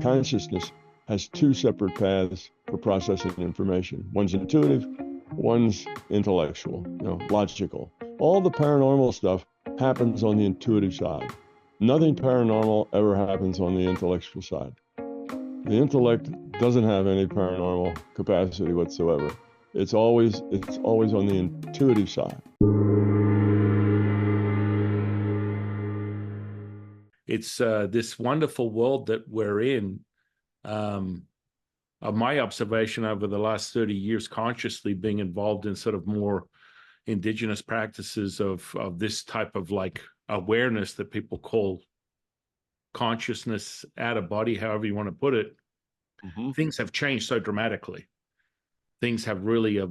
consciousness has two separate paths for processing information. One's intuitive, one's intellectual, logical. All the paranormal stuff happens on the intuitive side. Nothing paranormal ever happens on the intellectual side. The intellect doesn't have any paranormal capacity whatsoever. It's always on the intuitive side. It's this wonderful world that we're in. Of my observation over the last 30 years, consciously being involved in sort of more indigenous practices of this type of like awareness that people call consciousness out of body, however you want to put it. Mm-hmm. Things have changed so dramatically. Things have really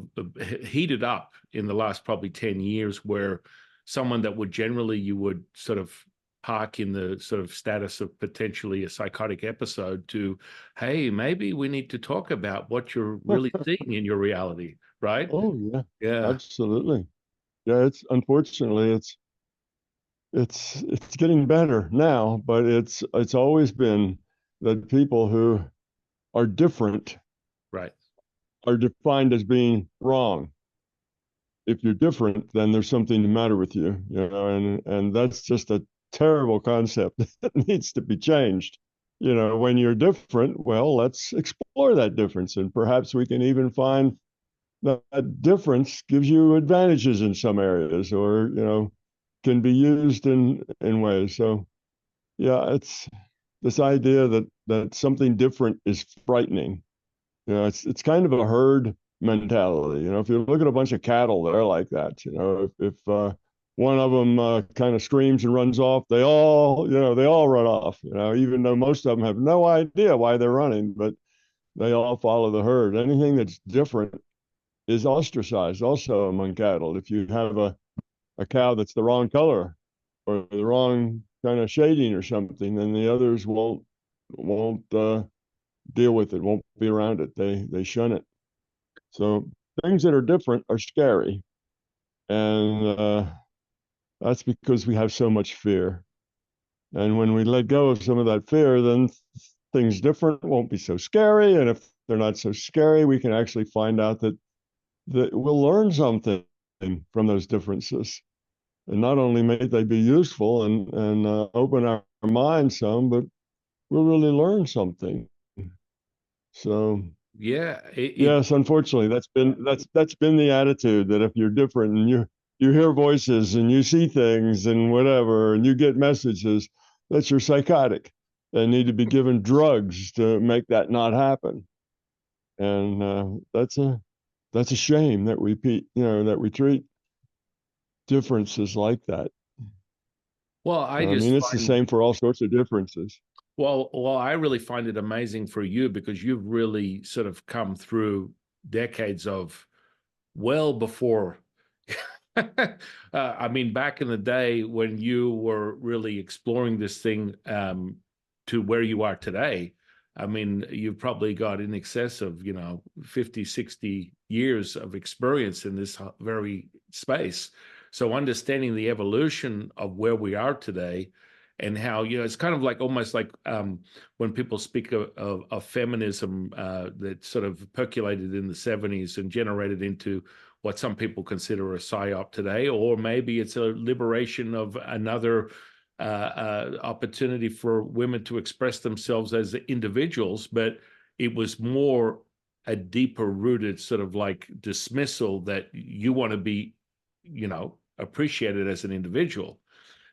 heated up in the last probably 10 years, where someone that would generally you would sort of park in the sort of status of potentially a psychotic episode to, hey, maybe we need to talk about what you're really seeing in your reality, right? Oh yeah, yeah, absolutely. Yeah, it's unfortunately it's getting better now, but it's always been that people who are different, right, are defined as being wrong. If you're different, then there's something the matter with you, and that's just a terrible concept that needs to be changed. When you're different, well, let's explore that difference, and perhaps we can even find that difference gives you advantages in some areas, or can be used in ways. So yeah, it's this idea that something different is frightening. It's kind of a herd mentality. If you look at a bunch of cattle, they're like that. If one of them kind of screams and runs off, they all run off. Even though most of them have no idea why they're running, but they all follow the herd. Anything that's different is ostracized also among cattle. If you have a cow that's the wrong color or the wrong kind of shading or something, then the others won't deal with it, won't be around it. They shun it. So things that are different are scary, and that's because we have so much fear. And when we let go of some of that fear, then things different won't be so scary. And if they're not so scary, we can actually find out that we'll learn something from those differences. And not only may they be useful and open our mind some, but we'll really learn something. So yeah, yes, unfortunately, that's been the attitude, that if you're different and you hear voices and you see things and whatever, and you get messages, that you're psychotic and need to be given drugs to make that not happen. And that's a shame that that we treat differences like that. Well, I mean, it's the same for all sorts of differences. Well, I really find it amazing for you, because you've really sort of come through decades of, well before. I mean, back in the day when you were really exploring this thing to where you are today, I mean, you've probably got in excess of, 50, 60 years of experience in this very space. So understanding the evolution of where we are today, and how, it's kind of like almost like when people speak of feminism that sort of percolated in the 70s and generated into what some people consider a psyop today, or maybe it's a liberation of another opportunity for women to express themselves as individuals, but it was more a deeper rooted sort of like dismissal that you want to be, appreciated as an individual.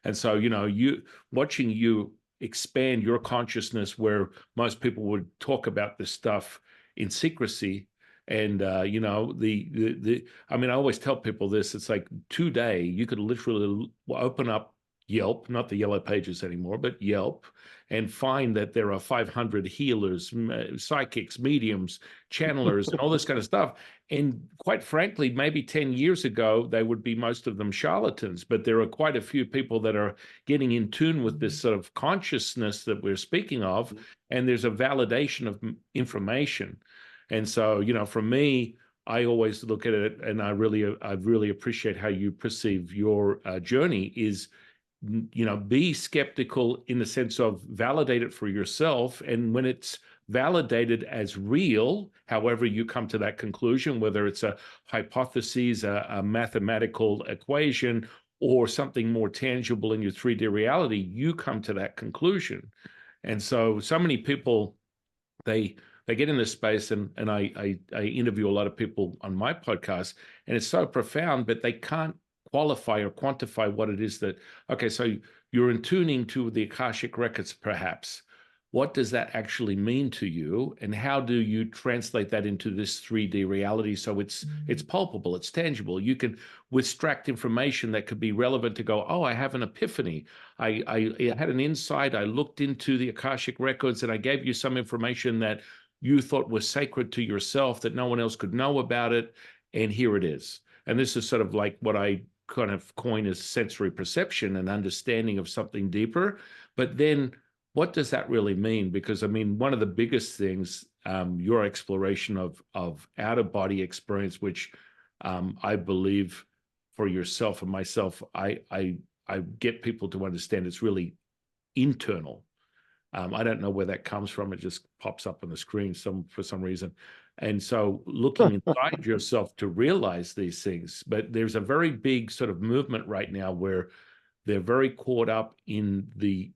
And so, you watching you expand your consciousness, where most people would talk about this stuff in secrecy. And I mean, I always tell people this. It's like today you could literally open up Yelp, not the yellow pages anymore, but Yelp, and find that there are 500 healers, psychics, mediums, channelers, and all this kind of stuff. And quite frankly, maybe 10 years ago, they would be most of them charlatans, but there are quite a few people that are getting in tune with this sort of consciousness that we're speaking of, and there's a validation of information. And so, for me, I always look at it, and I really appreciate how you perceive your journey is be skeptical in the sense of validate it for yourself. And when it's validated as real, however you come to that conclusion, whether it's a hypothesis, a mathematical equation, or something more tangible in your 3D reality, you come to that conclusion. And so many people, they get in this space, and I interview a lot of people on my podcast, and it's so profound, but they can't qualify or quantify what it is that, okay, so you're in tuning to the Akashic records, perhaps. What does that actually mean to you, and how do you translate that into this 3D reality so it's palpable, it's tangible? You can extract information that could be relevant to go, oh, I have an epiphany. I had an insight. I looked into the Akashic records and I gave you some information that you thought was sacred to yourself, that no one else could know about it, and here it is. And this is sort of like what I kind of coin as sensory perception and understanding of something deeper. But then what does that really mean? Because I mean, one of the biggest things, your exploration of out-of-body experience, which I believe for yourself and myself, I get people to understand it's really internal. I don't know where that comes from. It just pops up on the screen for some reason. And so looking inside yourself to realize these things. But there's a very big sort of movement right now where they're very caught up in the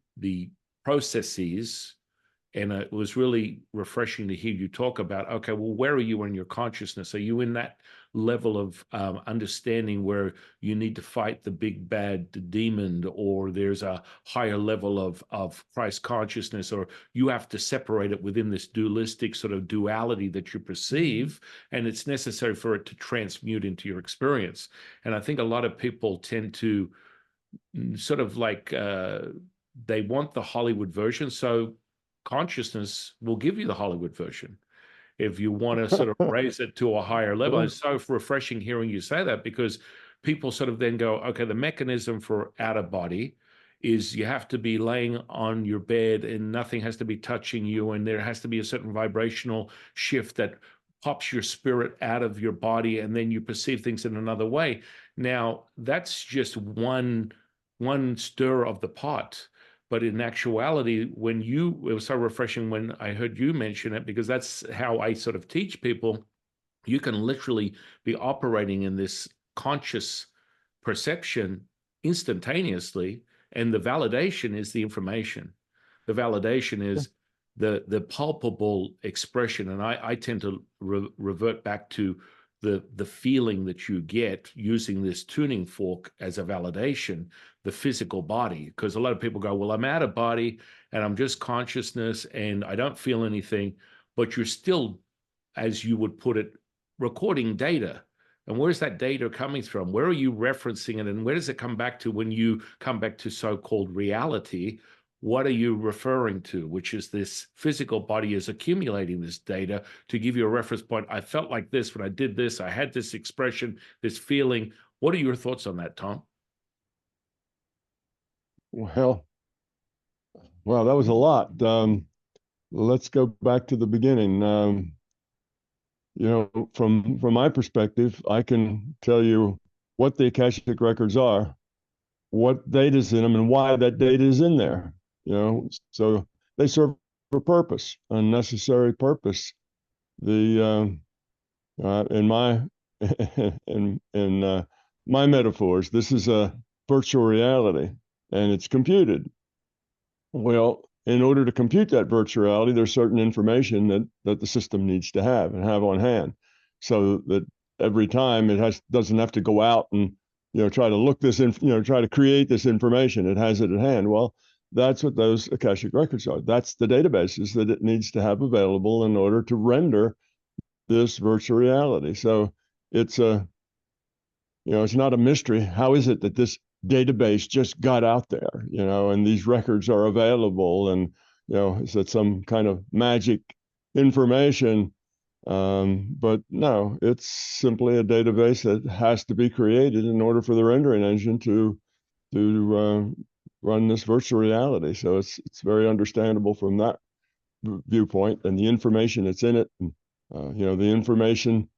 processes. And it was really refreshing to hear you talk about, okay, well, where are you in your consciousness? Are you in that level of understanding where you need to fight the big bad demon, or there's a higher level of Christ consciousness, or you have to separate it within this dualistic sort of duality that you perceive, and it's necessary for it to transmute into your experience? And I think a lot of people tend to sort of like, they want the Hollywood version. So consciousness will give you the Hollywood version if you want to sort of raise it to a higher level. It's so refreshing hearing you say that, because people sort of then go, okay, the mechanism for out of body is you have to be laying on your bed and nothing has to be touching you, and there has to be a certain vibrational shift that pops your spirit out of your body, and then you perceive things in another way. Now, that's just one stir of the pot. But in actuality, it was so refreshing when I heard you mention it, because that's how I sort of teach people. You can literally be operating in this conscious perception instantaneously, and the validation is the information. The validation is the palpable expression. And I tend to revert back to the feeling that you get using this tuning fork as a validation, the physical body. Because a lot of people go, well, I'm out of body and I'm just consciousness and I don't feel anything, but you're still, as you would put it, recording data. And where's that data coming from? Where are you referencing it? And where does it come back to when you come back to so-called reality? What are you referring to? Which is this physical body is accumulating this data to give you a reference point. I felt like this when I did this. I had this expression, this feeling. What are your thoughts on that, Tom? Well, that was a lot. Let's go back to the beginning. From my perspective, I can tell you what the Akashic records are, what data's in them, and why that data is in there. So they serve a purpose, a necessary purpose. In my my metaphors, this is a virtual reality, and it's computed. Well, in order to compute that virtual reality, there's certain information that the system needs to have and have on hand, so that every time it doesn't have to go out and try to look this in, try to create this information. It has it at hand. Well, that's what those Akashic records are. That's the databases that it needs to have available in order to render this virtual reality. So it's it's not a mystery. How is it that this database just got out there, and these records are available, and is that some kind of magic information? But no, it's simply a database that has to be created in order for the rendering engine to run this virtual reality. So it's very understandable from that viewpoint, and the information that's in it. And, the information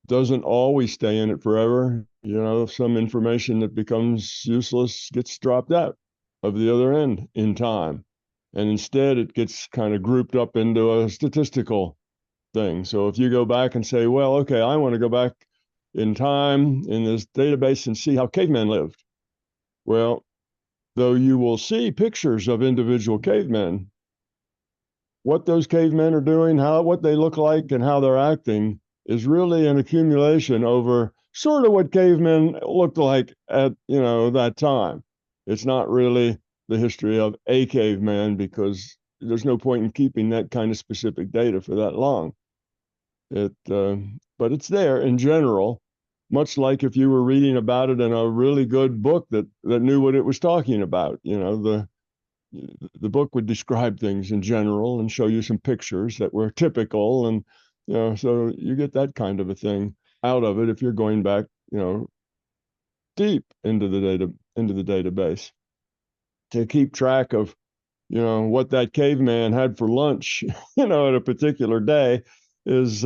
doesn't always stay in it forever. Some information that becomes useless gets dropped out. of the other end in time. And instead, it gets kind of grouped up into a statistical thing. So if you go back and say, well, okay, I want to go back in time in this database and see how cavemen lived. Well, though you will see pictures of individual cavemen, what those cavemen are doing, what they look like, and how they're acting is really an accumulation over sort of what cavemen looked like at that time. It's not really the history of a caveman, because there's no point in keeping that kind of specific data for that long. But it's there in general, much like if you were reading about it in a really good book that knew what it was talking about. The book would describe things in general and show you some pictures that were typical, and so you get that kind of a thing out of it if you're going back deep into the database to keep track of what that caveman had for lunch at a particular day is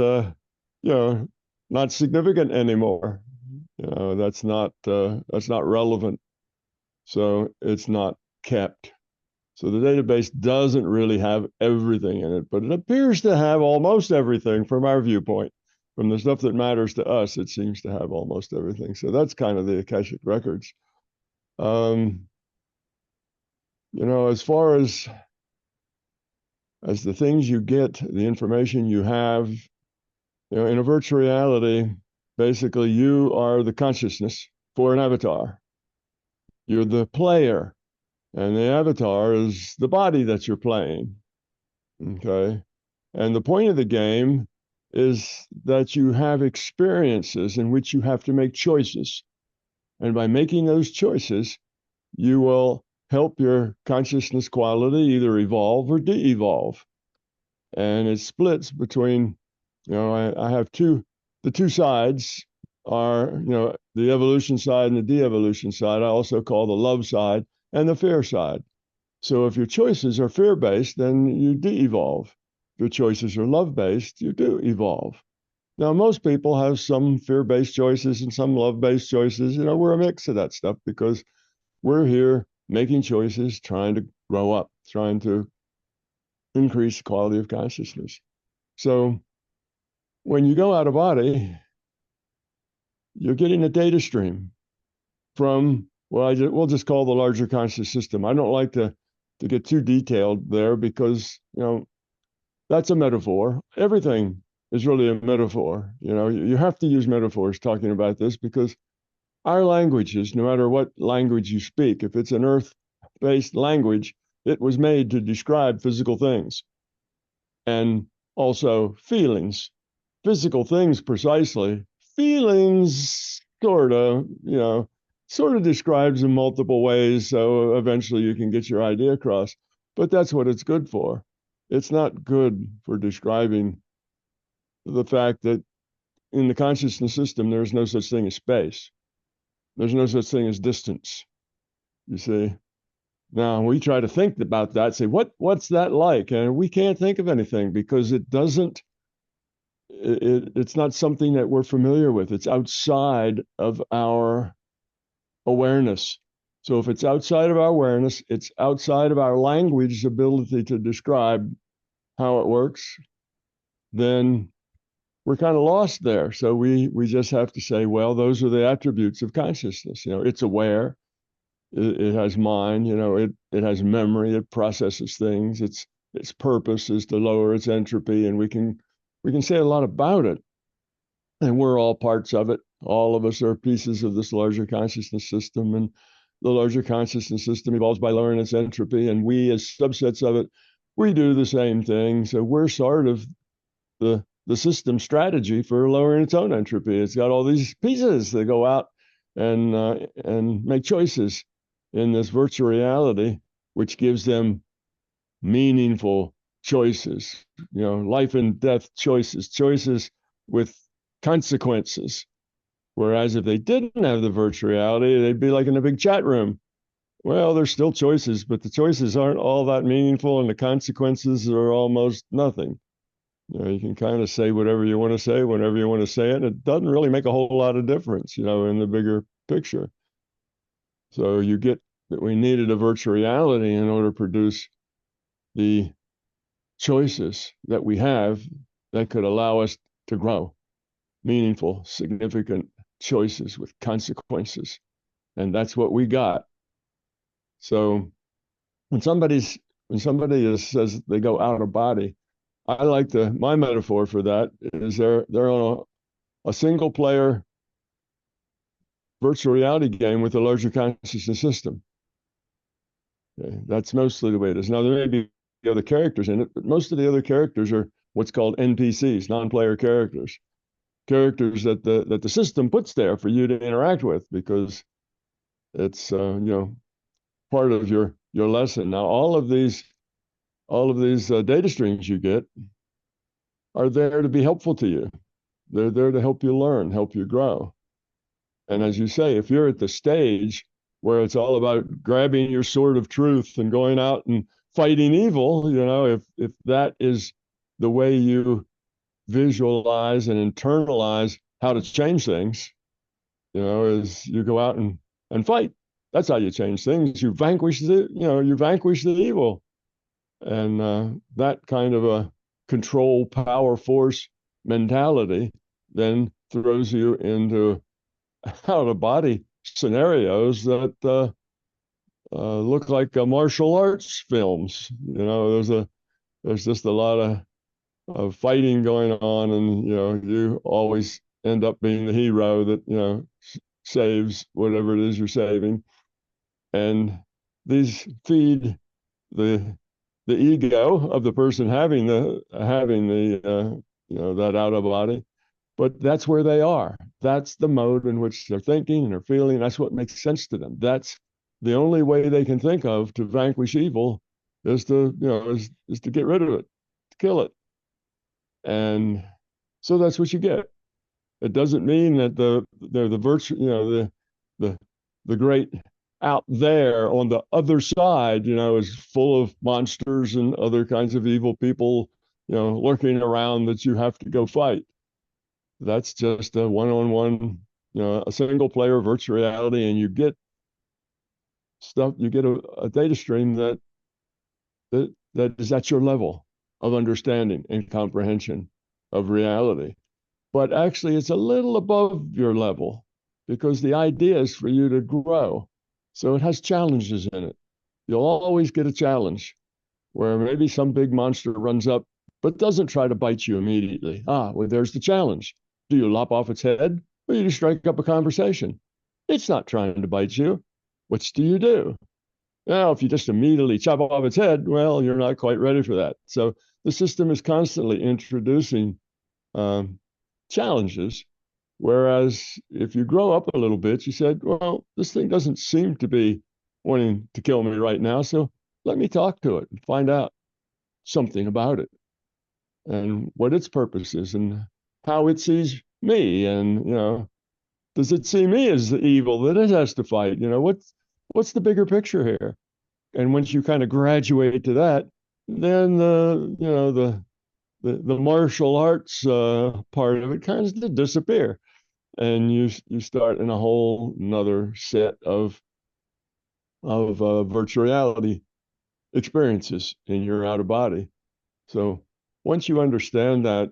not significant anymore. That's not relevant, so it's not kept. So the database doesn't really have everything in it, but it appears to have almost everything from our viewpoint. From the stuff that matters to us, it seems to have almost everything. So that's kind of the Akashic records. As far as the things you get, the information you have, in a virtual reality, basically you are the consciousness for an avatar. You're the player, and the avatar is the body that you're playing. Okay. And the point of the game is that you have experiences in which you have to make choices. And by making those choices, you will help your consciousness quality either evolve or de-evolve. And it splits between, I have the two sides are, the evolution side and the de-evolution side. I also call the love side and the fear side. So if your choices are fear-based, then you de-evolve. If your choices are love-based, you do evolve. Now, most people have some fear-based choices and some love-based choices. We're a mix of that stuff because we're here making choices, trying to grow up, trying to increase the quality of consciousness. So when you go out of body, you're getting a data stream from, well, we'll just call the larger conscious system. I don't like to get too detailed there because, that's a metaphor. Everything is really a metaphor. You have to use metaphors talking about this because our languages, no matter what language you speak, if it's an earth-based language, it was made to describe physical things and also feelings. Physical things precisely. Feelings sort of describes in multiple ways, so eventually you can get your idea across. But that's what it's good for. It's not good for describing the fact that in the consciousness system, there's no such thing as space. There's no such thing as distance, you see. Now, we try to think about that, say, what's that like? And we can't think of anything because it's not something that we're familiar with. It's outside of our awareness. So if it's outside of our awareness, it's outside of our language's ability to describe how it works, then we're kind of lost there. So we just have to say, well, those are the attributes of consciousness. It's aware, it has mind, it has memory, it processes things. Its purpose is to lower its entropy, and we can say a lot about it. And we're all parts of it. All of us are pieces of this larger consciousness system, and the larger consciousness system evolves by lowering its entropy, and we as subsets of it, we do the same thing. So we're sort of the system strategy for lowering its own entropy. It's got all these pieces that go out and make choices in this virtual reality, which gives them meaningful choices, life and death choices with consequences. Whereas if they didn't have the virtual reality, they'd be like in a big chat room. Well, there's still choices, but the choices aren't all that meaningful, and the consequences are almost nothing. You can kind of say whatever you want to say, whenever you want to say it. And it doesn't really make a whole lot of difference, in the bigger picture. So you get that we needed a virtual reality in order to produce the choices that we have that could allow us to grow meaningful, significant choices with consequences. And that's what we got. So when somebody says they go out of body, I like my metaphor for that is they're on a single player virtual reality game with a larger consciousness system. Okay? That's mostly the way it is. Now there may be other characters in it, but most of the other characters are what's called NPCs, non-player characters, characters that the system puts there for you to interact with because it's part of your lesson. Now all of these data streams you get are there to be helpful to you. They're there to help you learn, help you grow. And as you say, if you're at the stage where it's all about grabbing your sword of truth and going out and fighting evil, if that is the way you visualize and internalize how to change things, is you go out and fight. That's how you change things. You vanquish the evil. And that kind of a control, power, force mentality then throws you into out of body scenarios that look like martial arts films. There's just a lot of fighting going on, and you always end up being the hero that saves whatever it is you're saving, and these feed the ego of the person having the that out of body. But that's where they are. That's the mode in which they're thinking and they're feeling. That's what makes sense to them. That's the only way they can think of to vanquish evil is to get rid of it, to kill it. And so that's what you get. It doesn't mean that the virtue, the great out there on the other side, is full of monsters and other kinds of evil people, lurking around that you have to go fight. That's just a one-on-one, a single player virtual reality, and you get a data stream that is at your level of understanding and comprehension of reality. But actually, it's a little above your level because the idea is for you to grow. So it has challenges in it. You'll always get a challenge where maybe some big monster runs up, but doesn't try to bite you immediately. Well, there's the challenge. Do you lop off its head or do you strike up a conversation? It's not trying to bite you. Which do you do? Now, if you just immediately chop off its head, well, you're not quite ready for that. So the system is constantly introducing challenges. Whereas if you grow up a little bit, you said, well, this thing doesn't seem to be wanting to kill me right now. So let me talk to it and find out something about it and what its purpose is and how it sees me. And, does it see me as the evil that it has to fight? What's the bigger picture here? And once you kind of graduate to that, then the martial arts part of it kind of disappear, and you start in a whole another set of virtual reality experiences in your out of body. So once you understand that,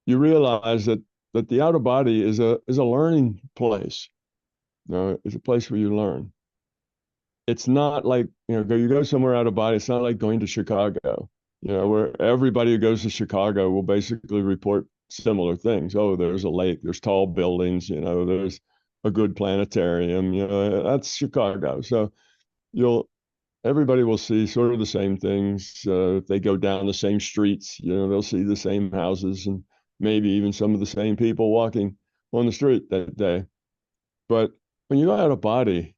you realize that the out of body is a learning place. It's a place where you learn. It's not like you go somewhere out of body. It's not like going to Chicago, where everybody who goes to Chicago will basically report similar things. Oh, there's a lake, there's tall buildings, there's a good planetarium, that's Chicago. So everybody will see sort of the same things. If they go down the same streets, they'll see the same houses and maybe even some of the same people walking on the street that day. But when you go out of body,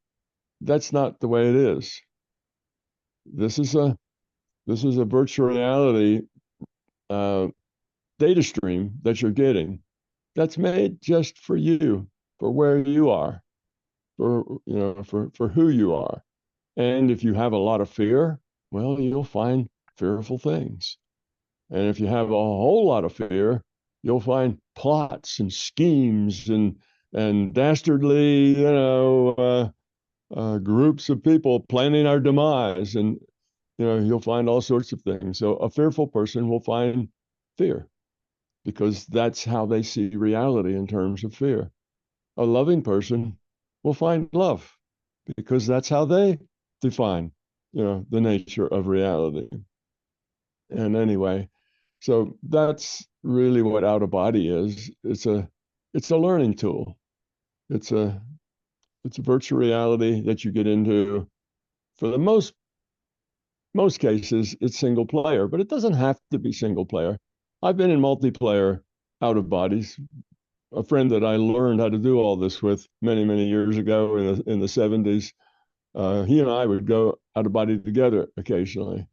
that's not the way it is. This is a virtual reality data stream that you're getting that's made just for you, for where you are, for who you are. And if you have a lot of fear, well, you'll find fearful things. And if you have a whole lot of fear, you'll find plots and schemes and dastardly, groups of people planning our demise, and you'll find all sorts of things. So a fearful person will find fear because that's how they see reality in terms of fear. A loving person will find love because that's how they define, the nature of reality. And anyway, so that's really what out of body is. It's a learning tool. It's a it's a virtual reality that you get into. For the most cases, it's single player, but it doesn't have to be single player. I've been in multiplayer out of bodies. A friend that I learned how to do all this with many, many years ago in the 70s, he and I would go out of body together occasionally.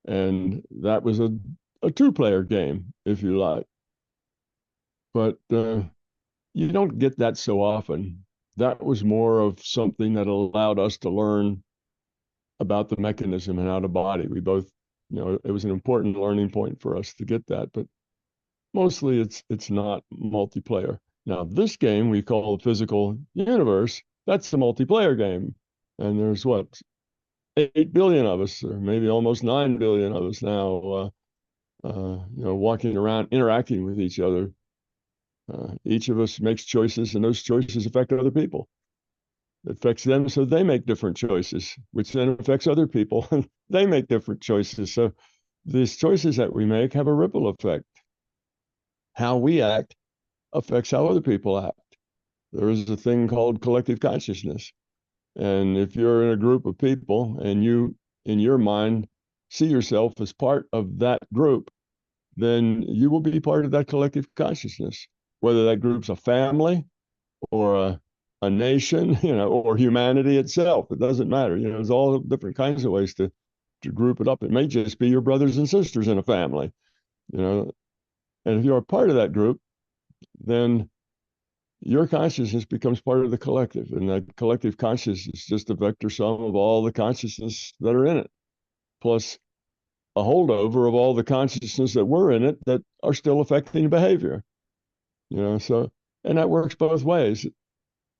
And that was a two-player game, if you like. But you don't get that so often. That was more of something that allowed us to learn about the mechanism and out of body. We both, it was an important learning point for us to get that, but mostly it's not multiplayer. Now, this game we call the physical universe, that's the multiplayer game. And there's what, 8 billion of us, or maybe almost 9 billion of us now, walking around interacting with each other. Each of us makes choices, and those choices affect other people. It affects them, so they make different choices, which then affects other people, and they make different choices. So these choices that we make have a ripple effect. How we act affects how other people act. There is a thing called collective consciousness. And if you're in a group of people and you, in your mind, see yourself as part of that group, then you will be part of that collective consciousness, whether that group's a family or a nation, or humanity itself. It doesn't matter. There's all different kinds of ways to group it up. It may just be your brothers and sisters in a family, and if you're a part of that group, then your consciousness becomes part of the collective, and that collective consciousness is just a vector sum of all the consciousness that are in it, plus a holdover of all the consciousness that were in it that are still affecting behavior. So, and that works both ways.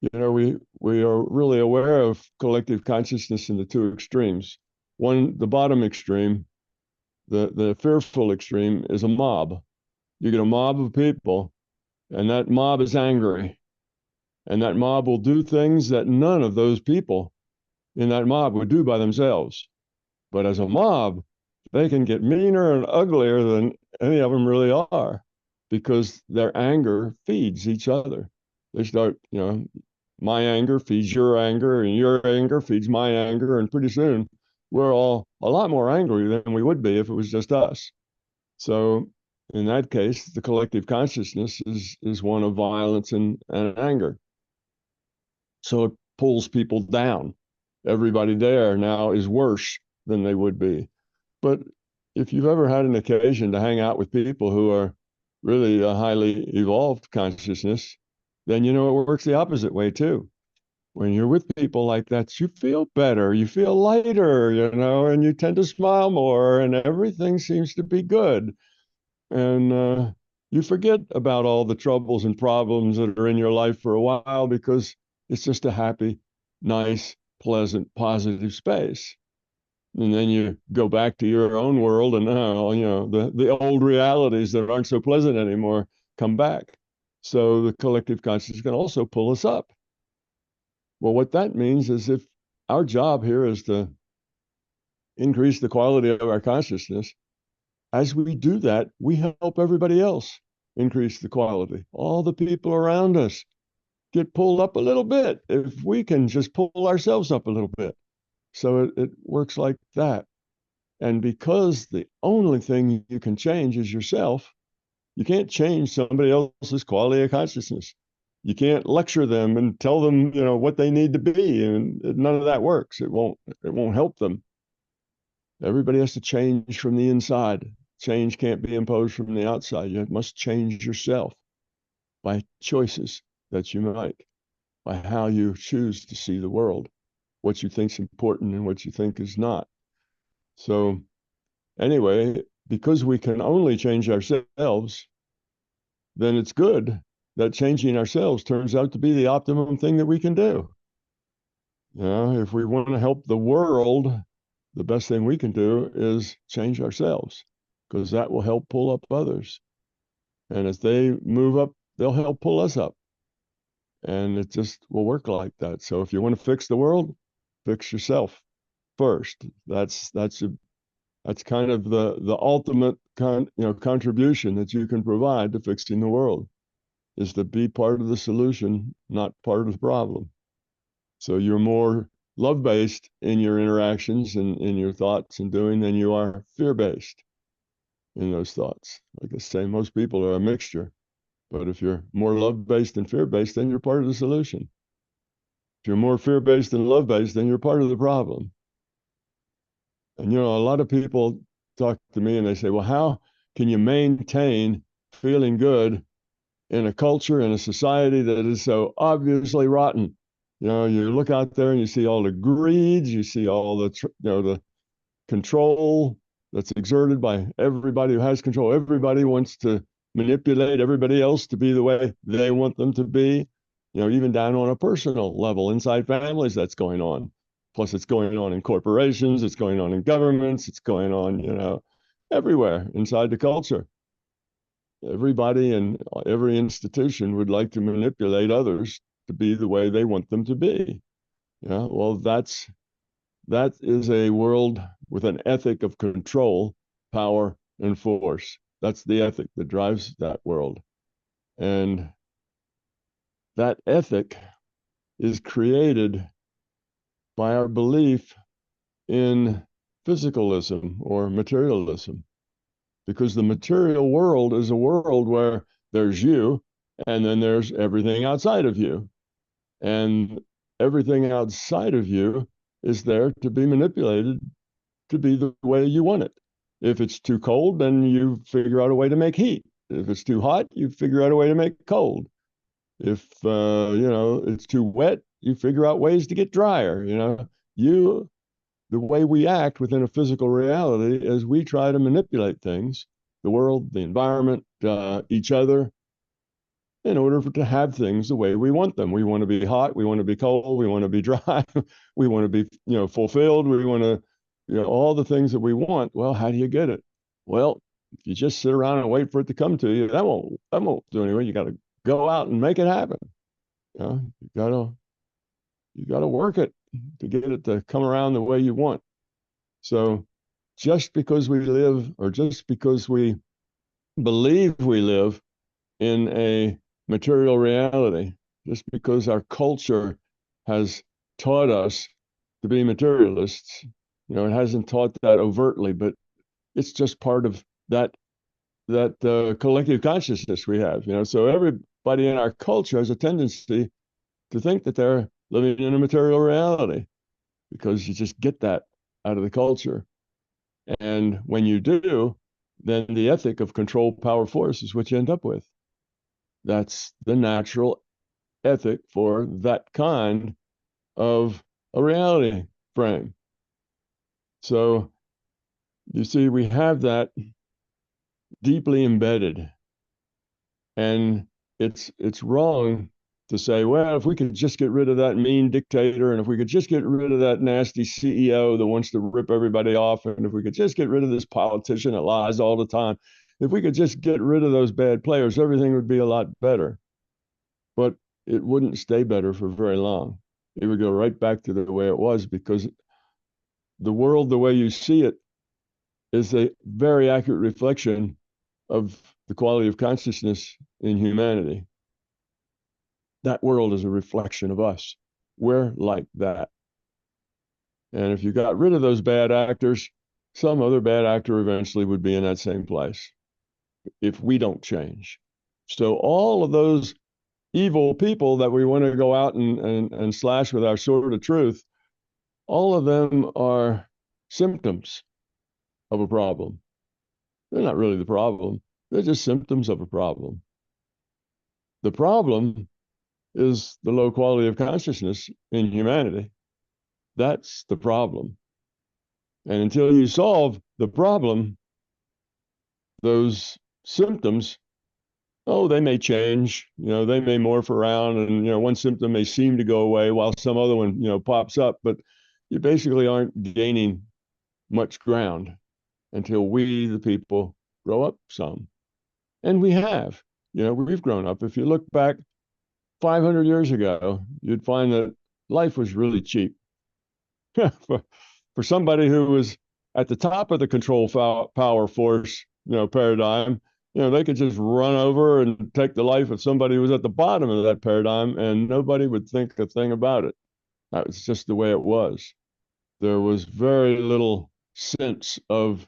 We are really aware of collective consciousness in the two extremes. One, the bottom extreme, the fearful extreme, is a mob. You get a mob of people, and that mob is angry, and that mob will do things that none of those people in that mob would do by themselves. But as a mob, they can get meaner and uglier than any of them really are, because their anger feeds each other. They start, my anger feeds your anger, and your anger feeds my anger, and pretty soon we're all a lot more angry than we would be if it was just us. So in that case, the collective consciousness is one of violence and anger. So it pulls people down. Everybody there now is worse than they would be. But if you've ever had an occasion to hang out with people who are really a highly evolved consciousness, then it works the opposite way too. When you're with people like that, you feel better, you feel lighter, and you tend to smile more, and everything seems to be good. And you forget about all the troubles and problems that are in your life for a while, because it's just a happy, nice, pleasant, positive space. And then you go back to your own world, and now, the old realities that aren't so pleasant anymore come back. So the collective consciousness can also pull us up. Well, what that means is, if our job here is to increase the quality of our consciousness, as we do that, we help everybody else increase the quality. All the people around us get pulled up a little bit if we can just pull ourselves up a little bit. So it works like that. And because the only thing you can change is yourself, you can't change somebody else's quality of consciousness. You can't lecture them and tell them, what they need to be, and none of that works. It won't help them. Everybody has to change from the inside. Change can't be imposed from the outside. You must change yourself by choices that you make, by how you choose to see the world, what you think is important and what you think is not. So anyway, because we can only change ourselves, then it's good that changing ourselves turns out to be the optimum thing that we can do. If we want to help the world, the best thing we can do is change ourselves, because that will help pull up others. And as they move up, they'll help pull us up. And it just will work like that. So if you want to fix the world, fix yourself first. That's kind of the ultimate contribution that you can provide to fixing the world, is to be part of the solution, not part of the problem. So you're more love-based in your interactions and in your thoughts and doing than you are fear-based in those thoughts. Like I say, most people are a mixture. But if you're more love-based and fear-based, then you're part of the solution. If you're more fear-based and love-based, then you're part of the problem. And, a lot of people talk to me and they say, well, how can you maintain feeling good in a culture, in a society that is so obviously rotten? You look out there and you see all the greed, you see all the control that's exerted by everybody who has control. Everybody wants to manipulate everybody else to be the way they want them to be. Even down on a personal level, inside families, that's going on. Plus, it's going on in corporations, it's going on in governments, it's going on, everywhere inside the culture. Everybody and every institution would like to manipulate others to be the way they want them to be. Well, that is a world with an ethic of control, power, and force. That's the ethic that drives that world. And that ethic is created by our belief in physicalism or materialism, because the material world is a world where there's you and then there's everything outside of you. And everything outside of you is there to be manipulated to be the way you want it. If it's too cold, then you figure out a way to make heat. If it's too hot, you figure out a way to make cold. If it's too wet, you figure out ways to get drier. The way we act within a physical reality is we try to manipulate things, the world, the environment, each other, in order to have things the way we want them. We want to be hot, we want to be cold, we want to be dry, we want to be, fulfilled, we want to, all the things that we want. Well, how do you get it? Well, if you just sit around and wait for it to come to you, that won't do anything. You got to go out and make it happen. You got to work it to get it to come around the way you want. So just because we live, or just because we believe we live in a material reality, just because our culture has taught us to be materialists, it hasn't taught that overtly, but it's just part of that collective consciousness we have. So everybody in our culture has a tendency to think that they're living in a material reality, because you just get that out of the culture. And when you do, then the ethic of control, power, force is what you end up with. That's the natural ethic for that kind of a reality frame. So you see, we have that deeply embedded. And it's wrong to say, well, if we could just get rid of that mean dictator, and if we could just get rid of that nasty CEO that wants to rip everybody off, and if we could just get rid of this politician that lies all the time, if we could just get rid of those bad players, everything would be a lot better. But it wouldn't stay better for very long. It would go right back to the way it was, because the world, the way you see it, is a very accurate reflection of the quality of consciousness in humanity. That world is a reflection of us. We're like that. And if you got rid of those bad actors, some other bad actor eventually would be in that same place if we don't change. So all of those evil people that we want to go out and slash with our sword of truth, all of them are symptoms of a problem. They're not really the problem. They're just symptoms of a problem. The problem is the low quality of consciousness in humanity. That's the problem. And until you solve the problem, those symptoms Oh, they may change, they may morph around, and one symptom may seem to go away while some other one pops up, but you basically aren't gaining much ground until we, the people, grow up some. And we have. We've grown up. If you look back 500 years ago, you'd find that life was really cheap. for, for somebody who was at the top of the control power force, paradigm, they could just run over and take the life of somebody who was at the bottom of that paradigm, and nobody would think a thing about it. That was just the way it was. There was very little sense of,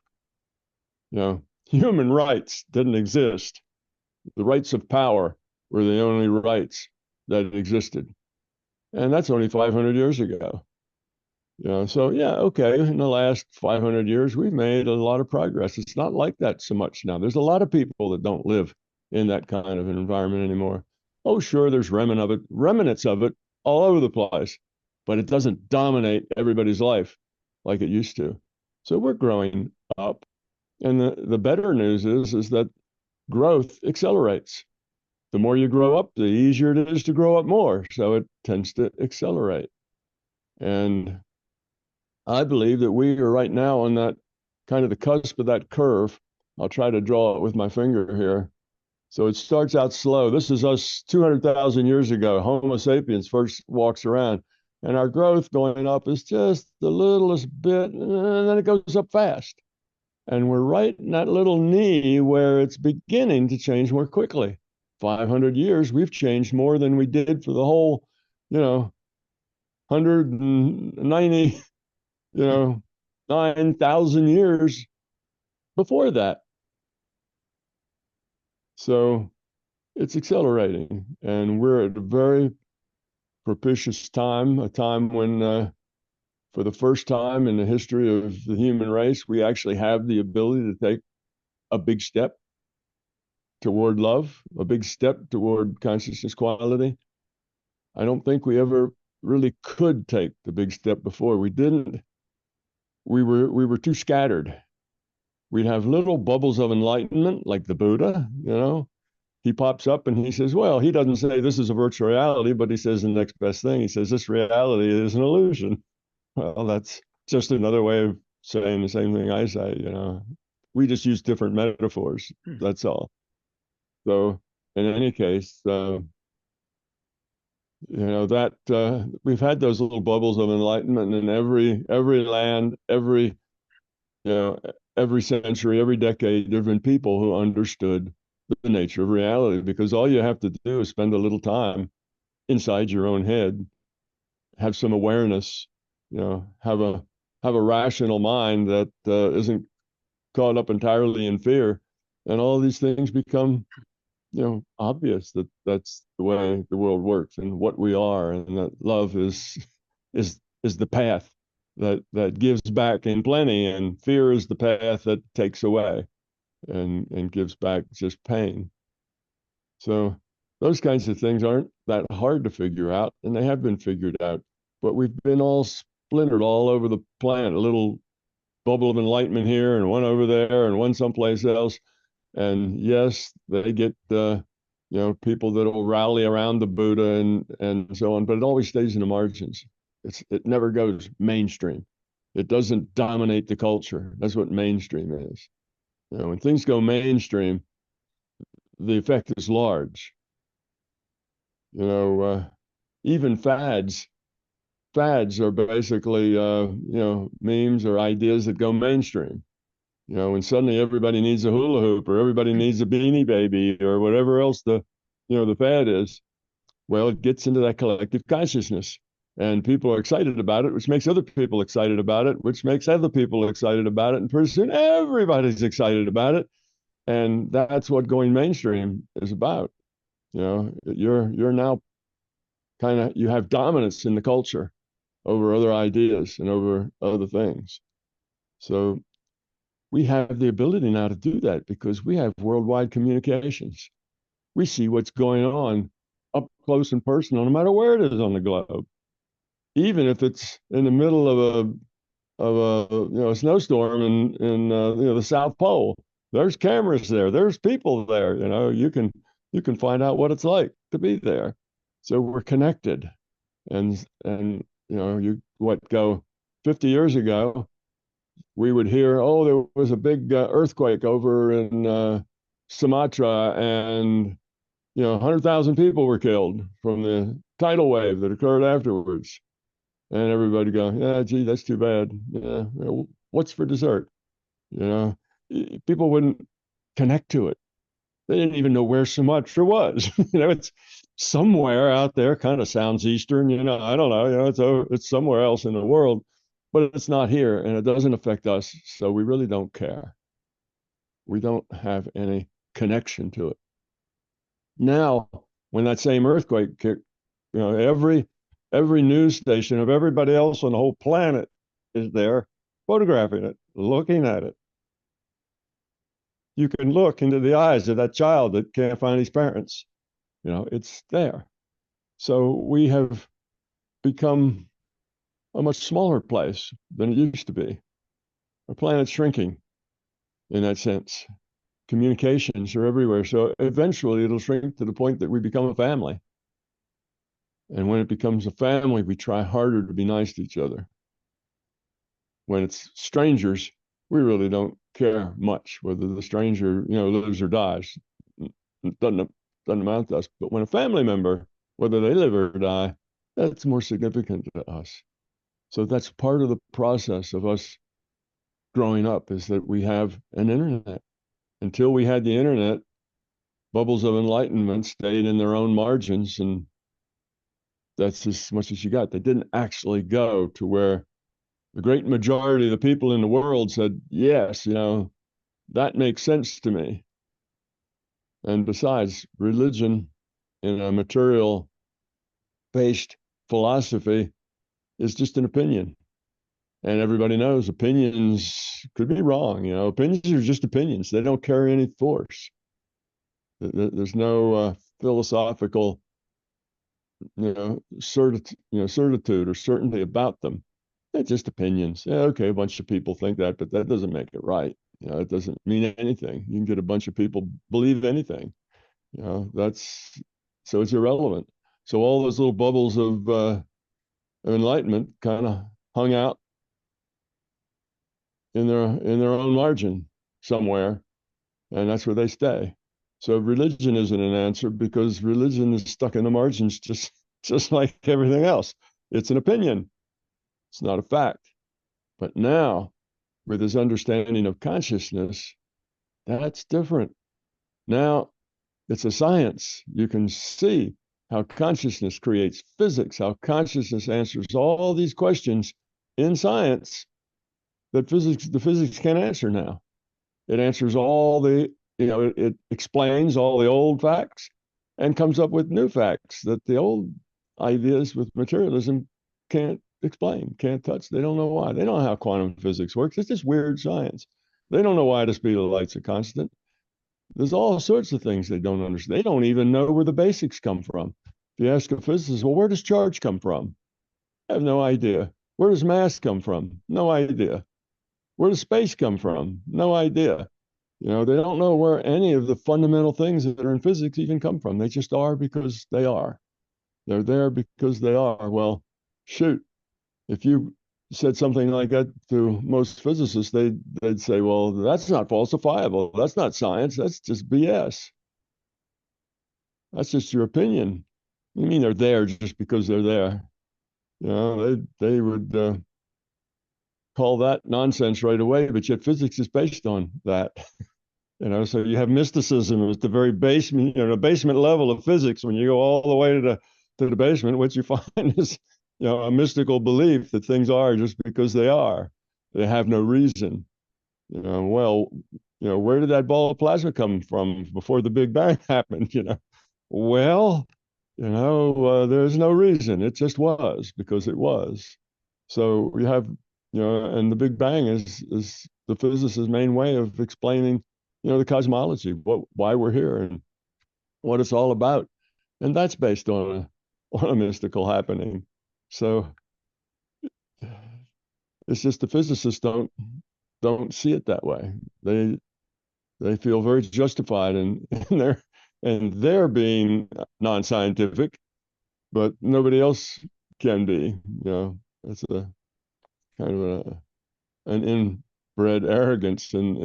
human rights didn't exist. The rights of power were the only rights that existed. And that's only 500 years ago. So yeah, okay, in the last 500 years, we've made a lot of progress. It's not like that so much now. There's a lot of people that don't live in that kind of an environment anymore. Oh, sure, there's remnants of it all over the place, but it doesn't dominate everybody's life like it used to. So we're growing up. And the better news is that growth accelerates. The more you grow up, the easier it is to grow up more. So it tends to accelerate. And I believe that we are right now on that kind of the cusp of that curve. I'll try to draw it with my finger here. So it starts out slow. This is us 200,000 years ago. Homo sapiens first walks around, and our growth going up is just the littlest bit, and then it goes up fast. And we're right in that little knee where it's beginning to change more quickly. 500 years, we've changed more than we did for the whole, 190 9,000 years before that. So it's accelerating, and we're at a very propitious time, a time when, for the first time in the history of the human race, we actually have the ability to take a big step toward love, a big step toward consciousness quality. I don't think we ever really could take the big step before. We didn't. We were too scattered. We'd have little bubbles of enlightenment, like the Buddha. He pops up and he says, well, he doesn't say this is a virtual reality, but he says the next best thing. He says, this reality is an illusion. Well, that's just another way of saying the same thing I say. We just use different metaphors. That's all. So in any case, that we've had those little bubbles of enlightenment in every land, you know, every century, every decade. There have been people who understood the nature of reality, because all you have to do is spend a little time inside your own head, have some awareness, have a rational mind that isn't caught up entirely in fear, and all these things become obvious that that's the way the world works and what we are, and that love is the path that gives back in plenty, and fear is the path that takes away and gives back just pain. So those kinds of things aren't that hard to figure out, and they have been figured out. But we've been all splintered all over the planet, a little bubble of enlightenment here and one over there and one someplace else. And yes, they get people that will rally around the Buddha and so on, but it always stays in the margins. It never goes mainstream. It doesn't dominate the culture. That's what mainstream is. When things go mainstream, the effect is large. Even fads are basically memes or ideas that go mainstream. When suddenly everybody needs a hula hoop, or everybody needs a beanie baby, or whatever else the fad is, well, it gets into that collective consciousness, and people are excited about it, which makes other people excited about it, which makes other people excited about it, and pretty soon everybody's excited about it, and that's what going mainstream is about. You're now you have dominance in the culture over other ideas and over other things. So we have the ability now to do that because we have worldwide communications. We see what's going on up close and personal, no matter where it is on the globe. Even if it's in the middle of a snowstorm in the South Pole, there's cameras there, there's people there. You can you can find out what it's like to be there. So we're connected. And you what go 50 years ago, we would hear, oh, there was a big earthquake over in Sumatra, and 100,000 people were killed from the tidal wave that occurred afterwards. And everybody go, yeah, gee, that's too bad. Yeah, what's for dessert? You know, people wouldn't connect to it. They didn't even know where Sumatra was. It's somewhere out there. Kind of sounds Eastern. I don't know. It's somewhere else in the world, but it's not here, and it doesn't affect us. So we really don't care. We don't have any connection to it. Now, when that same earthquake kicked, every news station of everybody else on the whole planet is there, photographing it, looking at it. You can look into the eyes of that child that can't find his parents. It's there. So we have become a much smaller place than it used to be. Our planet's shrinking in that sense. Communications are everywhere. So eventually it'll shrink to the point that we become a family. And when it becomes a family, we try harder to be nice to each other. When it's strangers, we really don't care much whether the stranger, lives or dies. It doesn't amount to us. But when a family member, whether they live or die, that's more significant to us. So that's part of the process of us growing up, is that we have an internet. Until we had the internet, bubbles of enlightenment stayed in their own margins, and that's as much as you got. They didn't actually go to where the great majority of the people in the world said, yes, that makes sense to me. And besides, religion in a material based philosophy is just an opinion. And everybody knows opinions could be wrong. Opinions are just opinions. They don't carry any force. There's no philosophical, certitude or certainty about them. They're just opinions. Yeah, okay, a bunch of people think that, but that doesn't make it right. It doesn't mean anything. You can get a bunch of people believe anything. That's so it's irrelevant. So all those little bubbles of enlightenment kind of hung out in their own margin somewhere, and that's where they stay. So religion isn't an answer, because religion is stuck in the margins, just like everything else. It's an opinion. It's not a fact. But now, with this understanding of consciousness, that's different. Now it's a science. You can see how consciousness creates physics, how consciousness answers all these questions in science that the physics can't answer now. It answers all it explains all the old facts and comes up with new facts that the old ideas with materialism can't explain, can't touch. They don't know why. They don't know how quantum physics works. It's just weird science. They don't know why the speed of light's a constant. There's all sorts of things they don't understand. They don't even know where the basics come from. If you ask a physicist, well, where does charge come from? I have no idea. Where does mass come from? No idea. Where does space come from? No idea. They don't know where any of the fundamental things that are in physics even come from. They just are because they are. They're there because they are. Well, shoot, if you said something like that to most physicists, they'd say, well, that's not falsifiable. That's not science. That's just BS. That's just your opinion. You mean they're there just because they're there? They would call that nonsense right away, but yet physics is based on that. So you have mysticism at the very basement, the basement level of physics. When you go all the way to the basement, what you find is, a mystical belief that things are just because they are. They have no reason. Well, where did that ball of plasma come from before the Big Bang happened? Well, there's no reason. It just was because it was. So we have, and the Big Bang is the physicist's main way of explaining, the cosmology, why we're here and what it's all about. And that's based on a mystical happening. So it's just the physicists don't see it that way. They feel very justified in their and they're being non-scientific, but nobody else can be. It's a kind of an inbred arrogance in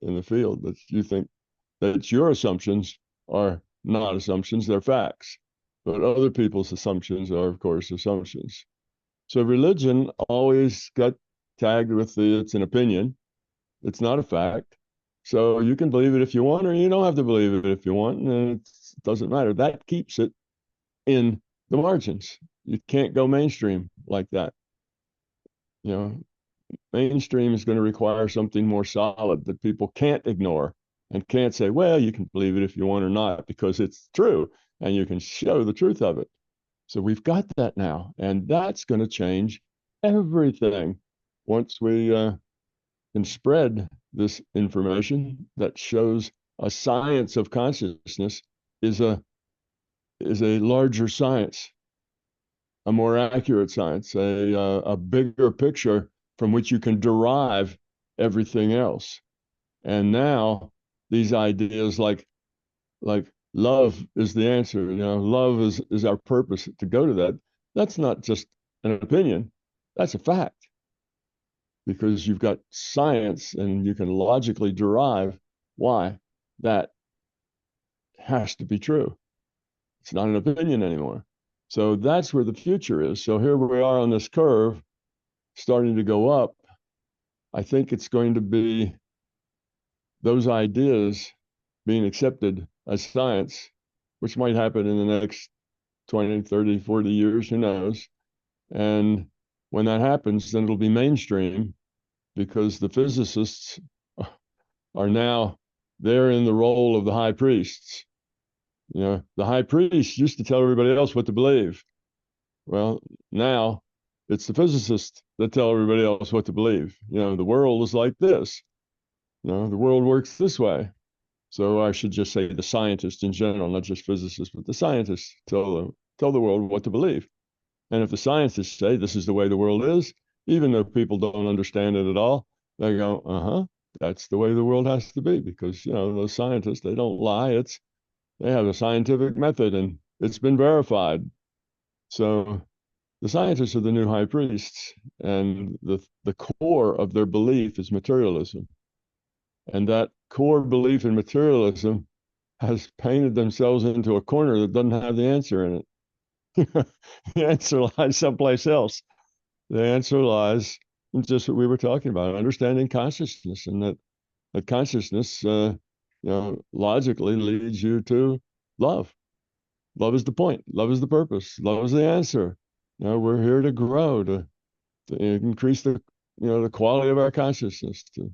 the field that you think that your assumptions are not assumptions, they're facts. But other people's assumptions are, of course, assumptions. So religion always got tagged with it's an opinion. It's not a fact. So you can believe it if you want, or you don't have to believe it if you want, and it doesn't matter. That keeps it in the margins. You can't go mainstream like that. You know, mainstream is going to require something more solid that people can't ignore and can't say, well, you can believe it if you want or not, because it's true and you can show the truth of it. So we've got that now, and that's going to change everything once we can spread this information that shows a science of consciousness is a larger science, a more accurate science, a bigger picture from which you can derive everything else. And now these ideas like love is the answer, love is our purpose to go to that. That's not just an opinion, that's a fact, because you've got science and you can logically derive why that has to be true. It's not an opinion anymore. So that's where the future is. So here we are on this curve starting to go up. I think it's going to be those ideas being accepted as science, which might happen in the next 20, 30, 40 years, who knows? And when that happens, then it'll be mainstream because the physicists are now they're in the role of the high priests. The high priest used to tell everybody else what to believe. Well, now it's the physicists that tell everybody else what to believe. The world is like this. The world works this way. So I should just say the scientists in general, not just physicists, but the scientists tell the world what to believe. And if the scientists say this is the way the world is, even though people don't understand it at all, they go, that's the way the world has to be, because those scientists, they don't lie. They have a scientific method and it's been verified. So the scientists are the new high priests, and the core of their belief is materialism. And that core belief in materialism has painted themselves into a corner that doesn't have the answer in it. The answer lies someplace else. The answer lies in just what we were talking about, understanding consciousness, and that consciousness, logically leads you to love. Love is the point. Love is the purpose. Love is the answer. We're here to grow, to increase the quality of our consciousness, to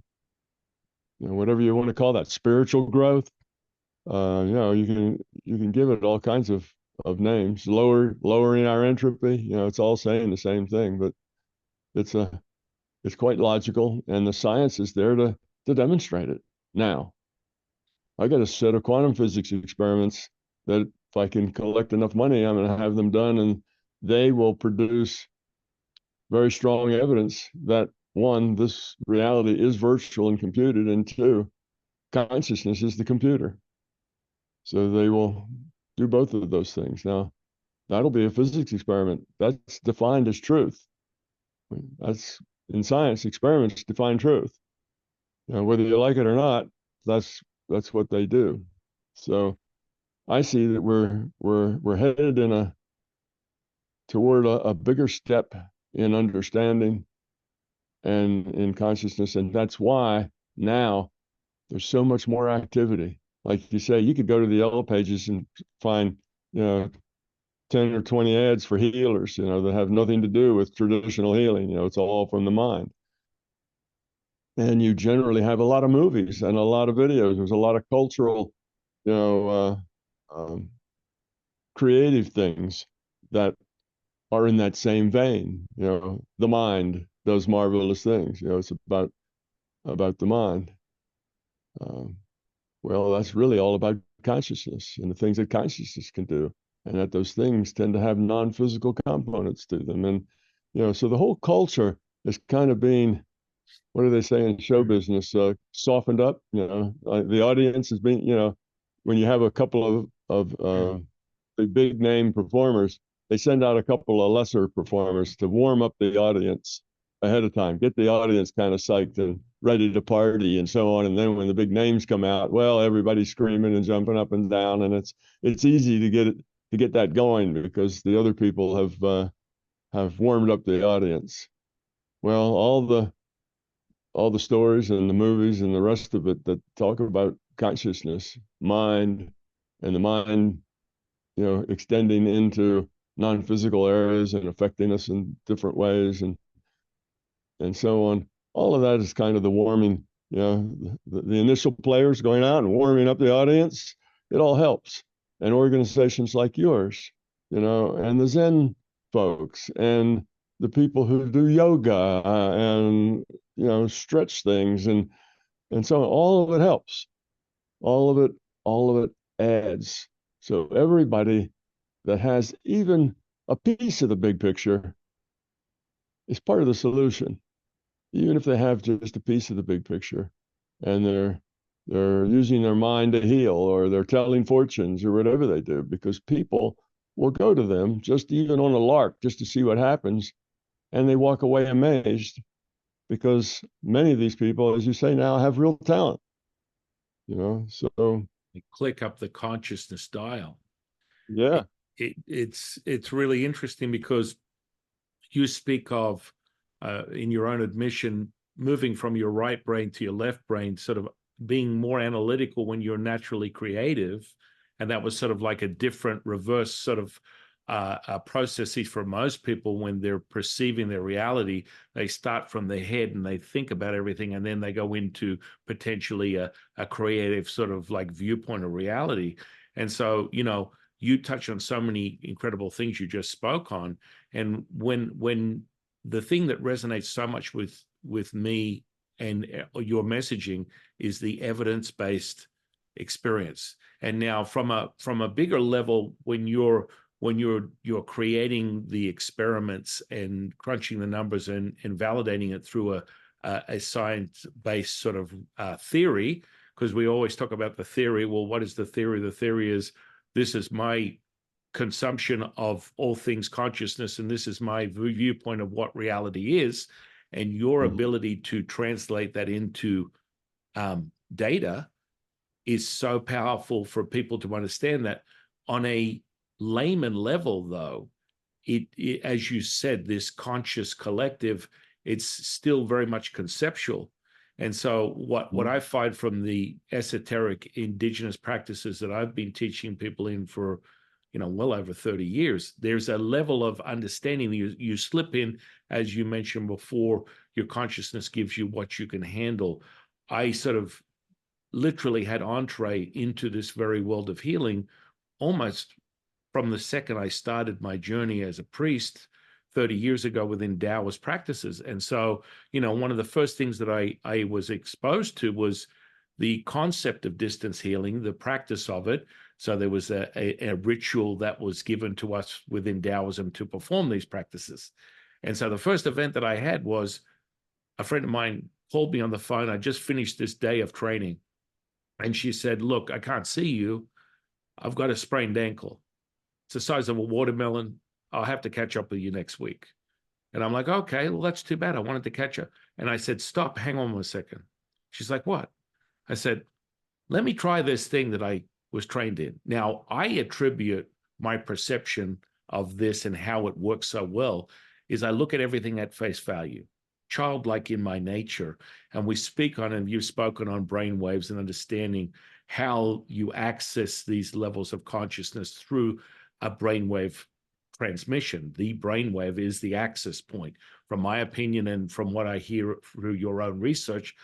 whatever you want to call that, spiritual growth. You can give it all kinds of names. Lowering our entropy. It's all saying the same thing, but it's quite logical, and the science is there to demonstrate it. Now, I got a set of quantum physics experiments that if I can collect enough money, I'm going to have them done, and they will produce very strong evidence that one, this reality is virtual and computed, and two, consciousness is the computer. So they will do both of those things. Now, that'll be a physics experiment. That's defined as truth. That's in science, experiments define truth. Whether you like it or not, that's what they do. So I see that we're headed toward a bigger step in understanding and in consciousness, and that's why now there's so much more activity. Like you say, you could go to the yellow pages and find 10 or 20 ads for healers, that have nothing to do with traditional healing. It's all from the mind. And you generally have a lot of movies and a lot of videos. There's a lot of cultural, you know, creative things that are in that same vein. The mind does marvelous things. It's about the mind. Well, that's really all about consciousness and the things that consciousness can do, and that those things tend to have non-physical components to them. And so the whole culture is kind of being, what do they say in show business, softened up. The audience is being, when you have a couple of the big name performers, they send out a couple of lesser performers to warm up the audience ahead of time, get the audience kind of psyched and ready to party and so on. And then when the big names come out, well, everybody's screaming and jumping up and down, and it's easy to get that going because the other people have warmed up the audience. Well, all the stories and the movies and the rest of it that talk about consciousness, mind, and the mind, extending into non-physical areas and affecting us in different ways and so on. All of that is kind of the warming, the initial players going out and warming up the audience. It all helps. And organizations like yours, and the Zen folks and the people who do yoga and stretch things and so on. All of it helps. All of it adds. So everybody that has even a piece of the big picture is part of the solution, even if they have just a piece of the big picture, and they're using their mind to heal, or they're telling fortunes, or whatever they do, because people will go to them just even on a lark just to see what happens, and they walk away amazed because many of these people, as you say now, have real talent. So they click up the consciousness dial. Yeah. It's really interesting because you speak of, in your own admission, moving from your right brain to your left brain, sort of being more analytical when you're naturally creative. And that was sort of like a different reverse sort of processes for most people when they're perceiving their reality. They start from their head and they think about everything, and then they go into potentially a creative sort of like viewpoint of reality. And so, you touch on so many incredible things you just spoke on. And when the thing that resonates so much with me and your messaging is the evidence-based experience. And now from a bigger level, when you're creating the experiments and crunching the numbers and validating it through a science-based sort of theory, because we always talk about the theory. Well, what is the theory? The theory is, this is my consumption of all things consciousness, and this is my viewpoint of what reality is. And your ability to translate that into data is so powerful for people to understand that. On a layman level, though, it as you said, this conscious collective, it's still very much conceptual. And so what I find from the esoteric indigenous practices that I've been teaching people in for, well over 30 years, there's a level of understanding you slip in, as you mentioned before, your consciousness gives you what you can handle. I sort of literally had entree into this very world of healing almost from the second I started my journey as a priest 30 years ago within Taoist practices. And so, one of the first things that I was exposed to was the concept of distance healing, the practice of it. So there was a ritual that was given to us within Taoism to perform these practices. And so the first event that I had was a friend of mine called me on the phone. I just finished this day of training. And she said, "Look, I can't see you. I've got a sprained ankle. It's the size of a watermelon. I'll have to catch up with you next week." And I'm like, "Okay, well, that's too bad. I wanted to catch up." And I said, "Stop, hang on a second." She's like, "What?" I said, "Let me try this thing that I was trained in." Now, I attribute my perception of this and how it works so well is I look at everything at face value, childlike in my nature. And we speak on, and you've spoken on brain waves and understanding how you access these levels of consciousness through a brainwave transmission. The brainwave is the access point. From my opinion and from what I hear through your own research,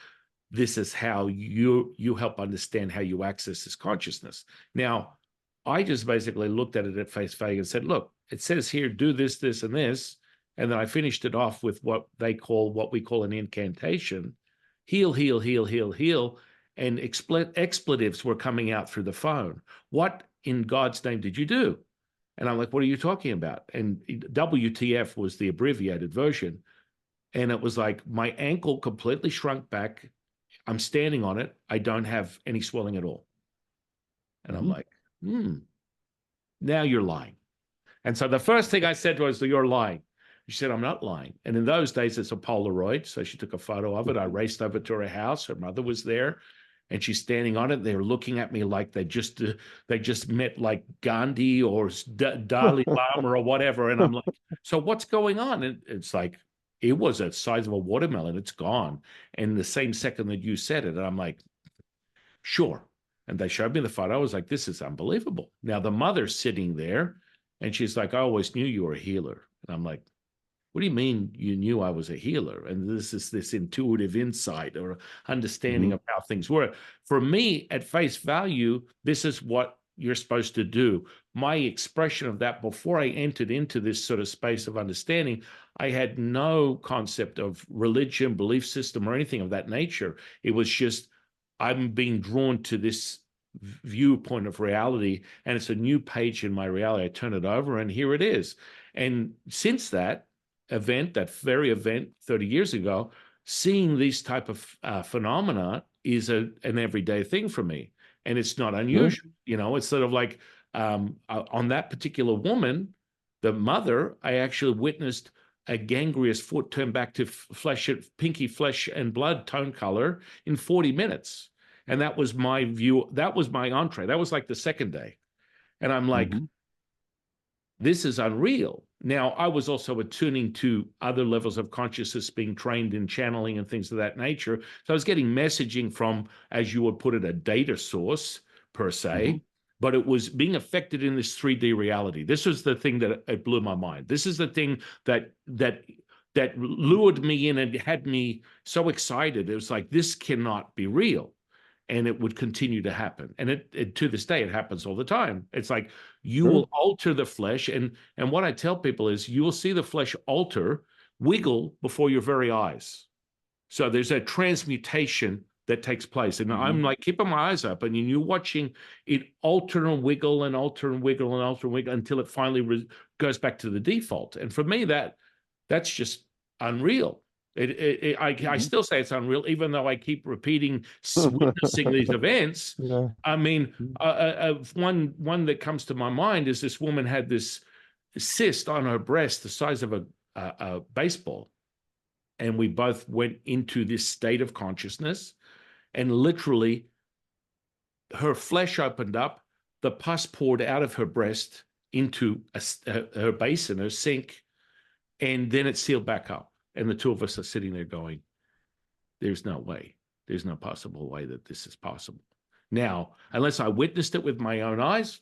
this is how you help understand how you access this consciousness. Now, I just basically looked at it at face value and said, "Look, it says here, do this, this, and this." And then I finished it off with what we call an incantation: heal, heal, heal, heal, heal. And expletives were coming out through the phone. "What in God's name did you do?" And I'm like, "What are you talking about?" And WTF was the abbreviated version. And it was like, my ankle completely shrunk back. I'm standing on it. I don't have any swelling at all. And I'm like, now you're lying. And so the first thing I said to her was, you're lying. She said, I'm not lying. And in those days, it's a Polaroid. So she took a photo of it. I raced over to her house. Her mother was there, and she's standing on it. They're looking at me like they just met like Gandhi or Dalai Lama or whatever. And I'm like, so what's going on? And it's like, it was the size of a watermelon. It's gone. And the same second that you said it, and I'm like, sure. And they showed me the photo. I was like, this is unbelievable. Now the mother's sitting there, and she's like, I always knew you were a healer. And I'm like, what do you mean you knew I was a healer? And this is this intuitive insight or understanding of how things work. For me, at face value, this is what you're supposed to do. My expression of that before I entered into this sort of space of understanding, I had no concept of religion, belief system, or anything of that nature. It was just, I'm being drawn to this viewpoint of reality, and it's a new page in my reality. I turn it over, and here it is. And since that event, that very event 30 years ago, seeing these type of phenomena is an everyday thing for me, and it's not unusual. It's sort of like on that particular woman, the mother, I actually witnessed a gangrenous foot turn back to pinky flesh and blood tone color in 40 minutes. And that was my view. That was my entree. That was like the second day. And I'm like, this is unreal. Now, I was also attuning to other levels of consciousness, being trained in channeling and things of that nature. So I was getting messaging from, as you would put it, a data source per se, but it was being affected in this 3D reality. This was the thing that it blew my mind. This is the thing that lured me in and had me so excited. It was like, this cannot be real. And it would continue to happen. And it to this day, it happens all the time. It's like you will alter the flesh. And what I tell people is you will see the flesh alter, wiggle before your very eyes. So there's a transmutation that takes place. And I'm like keeping my eyes up, and you're watching it alter and wiggle and alter and wiggle and alter and wiggle until it finally goes back to the default. And for me, that's just unreal. I still say it's unreal, even though I keep repeating, witnessing these events. I mean, one that comes to my mind is this woman had this cyst on her breast the size of a baseball. And we both went into this state of consciousness, and literally her flesh opened up, the pus poured out of her breast into her basin, her sink, and then it sealed back up. And the two of us are sitting there going, there's no way. There's no possible way that this is possible. Now, unless I witnessed it with my own eyes,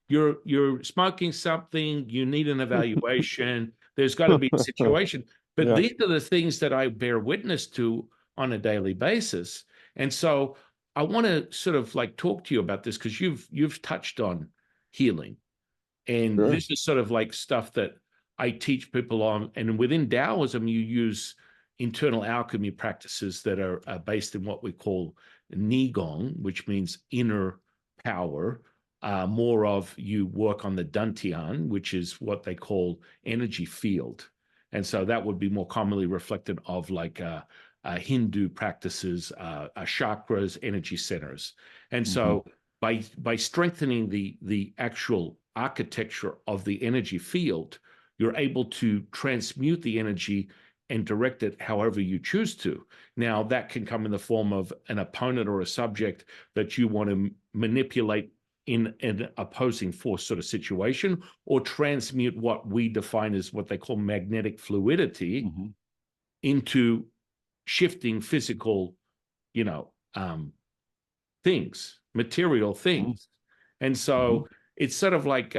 you're smoking something, you need an evaluation, there's got to be a situation. But these are the things that I bear witness to on a daily basis. And so I want to sort of like talk to you about this, because you've touched on healing. And this is sort of like stuff that I teach people on. And within Taoism, you use internal alchemy practices that are based in what we call Nigong, which means inner power. More of you work on the Dantian, which is what they call energy field. And so that would be more commonly reflected of like Hindu practices, chakras, energy centers. And so by strengthening the actual architecture of the energy field, you're able to transmute the energy and direct it however you choose to. Now, that can come in the form of an opponent or a subject that you want to manipulate in an opposing force sort of situation, or transmute what we define as what they call magnetic fluidity into shifting physical, things, material things. And so it's sort of like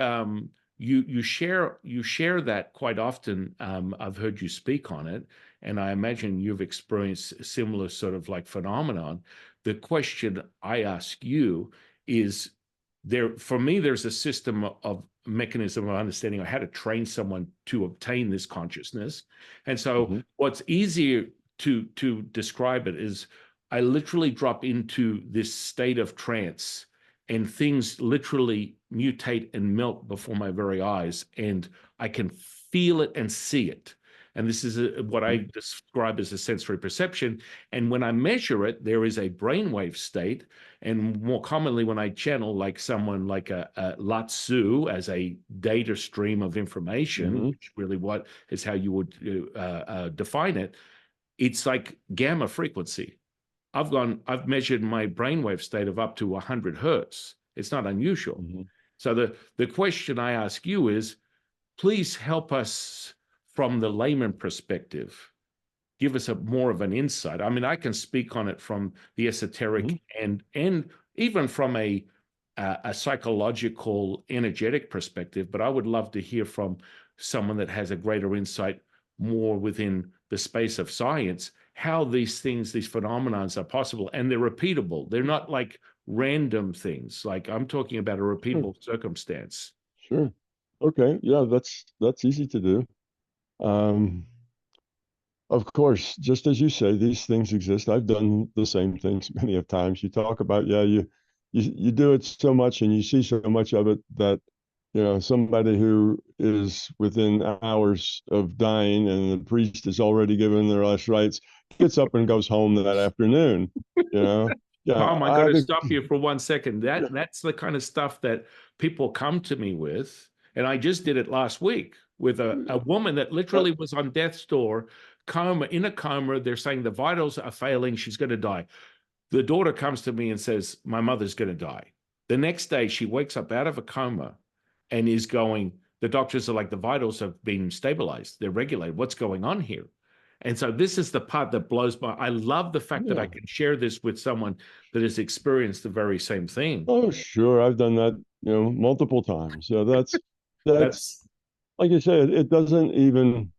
you share that quite often. I've heard you speak on it, and I imagine you've experienced a similar sort of like phenomenon. The question I ask you is, for me, there's a system of mechanism of understanding of how to train someone to obtain this consciousness. And so what's easier to describe it is I literally drop into this state of trance, and things literally mutate and melt before my very eyes, and I can feel it and see it. And this is what I describe as a sensory perception. And when I measure it, there is a brainwave state. And more commonly, when I channel like someone like a Latsu as a data stream of information, Mm-hmm. which really what is how you would define it, it's like gamma frequency. I've measured my brainwave state of up to 100 hertz. It's not unusual. Mm-hmm. So the question I ask you is, please help us from the layman perspective. Give us a more of an insight. I mean, I can speak on it from the esoteric and even from a psychological, energetic perspective, but I would love to hear from someone that has a greater insight more within the space of science, how these things, these phenomena are possible, and they're repeatable. They're not like random things. Like I'm talking about a Sure. repeatable circumstance. Sure. Okay. Yeah, that's easy to do. Um, Of course, just as you say, these things exist. I've done the same things many of times. You talk about, yeah, you do it so much and you see so much of it that, somebody who is within hours of dying and the priest has already given their last rites gets up and goes home that afternoon. You know, yeah, Tom, I got I to think, stop you for 1 second. yeah, That's the kind of stuff that people come to me with, and I just did it last week with a woman that uh, literally was on death's door, coma in a coma. They're saying the vitals are failing. She's going to die. The daughter comes to me and says, "My mother's going to die." The next day, she wakes up out of a coma and is going. The doctors are like, the vitals have been stabilized. They're regulated. What's going on here? And so this is the part that blows my. I love the fact that I yeah. can share this with someone that has experienced the very same thing. Oh, sure, I've done that, multiple times. So that's That's like you said, it doesn't even.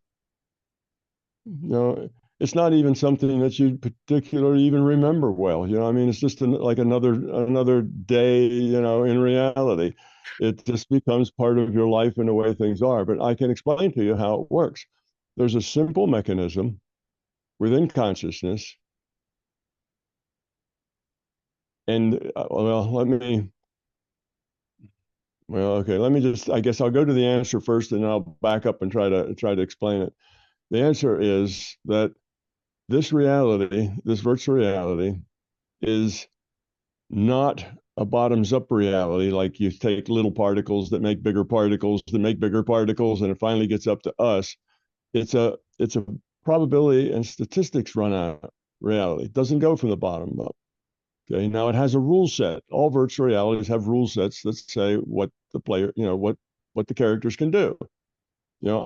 It's not even something that you particularly even remember well. I mean, it's just like another day, in reality. It just becomes part of your life and the way things are. But I can explain to you how it works. There's a simple mechanism within consciousness. And okay, let me just, I guess I'll go to the answer first and I'll back up and try to explain it. The answer is that this reality, this virtual reality, is not a bottoms up reality like you take little particles that make bigger particles that make bigger particles and it finally gets up to us. It's a probability and statistics run out reality. It doesn't go from the bottom up. Okay, now it has a rule set. All virtual realities have rule sets that say what the player, what the characters can do.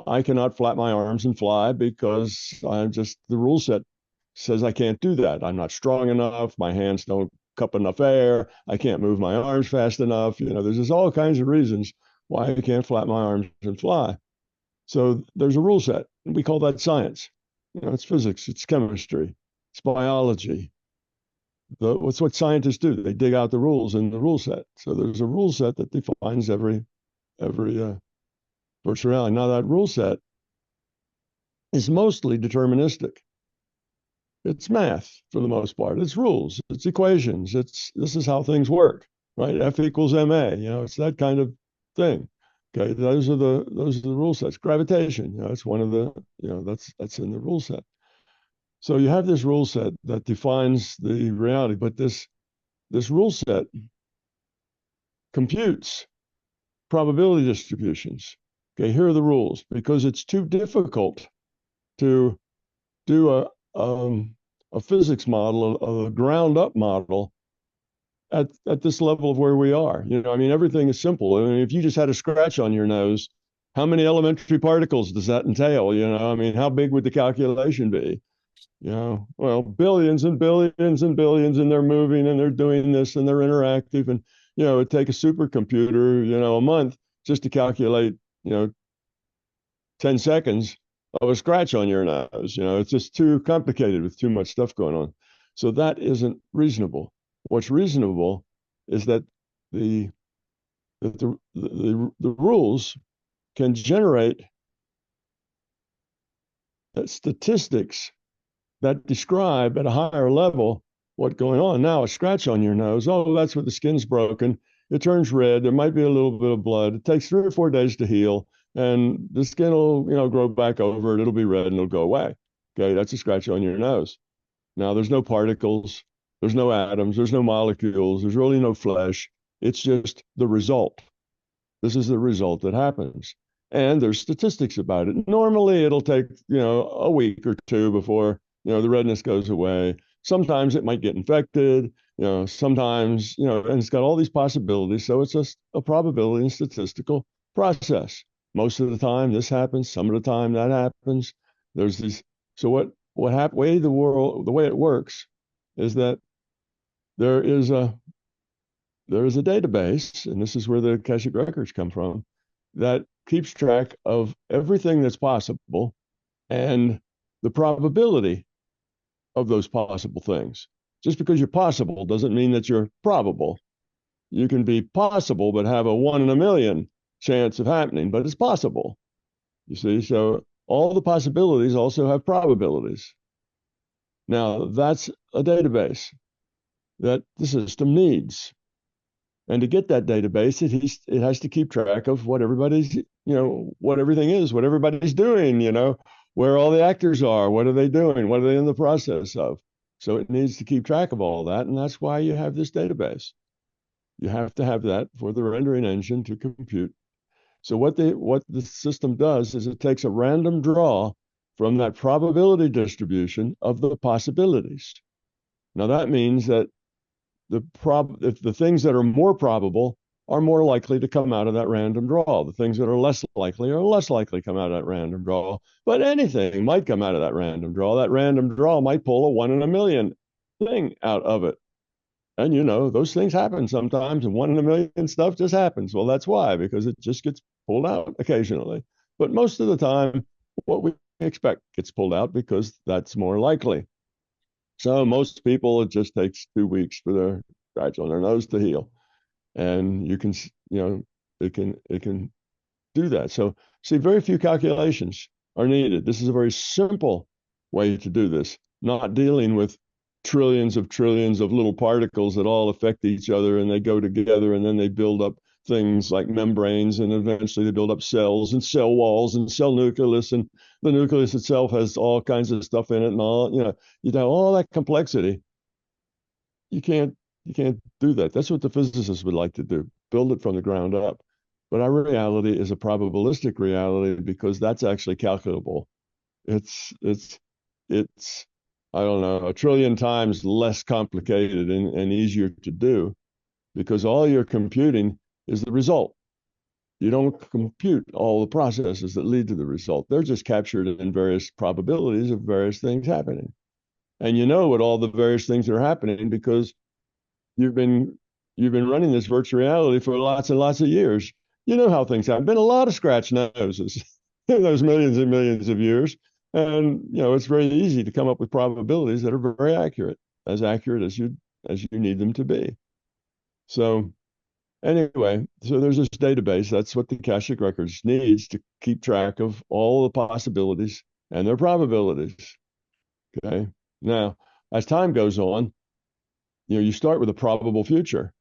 I cannot flap my arms and fly because I'm just the rule set says I can't do that. I'm not strong enough. My hands don't cup enough air. I can't move my arms fast enough. There's just all kinds of reasons why I can't flap my arms and fly. So there's a rule set. We call that science. It's physics, it's chemistry, it's biology. What's what scientists do? They dig out the rules in the rule set. So there's a rule set that defines every virtual reality. Now that rule set is mostly deterministic. It's math for the most part. It's rules. It's equations. This is how things work, right? F equals ma. It's that kind of thing. Okay, those are the rule sets. Gravitation. It's one of the that's in the rule set. So you have this rule set that defines the reality, but this rule set computes probability distributions. Okay, here are the rules because it's too difficult to do a physics model, a ground up model at this level of where we are. I mean, everything is simple. I mean, if you just had a scratch on your nose, how many elementary particles does that entail? I mean, how big would the calculation be? Well, billions and billions and billions, and they're moving and they're doing this and they're interactive. And, it'd take a supercomputer, a month just to calculate, 10 seconds of a scratch on your nose. It's just too complicated with too much stuff going on. So that isn't reasonable. What's reasonable is that the the rules can generate statistics that describe at a higher level what's going on. Now, a scratch on your nose, oh, that's where the skin's broken. It turns red. There might be a little bit of blood. It takes 3 or 4 days to heal. and the skin will, grow back over it. It'll be red and it'll go away. Okay, that's a scratch on your nose. Now, there's no particles, there's no atoms, there's no molecules, there's really no flesh. It's just the result. This is the result that happens. And there's statistics about it. Normally, it'll take, a week or two before, the redness goes away. Sometimes it might get infected, sometimes, and it's got all these possibilities. So it's just a probability and statistical process. Most of the time, this happens. Some of the time, that happens. There's these. So the way it works is that there is a there is a database, and this is where the Akashic records come from, that keeps track of everything that's possible and the probability of those possible things. Just because you're possible doesn't mean that you're probable. You can be possible, but have a 1 in a million chance of happening, but it's possible. You see, so all the possibilities also have probabilities. Now, that's a database that the system needs. And to get that database, it has to keep track of what everybody's, what everything is, what everybody's doing, where all the actors are, what are they doing, what are they in the process of. So it needs to keep track of all that. And that's why you have this database. You have to have that for the rendering engine to compute. So what the system does is it takes a random draw from that probability distribution of the possibilities. Now that means that if the things that are more probable are more likely to come out of that random draw. The things that are less likely to come out of that random draw. But anything might come out of that random draw. That random draw might pull a 1 in a million thing out of it. And those things happen sometimes, and 1 in a million stuff just happens. Well, that's why, because it just gets pulled out occasionally. But most of the time, what we expect gets pulled out because that's more likely. So most people, it just takes 2 weeks for their scratch on their nose to heal, and you can, it can do that. So see, very few calculations are needed. This is a very simple way to do this, not dealing with trillions of little particles that all affect each other and they go together and then they build up things like membranes, and eventually they build up cells and cell walls and cell nucleus, and the nucleus itself has all kinds of stuff in it, and all you know all that complexity. You can't do that. That's what the physicists would like to do, build it from the ground up. But our reality is a probabilistic reality because that's actually calculable. It's I don't know, a trillion times less complicated and easier to do, because all you're computing is the result. You don't compute all the processes that lead to the result. They're just captured in various probabilities of various things happening. And you know what all the various things are happening because you've been running this virtual reality for lots and lots of years. You know how things happen. Been a lot of scratch noses in those millions and millions of years. And it's very easy to come up with probabilities that are very accurate as you need them to be. So anyway, so there's this database. That's what the Akashic Records needs to keep track of all the possibilities and their probabilities. Okay. Now, as time goes on, you start with a probable future.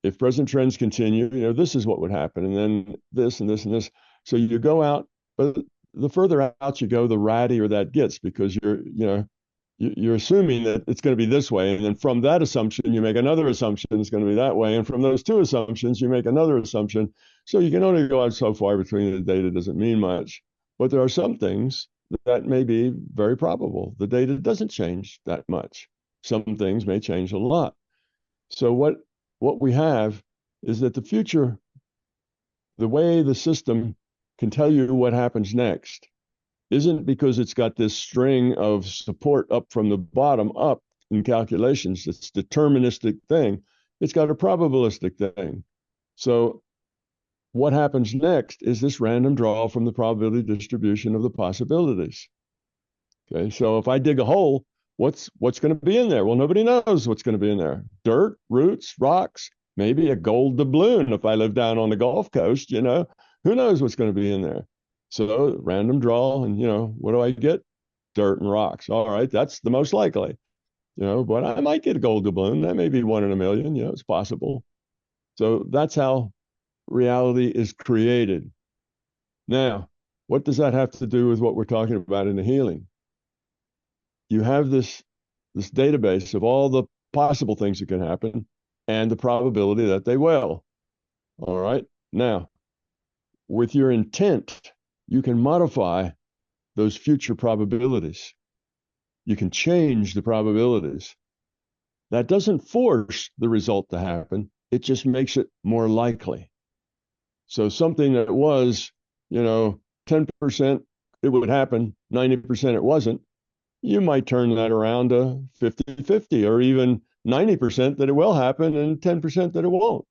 If present trends continue, this is what would happen, and then this and this and this. So you go out, but the further out you go, the rattier that gets, because you're assuming that it's going to be this way, and then from that assumption you make another assumption it's going to be that way, and from those two assumptions you make another assumption. So you can only go out so far between the data. Doesn't mean much, but there are some things that may be very probable. The data doesn't change that much. Some things may change a lot. So what we have is that the future, the way the system can tell you what happens next, isn't because it's got this string of support up from the bottom up in calculations. It's a deterministic thing. It's got a probabilistic thing. So what happens next is this random draw from the probability distribution of the possibilities. Okay, so if I dig a hole, what's going to be in there? Well, nobody knows what's going to be in there. Dirt, roots, rocks, maybe a gold doubloon if I live down on the Gulf Coast, who knows what's going to be in there. So random draw, and what do I get? Dirt and rocks. All right, that's the most likely. But I might get a gold doubloon. That may be 1 in a million. It's possible. So that's how reality is created. Now, what does that have to do with what we're talking about in the healing? You have this database of all the possible things that can happen and the probability that they will. All right. Now, with your intent, you can modify those future probabilities. You can change the probabilities. That doesn't force the result to happen. It just makes it more likely. So something that was, 10% it would happen, 90% it wasn't, you might turn that around to 50-50, or even 90% that it will happen and 10% that it won't.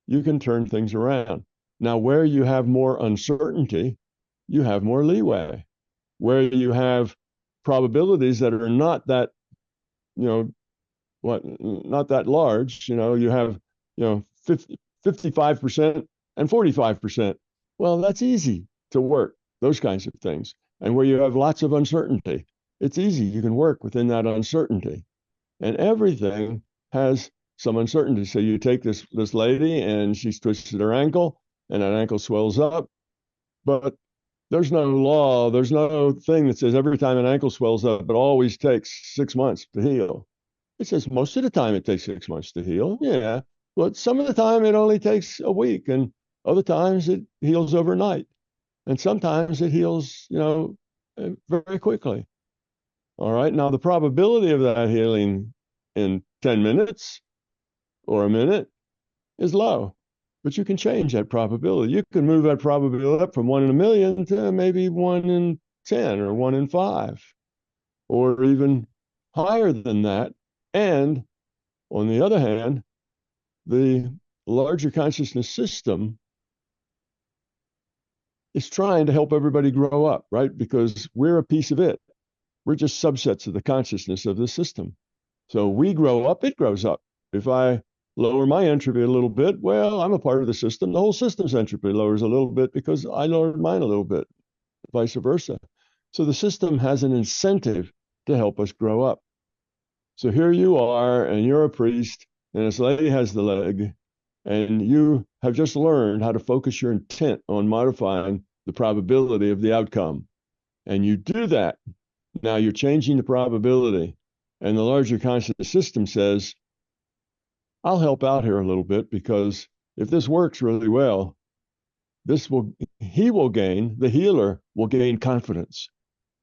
You can turn things around. Now, where you have more uncertainty, you have more leeway. Where you have probabilities that are not that, not that large, you have, 55% and 45%. Well, that's easy to work, those kinds of things. And where you have lots of uncertainty, it's easy. You can work within that uncertainty. And everything has some uncertainty. So you take this lady and she's twisted her ankle and that ankle swells up. But there's no law, there's no thing that says every time an ankle swells up, it always takes 6 months to heal. It says most of the time it takes 6 months to heal. Yeah. But some of the time it only takes a week, and other times it heals overnight. And sometimes it heals, very quickly. All right. Now, the probability of that healing in 10 minutes or a minute is low, but you can change that probability. You can move that probability up from 1 in a million to maybe 1 in 10 or 1 in 5, or even higher than that. And on the other hand, the larger consciousness system is trying to help everybody grow up, right? Because we're a piece of it. We're just subsets of the consciousness of the system. So we grow up, it grows up. If I lower my entropy a little bit, well, I'm a part of the system. The whole system's entropy lowers a little bit because I lowered mine a little bit, vice versa. So the system has an incentive to help us grow up. So here you are, and you're a priest, and this lady has the leg, and you have just learned how to focus your intent on modifying the probability of the outcome. And you do that. Now you're changing the probability. And the larger conscious system says, I'll help out here a little bit, because if this works really well, the healer will gain confidence.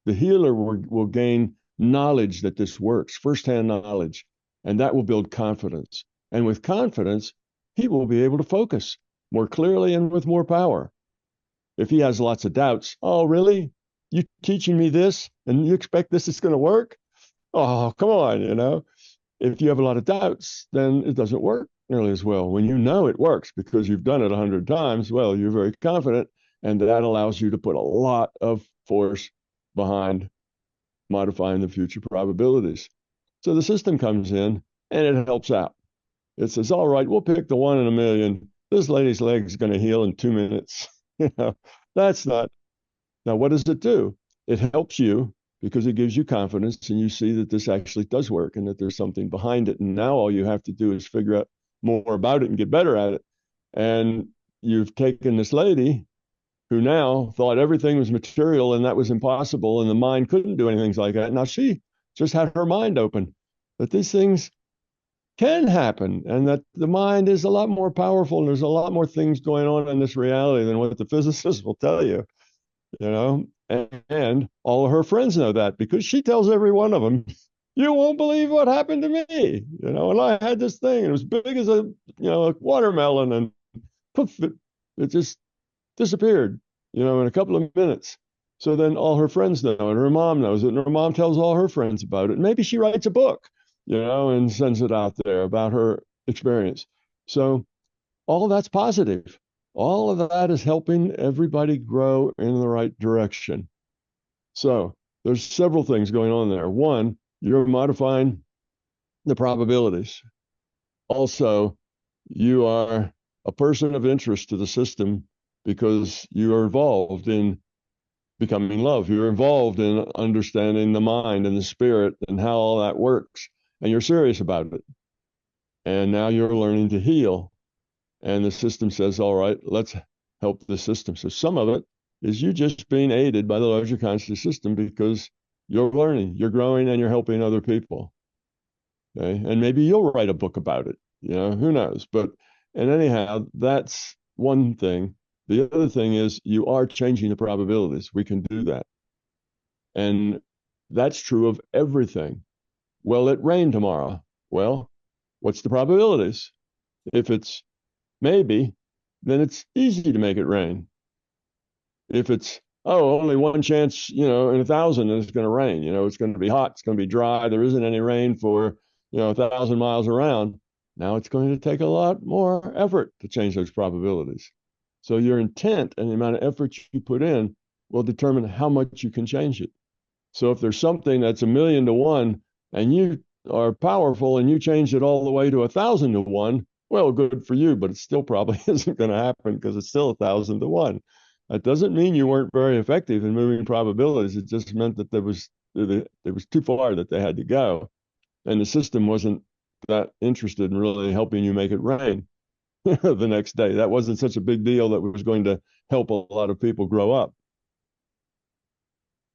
The healer will gain knowledge that this works, firsthand knowledge, and that will build confidence. And with confidence, he will be able to focus more clearly and with more power. If he has lots of doubts, oh, really? You teaching me this and you expect this is going to work? Oh, come on, If you have a lot of doubts, then it doesn't work nearly as well. When you know it works because you've done it 100 times, well, you're very confident, and that allows you to put a lot of force behind modifying the future probabilities. So the system comes in and it helps out. It says, all right, we'll pick the 1 in a million. This lady's leg is going to heal in 2 minutes. That's not. Now, what does it do? It helps you because it gives you confidence, and you see that this actually does work and that there's something behind it. And now all you have to do is figure out more about it and get better at it. And you've taken this lady who now thought everything was material and that was impossible, and the mind couldn't do anything like that. Now she just had her mind open that these things can happen, and that the mind is a lot more powerful, and there's a lot more things going on in this reality than what the physicists will tell you, and all of her friends know that, because she tells every one of them, you won't believe what happened to me, and I had this thing, and it was big as a watermelon, and poof, it just disappeared, in a couple of minutes. So then all her friends know, and her mom knows it, and her mom tells all her friends about it. Maybe she writes a book, and sends it out there about her experience. So all of that's positive. All of that is helping everybody grow in the right direction. So there's several things going on there. One, you're modifying the probabilities. Also, you are a person of interest to the system because you are involved in becoming love. You're involved in understanding the mind and the spirit and how all that works. And you're serious about it. And now you're learning to heal. And the system says, all right, let's help the system. So some of it is you just being aided by the larger conscious system because you're learning, you're growing, and you're helping other people. Okay? And maybe you'll write a book about it. Who knows? But and anyhow, that's one thing. The other thing is you are changing the probabilities. We can do that. And that's true of everything. Well, it rained tomorrow. Well, what's the probabilities? If it's maybe, then it's easy to make it rain. If it's, oh, only one chance, in 1,000 that it's going to rain, it's going to be hot, it's going to be dry, there isn't any rain for, 1,000 miles around. Now it's going to take a lot more effort to change those probabilities. So your intent and the amount of effort you put in will determine how much you can change it. So if there's something that's 1,000,000 to 1 and you are powerful and you change it all the way to 1,000 to 1, well, good for you, but it still probably isn't going to happen because it's still 1,000 to 1. That doesn't mean you weren't very effective in moving probabilities. It just meant that it was too far that they had to go, and the system wasn't that interested in really helping you make it rain the next day. That wasn't such a big deal that was going to help a lot of people grow up.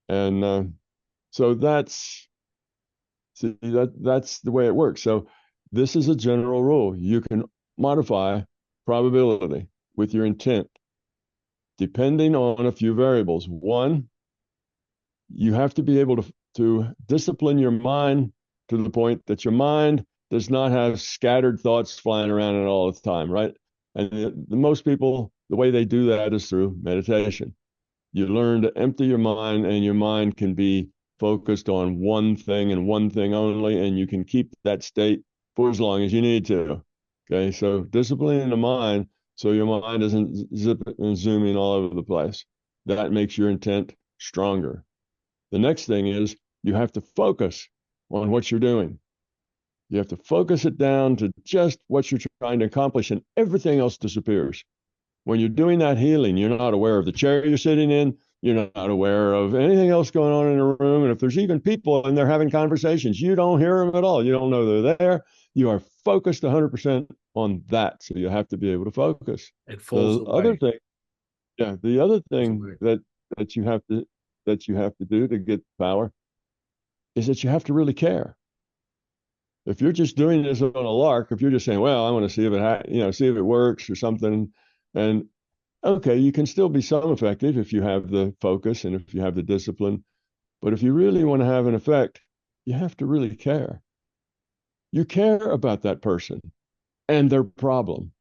And so that's the way it works. So this is a general rule. You can modify probability with your intent, depending on a few variables. One, you have to be able to discipline your mind to the point that your mind does not have scattered thoughts flying around it all the time, right? And most people, the way they do that is through meditation. You learn to empty your mind, and your mind can be focused on one thing and one thing only, and you can keep that state for as long as you need to. Okay, so disciplining the mind so your mind isn't zipping and zooming all over the place. That makes your intent stronger. The next thing is you have to focus on what you're doing. You have to focus it down to just what you're trying to accomplish, and everything else disappears. When you're doing that healing, you're not aware of the chair you're sitting in. You're not aware of anything else going on in the room. And if there's even people and they're having conversations, you don't hear them at all. You don't know they're there. You are focused 100% on that. So you have to be able to focus. It falls away. The other thing that you have to do to get power is that you have to really care. If you're just doing this on a lark, if you're just saying, well, I want to see if see if it works or something, and okay, you can still be some effective if you have the focus and if you have the discipline. But if you really want to have an effect, you have to really care. You care about that person and their problem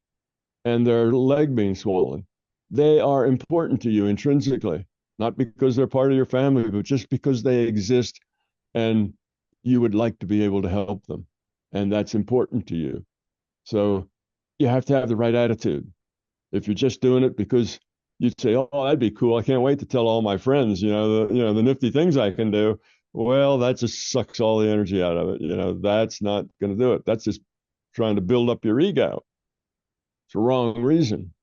and their leg being swollen. They are important to you intrinsically, not because they're part of your family, but just because they exist and you would like to be able to help them. And that's important to you. So you have to have the right attitude. If you're just doing it because you'd say, "Oh, that'd be cool. I can't wait to tell all my friends, the nifty things I can do." Well, that just sucks all the energy out of it. That's not going to do it. That's just trying to build up your ego. It's the wrong reason.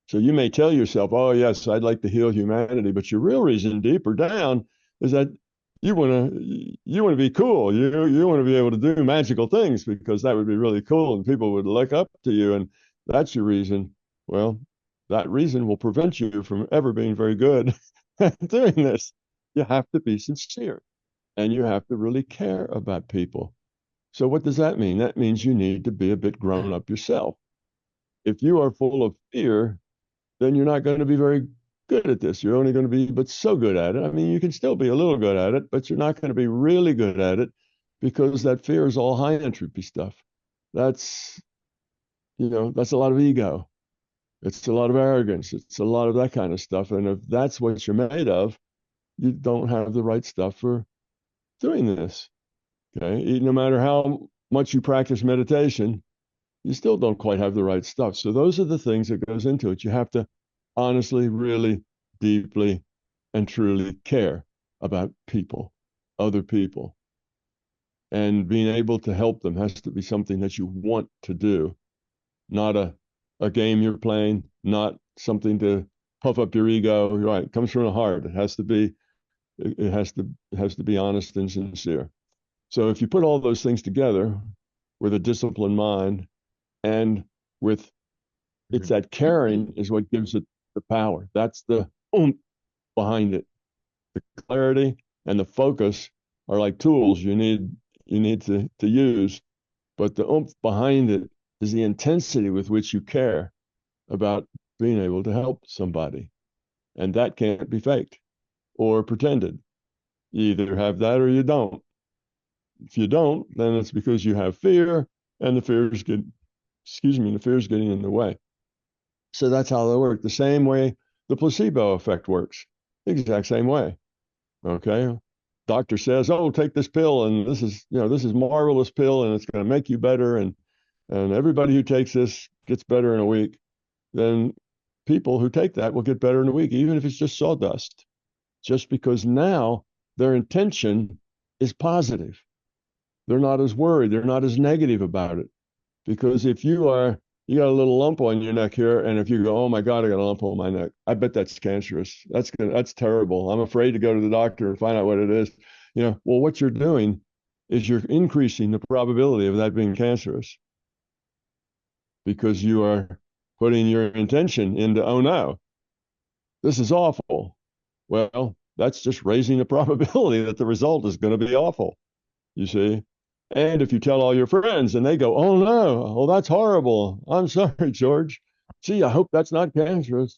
So you may tell yourself, "Oh, yes, I'd like to heal humanity," but your real reason deeper down is that you want to be cool. You want to be able to do magical things because that would be really cool and people would look up to you, and that's your reason. Well, that reason will prevent you from ever being very good at doing this. You have to be sincere and you have to really care about people. So what does that mean? That means you need to be a bit grown up yourself. If you are full of fear, then you're not going to be very good at this. You're only going to be but so good at it. I mean, you can still be a little good at it, but you're not going to be really good at it because that fear is all high entropy stuff. That's that's a lot of ego. It's a lot of arrogance. It's a lot of that kind of stuff. And if that's what you're made of, you don't have the right stuff for doing this. Okay. No matter how much you practice meditation, you still don't quite have the right stuff. So those are the things that goes into it. You have to honestly, really deeply and truly care about people, other people. And being able to help them has to be something that you want to do, not a game you're playing, not something to puff up your ego. Right, it comes from the heart. It has to be honest and sincere. So if you put all those things together with a disciplined mind and with it's that caring is what gives it the power. That's the oomph behind it. The clarity and the focus are like tools you need to use, but the oomph behind it is the intensity with which you care about being able to help somebody. And that can't be faked or pretended. You either have that or you don't. If you don't, then it's because you have fear, and the fear is good. Excuse me, the fear is getting in the way. So that's how they work. The same way the placebo effect works. The exact same way. Okay. Doctor says, "Oh, take this pill, and this is marvelous pill, and it's going to make you better, and everybody who takes this gets better in a week." Then people who take that will get better in a week, even if it's just sawdust, just because now their intention is positive. They're not as worried. They're not as negative about it. Because if you got a little lump on your neck here, and if you go, "Oh my God, I got a lump on my neck," I bet that's cancerous. That's terrible. I'm afraid to go to the doctor and find out what it is. Well, what you're doing is you're increasing the probability of that being cancerous because you are putting your intention into, "Oh no, this is awful." Well, that's just raising the probability that the result is going to be awful, you see. And if you tell all your friends and they go, "Oh no, oh that's horrible. I'm sorry, George. Gee, I hope that's not cancerous."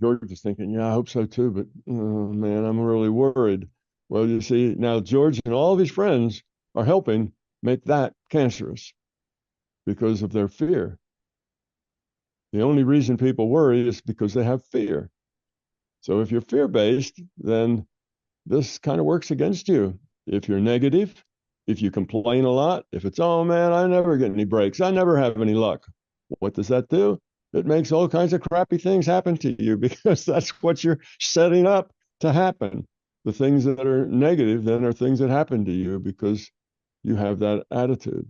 George is thinking, "Yeah, I hope so too, but oh, man, I'm really worried." Well, you see, now George and all of his friends are helping make that cancerous because of their fear. The only reason people worry is because they have fear. So if you're fear based, then this kind of works against you. If you're negative, if you complain a lot, if it's, "Oh man, I never get any breaks, I never have any luck," what does that do? It makes all kinds of crappy things happen to you because that's what you're setting up to happen. The things that are negative then are things that happen to you because you have that attitude.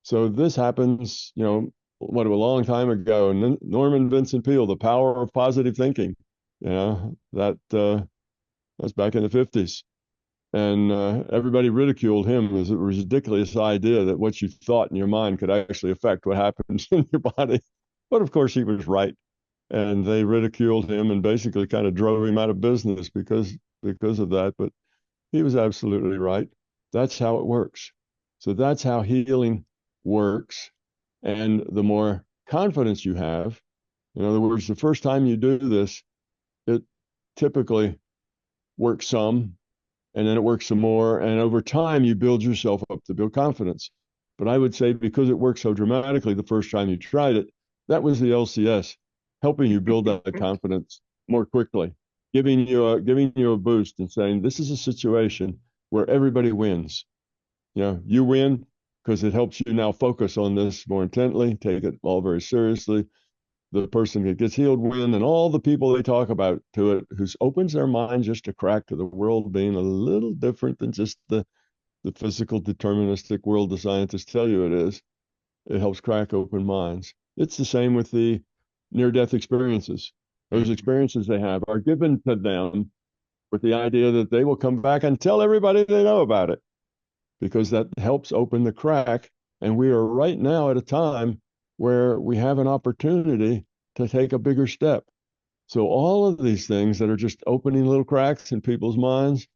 So this happens, a long time ago. Norman Vincent Peale, The Power of Positive Thinking. That's back in the 50s. And everybody ridiculed him as a ridiculous idea that what you thought in your mind could actually affect what happens in your body. But of course, he was right. And they ridiculed him and basically kind of drove him out of business because of that. But he was absolutely right. That's how it works. So that's how healing works. And the more confidence you have, in other words, the first time you do this, it typically works some, and then it works some more. And over time, you build yourself up to build confidence. But I would say because it worked so dramatically the first time you tried it, that was the LCS, helping you build that confidence more quickly, giving you a boost and saying, "This is a situation where everybody wins. You win because it helps you now focus on this more intently, take it all very seriously. The person that gets healed win, and all the people they talk about to it, who opens their mind just a crack to the world being a little different than just the physical deterministic world the scientists tell you it is. It helps crack open minds. It's the same with the near-death experiences. Those experiences they have are given to them with the idea that they will come back and tell everybody they know about it, because that helps open the crack. And we are right now at a time where we have an opportunity to take a bigger step. So all of these things that are just opening little cracks in people's minds,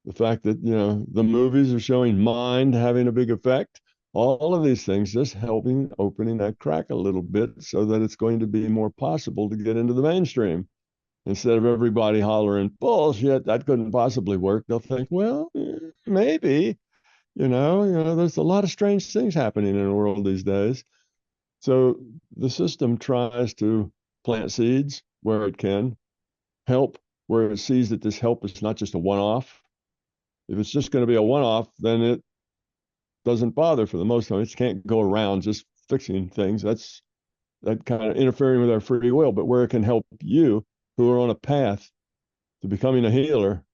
the fact that, the movies are showing mind having a big effect, all of these things just helping opening that crack a little bit so that it's going to be more possible to get into the mainstream. Instead of everybody hollering, "Bullshit, that couldn't possibly work," they'll think, "Well, maybe." There's a lot of strange things happening in the world these days. So the system tries to plant seeds where it can, help where it sees that this help is not just a one-off. If it's just going to be a one-off, then it doesn't bother for the most time. It can't go around just fixing things. That kind of interfering with our free will. But where it can help you who are on a path to becoming a healer,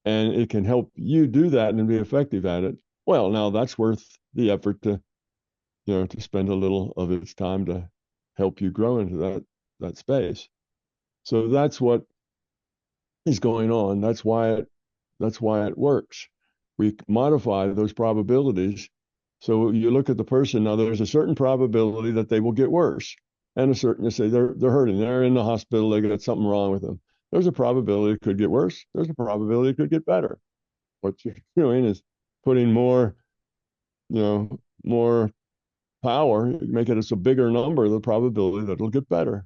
and it can help you do that and be effective at it, well, now that's worth the effort to spend a little of its time to help you grow into that space. So that's what is going on. That's why it works. We modify those probabilities. So you look at the person now, there's a certain probability that they will get worse. and a certain, you say they're hurting, they're in the hospital, they got something wrong with them. There's a probability it could get worse. There's a probability it could get better. What you're doing is putting more, more power, make it as a bigger number, the probability that it'll get better.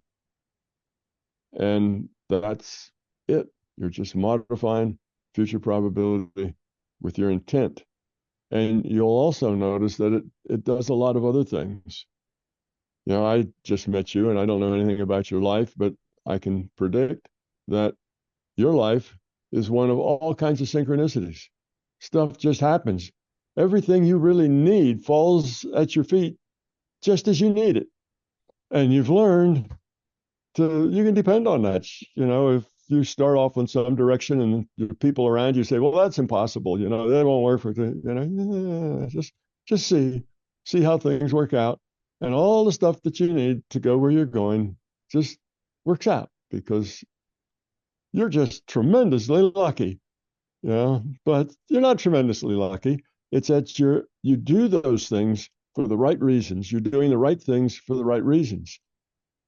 And that's it. You're just modifying future probability with your intent. And you'll also notice that it does a lot of other things. I just met you and I don't know anything about your life, but I can predict that your life is one of all kinds of synchronicities. Stuff just happens. Everything you really need falls at your feet just as you need it. And you've learned you can depend on that. If you start off in some direction and the people around you say, well, that's impossible, that won't work for the, just see how things work out. And all the stuff that you need to go where you're going just works out because you're just tremendously lucky, but you're not tremendously lucky. It's that you do those things for the right reasons. You're doing the right things for the right reasons.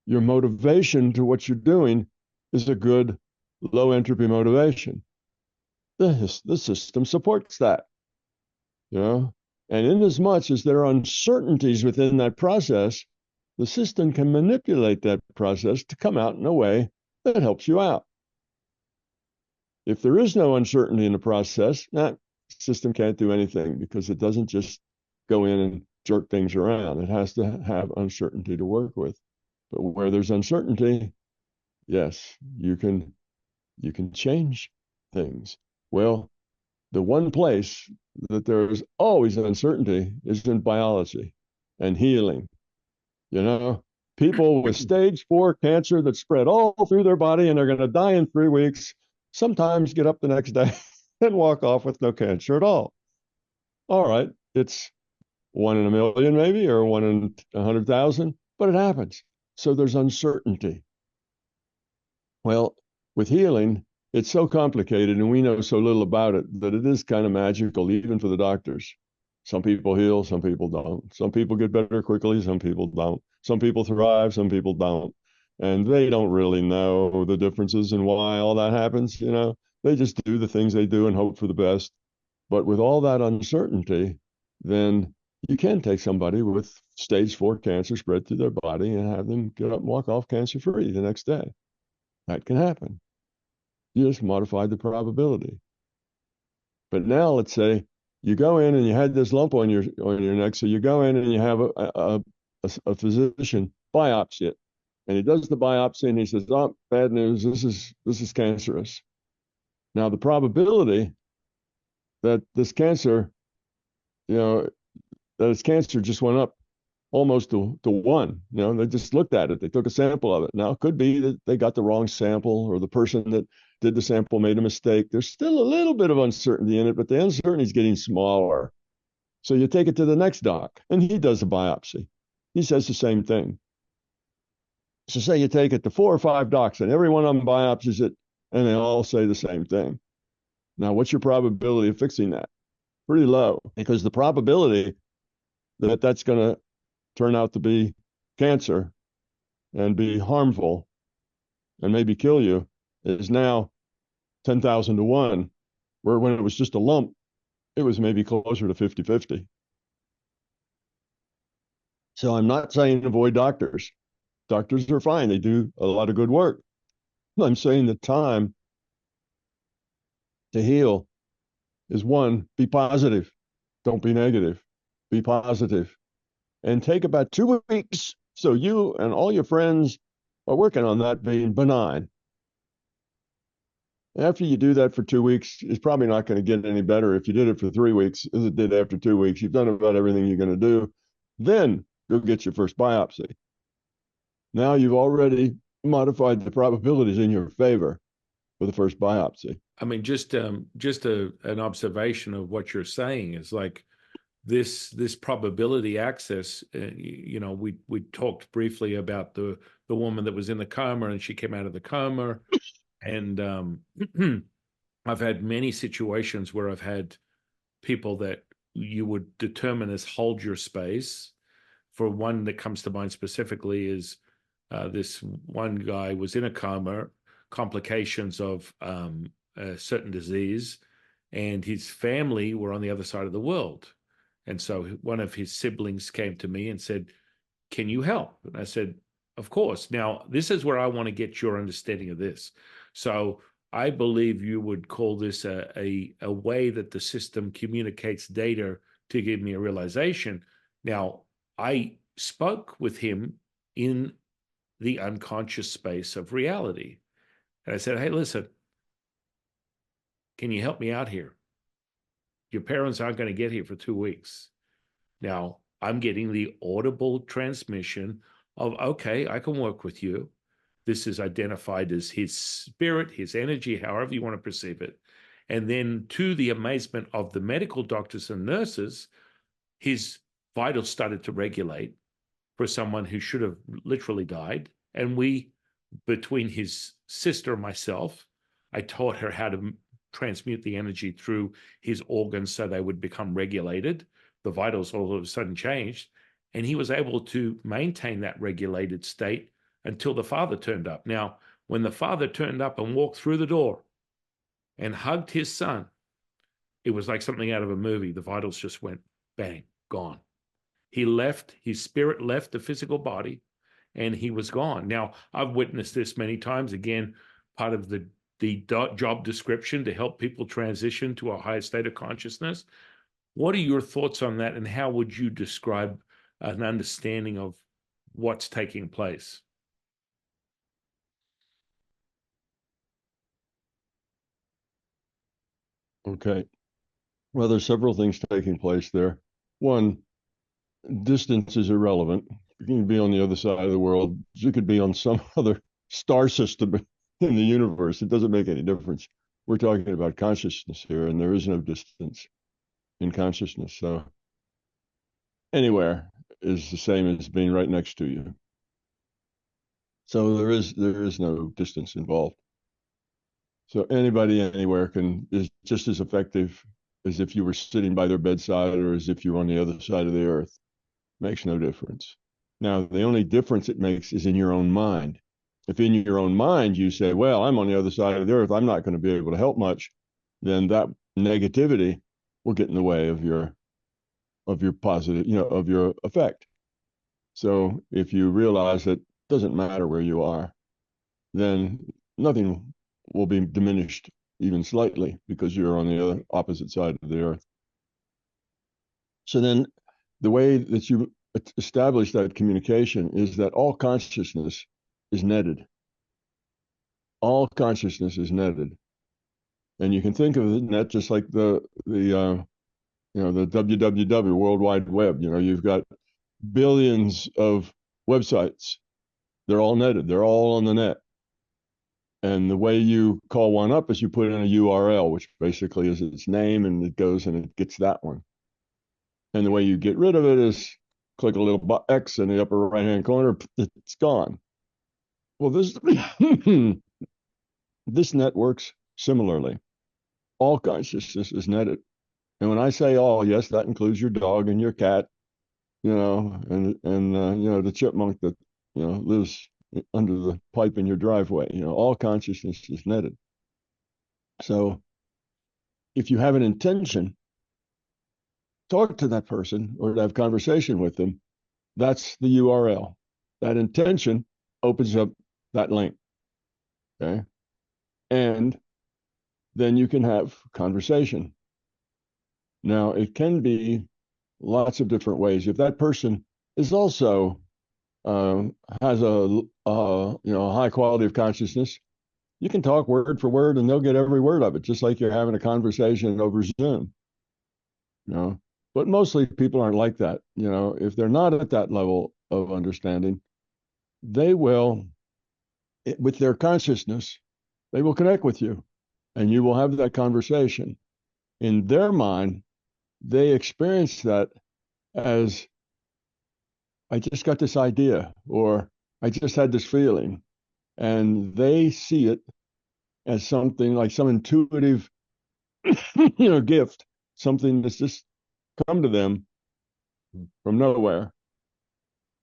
Your motivation to what you're doing is a good low entropy motivation. The system supports that, and in as much as there are uncertainties within that process, the system can manipulate that process to come out in a way that helps you out. If there is no uncertainty in the process, that system can't do anything because it doesn't just go in and jerk things around. It has to have uncertainty to work with. But where there's uncertainty, yes, you can change things. Well, the one place that there's always uncertainty is in biology and healing. People with stage 4 cancer that spread all through their body and they're going to die in 3 weeks, sometimes get up the next day and walk off with no cancer at all. All right, it's 1 in a million maybe, or 1 in 100,000, but it happens. So there's uncertainty. Well, with healing, it's so complicated and we know so little about it that it is kind of magical, even for the doctors. Some people heal, some people don't. Some people get better quickly, some people don't. Some people thrive, some people don't. And they don't really know the differences and why all that happens. They just do the things they do and hope for the best. But with all that uncertainty, then you can take somebody with stage 4 cancer spread through their body and have them get up and walk off cancer free the next day. That can happen. You just modified the probability. But now let's say you go in and you had this lump on your neck, so you go in and you have a physician biopsy it, and he does the biopsy and he says, "Oh, bad news. This is cancerous." Now the probability that this cancer, that it's cancer just went up almost to 1. They just looked at it. They took a sample of it. Now it could be that they got the wrong sample or the person that did the sample made a mistake. There's still a little bit of uncertainty in it, but the uncertainty is getting smaller. So you take it to the next doc and he does a biopsy. He says the same thing. So say you take it to 4 or 5 docs and every one of them biopsies it and they all say the same thing. Now, what's your probability of fixing that? Pretty low, because the probability that that's going to turn out to be cancer and be harmful and maybe kill you is now 10,000 to 1, where when it was just a lump, it was maybe closer to 50-50. So I'm not saying avoid doctors. Doctors are fine. They do a lot of good work. I'm saying the time to heal is 1, be positive. Don't be negative. Be positive. And take about 2 weeks so you and all your friends are working on that being benign. After you do that for 2 weeks, it's probably not going to get any better if you did it for 3 weeks as it did after 2 weeks. You've done about everything you're going to do. Then go get your first biopsy. Now you've already modified the probabilities in your favor for the first biopsy. I mean, just an observation of what you're saying is like this probability access. We talked briefly about the woman that was in the coma and she came out of the coma, and I've had many situations where I've had people that you would determine as hold your space. For one that comes to mind specifically is This one guy was in a coma, complications of a certain disease, and his family were on the other side of the world. And so one of his siblings came to me and said, "Can you help?" And I said, "Of course." Now, this is where I want to get your understanding of this. So I believe you would call this a way that the system communicates data to give me a realization. Now, I spoke with him in the unconscious space of reality. And I said, "Hey, listen, can you help me out here? Your parents aren't going to get here for 2 weeks." Now, I'm getting the audible transmission of, okay, I can work with you. This is identified as his spirit, his energy, however you want to perceive it. And then, to the amazement of the medical doctors and nurses, his vitals started to regulate for someone who should have literally died. And we, between his sister and myself, I taught her how to transmute the energy through his organs so they would become regulated. The vitals all of a sudden changed, and he was able to maintain that regulated state until the father turned up. Now, when the father turned up and walked through the door and hugged his son, it was like something out of a movie. The vitals just went bang, gone. He left, his spirit left the physical body, and he was gone. Now, I've witnessed this many times. Again, part of the job description to help people transition to a higher state of consciousness. What are your thoughts on that, and how would you describe an understanding of what's taking place? Okay. Well, there's several things taking place there. One, distance is irrelevant. You can be on the other side of the world. You could be on some other star system in the universe. It doesn't make any difference. We're talking about consciousness here, and there is no distance in consciousness. So anywhere is the same as being right next to you. So there is no distance involved. So anybody anywhere is just as effective as if you were sitting by their bedside or as if you were on the other side of the earth. Makes no difference. Now, the only difference it makes is in your own mind. If in your own mind you say, well, I'm on the other side of the earth, I'm not going to be able to help much, then that negativity will get in the way of your positive, of your effect. So if you realize that it doesn't matter where you are, then nothing will be diminished even slightly because you're on the other opposite side of the earth. So then the way that you establish that communication is that all consciousness is netted. All consciousness is netted. And you can think of the net just like the www, World Wide Web. You've got billions of websites. They're all netted. They're all on the net. And the way you call one up is you put in a URL, which basically is its name, and it goes and it gets that one. And the way you get rid of it is click a little X in the upper right-hand corner, it's gone. Well, this net works similarly. All consciousness is netted. And when I say all, yes, that includes your dog and your cat, and the chipmunk that, lives under the pipe in your driveway. All consciousness is netted. So if you have an intention, talk to that person or to have conversation with them, that's the URL. That intention opens up that link. Okay. And then you can have conversation. Now, it can be lots of different ways. If that person is also has a high quality of consciousness, you can talk word for word and they'll get every word of it, just like you're having a conversation over Zoom. But mostly people aren't like that. If they're not at that level of understanding, they will, with their consciousness, they will connect with you and you will have that conversation. In their mind, they experience that as, I just got this idea, or I just had this feeling. And they see it as something like some intuitive, gift, something that's just come to them from nowhere.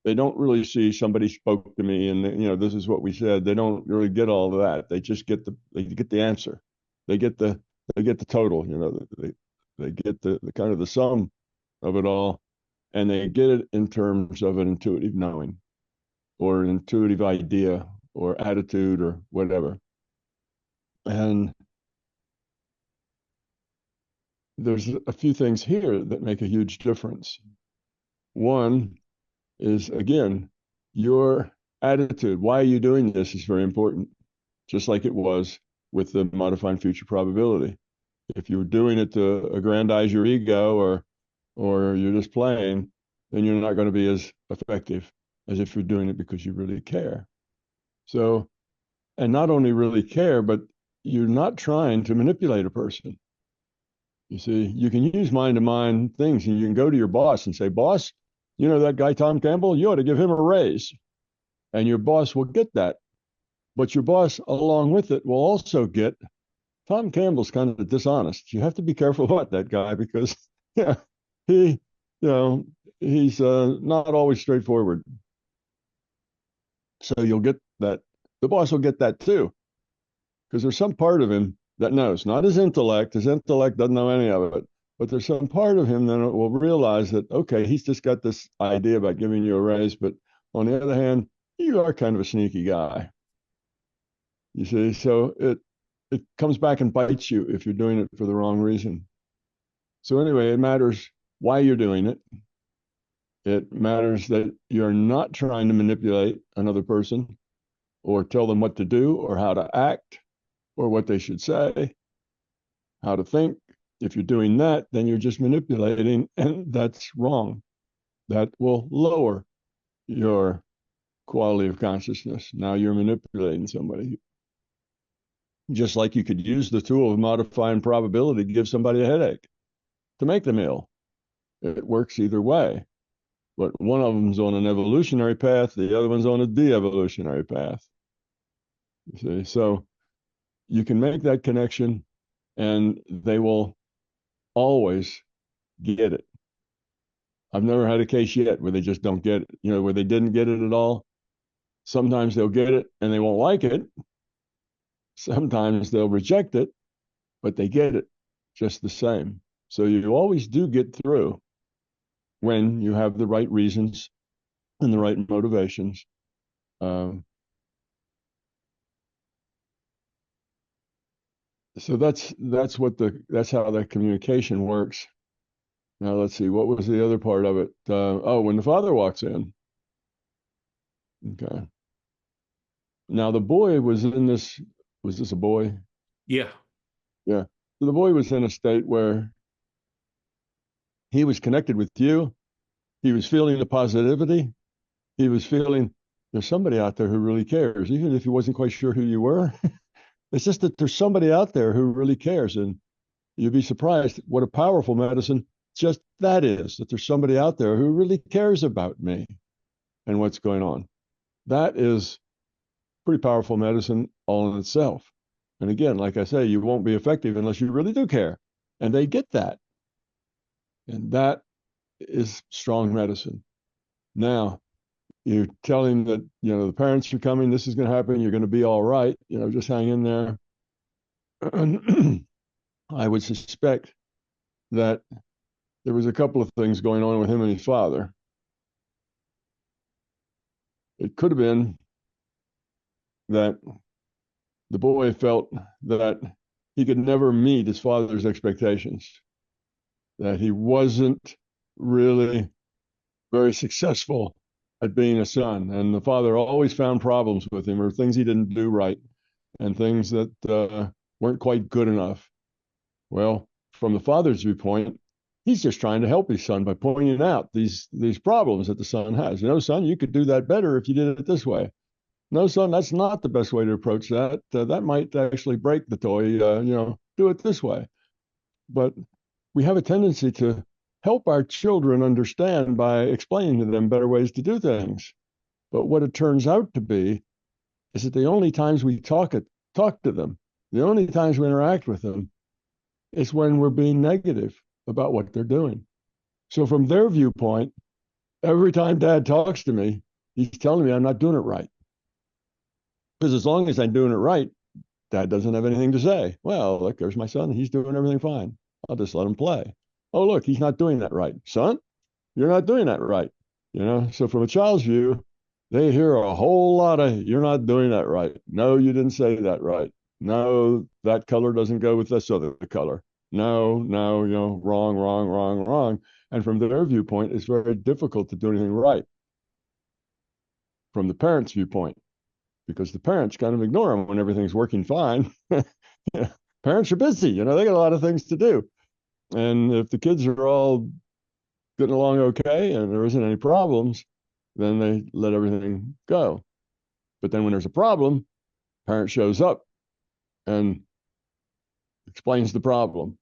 They don't really see somebody spoke to me and this is what we said. They don't really get all of that. They just get the answer. They get the total. They get the kind of the sum of it all, and they get it in terms of an intuitive knowing or an intuitive idea or attitude or whatever. And there's a few things here that make a huge difference. One is, again, your attitude. Why are you doing this is very important, just like it was with the modifying future probability. If you were doing it to aggrandize your ego or you're just playing, then you're not going to be as effective as if you're doing it because you really care. So, and not only really care, but you're not trying to manipulate a person. You see, you can use mind-to-mind things, and you can go to your boss and say, boss, that guy, Tom Campbell, you ought to give him a raise. And your boss will get that. But your boss, along with it, will also get, Tom Campbell's kind of dishonest. You have to be careful about that guy because yeah, he, he's not always straightforward. So you'll get that. The boss will get that too, because there's some part of him that knows, not his intellect. His intellect doesn't know any of it, but there's some part of him that will realize that, okay, he's just got this idea about giving you a raise, but on the other hand, you are kind of a sneaky guy. You see, so it comes back and bites you if you're doing it for the wrong reason. So anyway, it matters why you're doing it. It matters that you're not trying to manipulate another person or tell them what to do or how to act or what they should say, how to think. If you're doing that, then you're just manipulating, and that's wrong. That will lower your quality of consciousness. Now you're manipulating somebody. Just like you could use the tool of modifying probability to give somebody a headache to make them ill. It works either way. But one of them's on an evolutionary path, the other one's on a de-evolutionary path. You see, so you can make that connection, and they will always get it. I've never had a case yet where they just don't get it, where they didn't get it at all. Sometimes they'll get it and they won't like it. Sometimes they'll reject it, but they get it just the same. So you always do get through when you have the right reasons and the right motivations. So that's how that communication works. Now let's see, what was the other part of it? When the father walks in. Okay. Now the boy was in this. Was this a boy? Yeah. Yeah. So the boy was in a state where he was connected with you. He was feeling the positivity. He was feeling there's somebody out there who really cares, even if he wasn't quite sure who you were. It's just that there's somebody out there who really cares, and you'd be surprised what a powerful medicine just that is, that there's somebody out there who really cares about me and what's going on. That is pretty powerful medicine all in itself. And again, like I say, you won't be effective unless you really do care. And they get that. And that is strong medicine. Now, you tell him that, the parents are coming, this is going to happen, you're going to be all right, just hang in there. I would suspect that there was a couple of things going on with him and his father. It could have been that the boy felt that he could never meet his father's expectations, that he wasn't really very successful at being a son. And the father always found problems with him or things he didn't do right and things that weren't quite good enough. Well, from the father's viewpoint, he's just trying to help his son by pointing out these problems that the son has. Son, you could do that better if you did it this way. No, son, that's not the best way to approach that. That might actually break the toy. Do it this way. But we have a tendency to help our children understand by explaining to them better ways to do things. But what it turns out to be is that the only times we talk to them, the only times we interact with them, is when we're being negative about what they're doing. So from their viewpoint, every time dad talks to me, he's telling me I'm not doing it right. Because as long as I'm doing it right, dad doesn't have anything to say. Well, look, there's my son. He's doing everything fine. I'll just let him play. Oh, look, he's not doing that right. Son, you're not doing that right. So from a child's view, they hear a whole lot of, you're not doing that right. No, you didn't say that right. No, that color doesn't go with this other color. No, no, wrong, wrong, wrong, wrong. And from their viewpoint, it's very difficult to do anything right from the parents' viewpoint because the parents kind of ignore them when everything's working fine. Parents are busy, they got a lot of things to do. And if the kids are all getting along okay and there isn't any problems, then they let everything go. But then when there's a problem, parent shows up and explains the problem.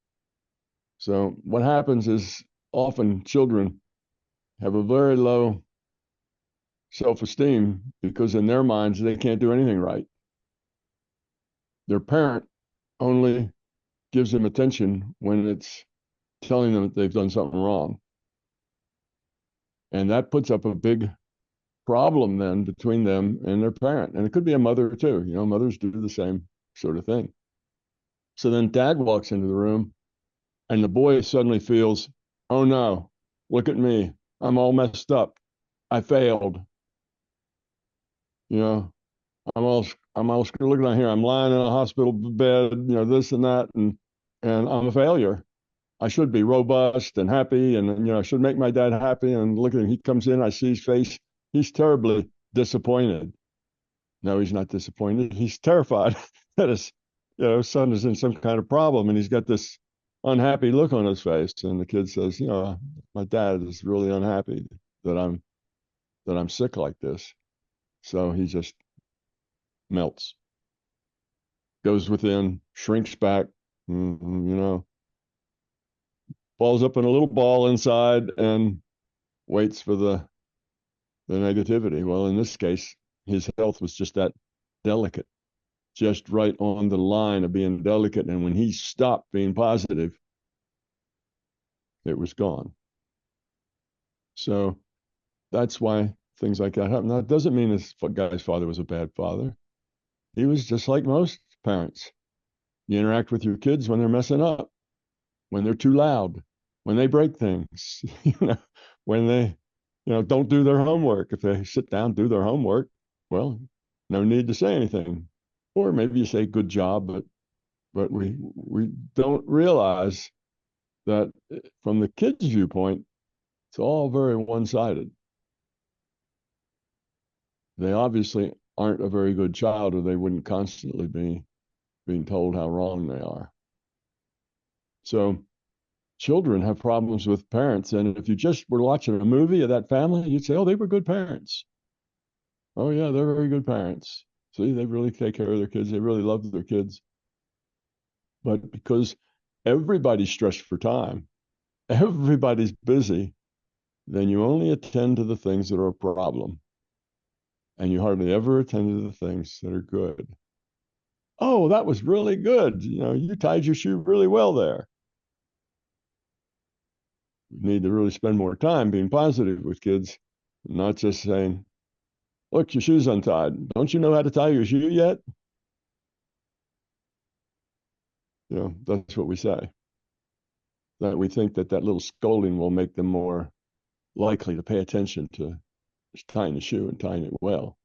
So what happens is often children have a very low self-esteem because in their minds they can't do anything right. Their parent only gives them attention when it's telling them that they've done something wrong. And that puts up a big problem then between them and their parent. And it could be a mother too. Mothers do the same sort of thing. So then dad walks into the room and the boy suddenly feels, oh no, look at me. I'm all messed up. I failed. You know, I'm all looking down here. I'm lying in a hospital bed, this and that, and I'm a failure. I should be robust and happy, and I should make my dad happy. And look at him. He comes in, I see his face. He's terribly disappointed. No, he's not disappointed. He's terrified that his, son is in some kind of problem, and he's got this unhappy look on his face. And the kid says, my dad is really unhappy that I'm sick like this. So he just melts, goes within, shrinks back, balls up in a little ball inside and waits for the negativity. Well, in this case, his health was just that delicate, just right on the line of being delicate. And when he stopped being positive, it was gone. So that's why things like that happen. Now, it doesn't mean this guy's father was a bad father. He was just like most parents. You interact with your kids when they're messing up, when they're too loud, when they break things, when they, don't do their homework. If they sit down, do their homework, well, no need to say anything. Or maybe you say good job, but we don't realize that from the kid's viewpoint, it's all very one-sided. They obviously aren't a very good child, or they wouldn't constantly be being told how wrong they are. So children have problems with parents. And if you just were watching a movie of that family, you'd say, oh, they were good parents. Oh, yeah, they're very good parents. See, they really take care of their kids. They really love their kids. But because everybody's stressed for time, everybody's busy, then you only attend to the things that are a problem. And you hardly ever attend to the things that are good. Oh, that was really good. You tied your shoe really well there. You need to really spend more time being positive with kids, not just saying, look, your shoe's untied. Don't you know how to tie your shoe yet? That's what we say. That we think that little scolding will make them more likely to pay attention to tying the shoe and tying it well.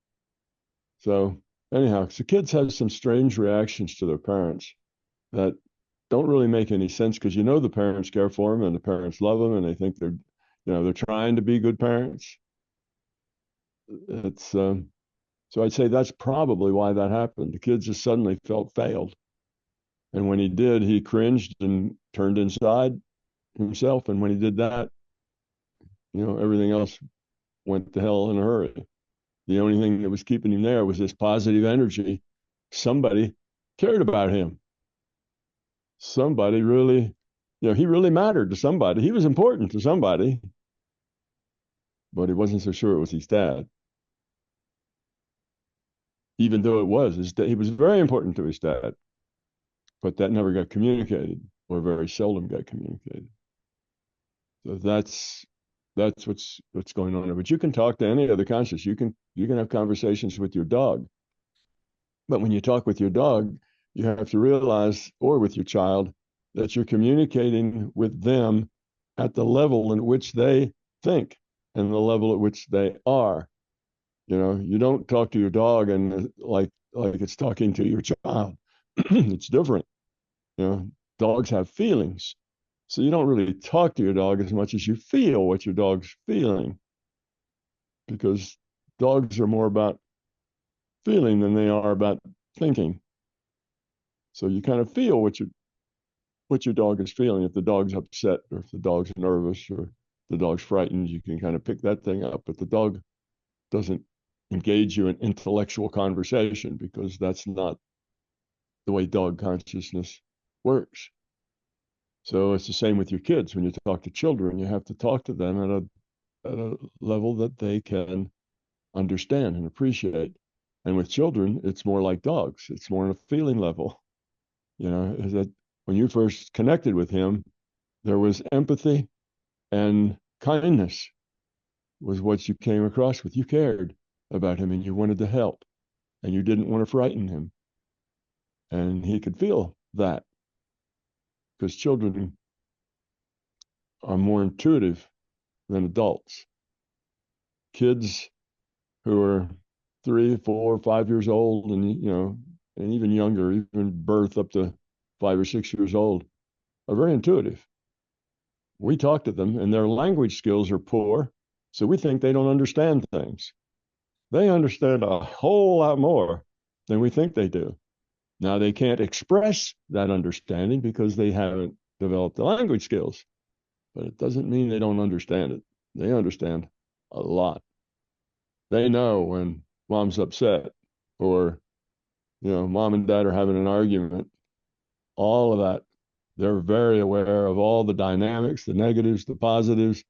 So anyhow, so kids have some strange reactions to their parents that don't really make any sense because the parents care for them and the parents love them and they think they're trying to be good parents. It's so I'd say that's probably why that happened. The kid just suddenly felt failed, and when he did, he cringed and turned inside himself. And when he did that, everything else went to hell in a hurry. The only thing that was keeping him there was this positive energy. Somebody cared about him. Somebody really, he really mattered to somebody. He was important to somebody, but he wasn't so sure it was his dad. Even though it was his dad, he was very important to his dad, but that never got communicated or very seldom got communicated. So that's That's what's going on there. But you can talk to any other conscious. You can have conversations with your dog. But when you talk with your dog, you have to realize, or with your child, that you're communicating with them at the level in which they think and the level at which they are. You don't talk to your dog and like it's talking to your child. It's different. Dogs have feelings. So you don't really talk to your dog as much as you feel what your dog's feeling, because dogs are more about feeling than they are about thinking. So you kind of feel what your dog is feeling. If the dog's upset, or if the dog's nervous, or the dog's frightened, you can kind of pick that thing up. But the dog doesn't engage you in intellectual conversation, because that's not the way dog consciousness works. So it's the same with your kids. When you talk to children, you have to talk to them at a level that they can understand and appreciate. And with children, it's more like dogs. It's more on a feeling level. Is that when you first connected with him, there was empathy and kindness was what you came across with. You cared about him and you wanted to help and you didn't want to frighten him. And he could feel that, because children are more intuitive than adults. Kids who are 3, 4, 5 years old, and even younger, even birth up to 5 or 6 years old, are very intuitive. We talk to them, and their language skills are poor, so we think they don't understand things. They understand a whole lot more than we think they do. Now, they can't express that understanding because they haven't developed the language skills, but it doesn't mean they don't understand it. They understand a lot. They know when mom's upset, or mom and dad are having an argument. All of that, they're very aware of all the dynamics, the negatives, the positives.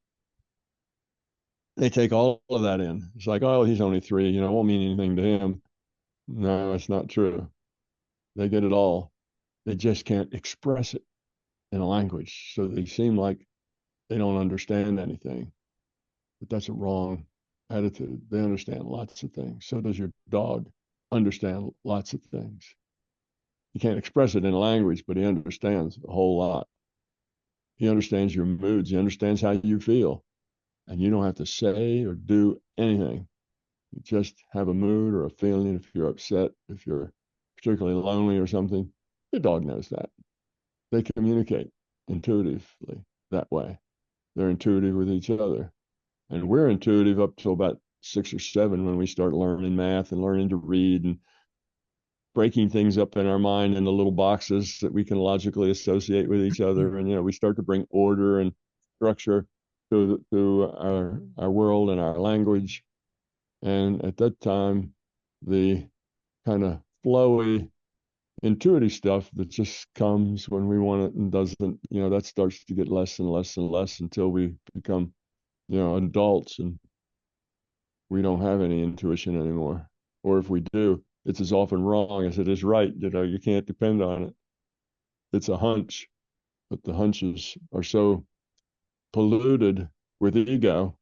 They take all of that in. It's like, oh, he's only 3, it won't mean anything to him. No, it's not true. They get it all. They just can't express it in a language. So they seem like they don't understand anything. But that's a wrong attitude. They understand lots of things. So does your dog understand lots of things. He can't express it in language, but he understands a whole lot. He understands your moods. He understands how you feel. And you don't have to say or do anything. You just have a mood or a feeling. If you're upset, if you're particularly lonely or something, your dog knows that. They communicate intuitively that way. They're intuitive with each other. And we're intuitive up till about 6 or 7, when we start learning math and learning to read and breaking things up in our mind into little boxes that we can logically associate with each other. And, we start to bring order and structure to our world and our language. And at that time, the kind of flowy, intuitive stuff that just comes when we want it and doesn't, that starts to get less and less and less until we become, adults, and we don't have any intuition anymore. Or if we do, it's as often wrong as it is right. You can't depend on it. It's a hunch, but the hunches are so polluted with ego.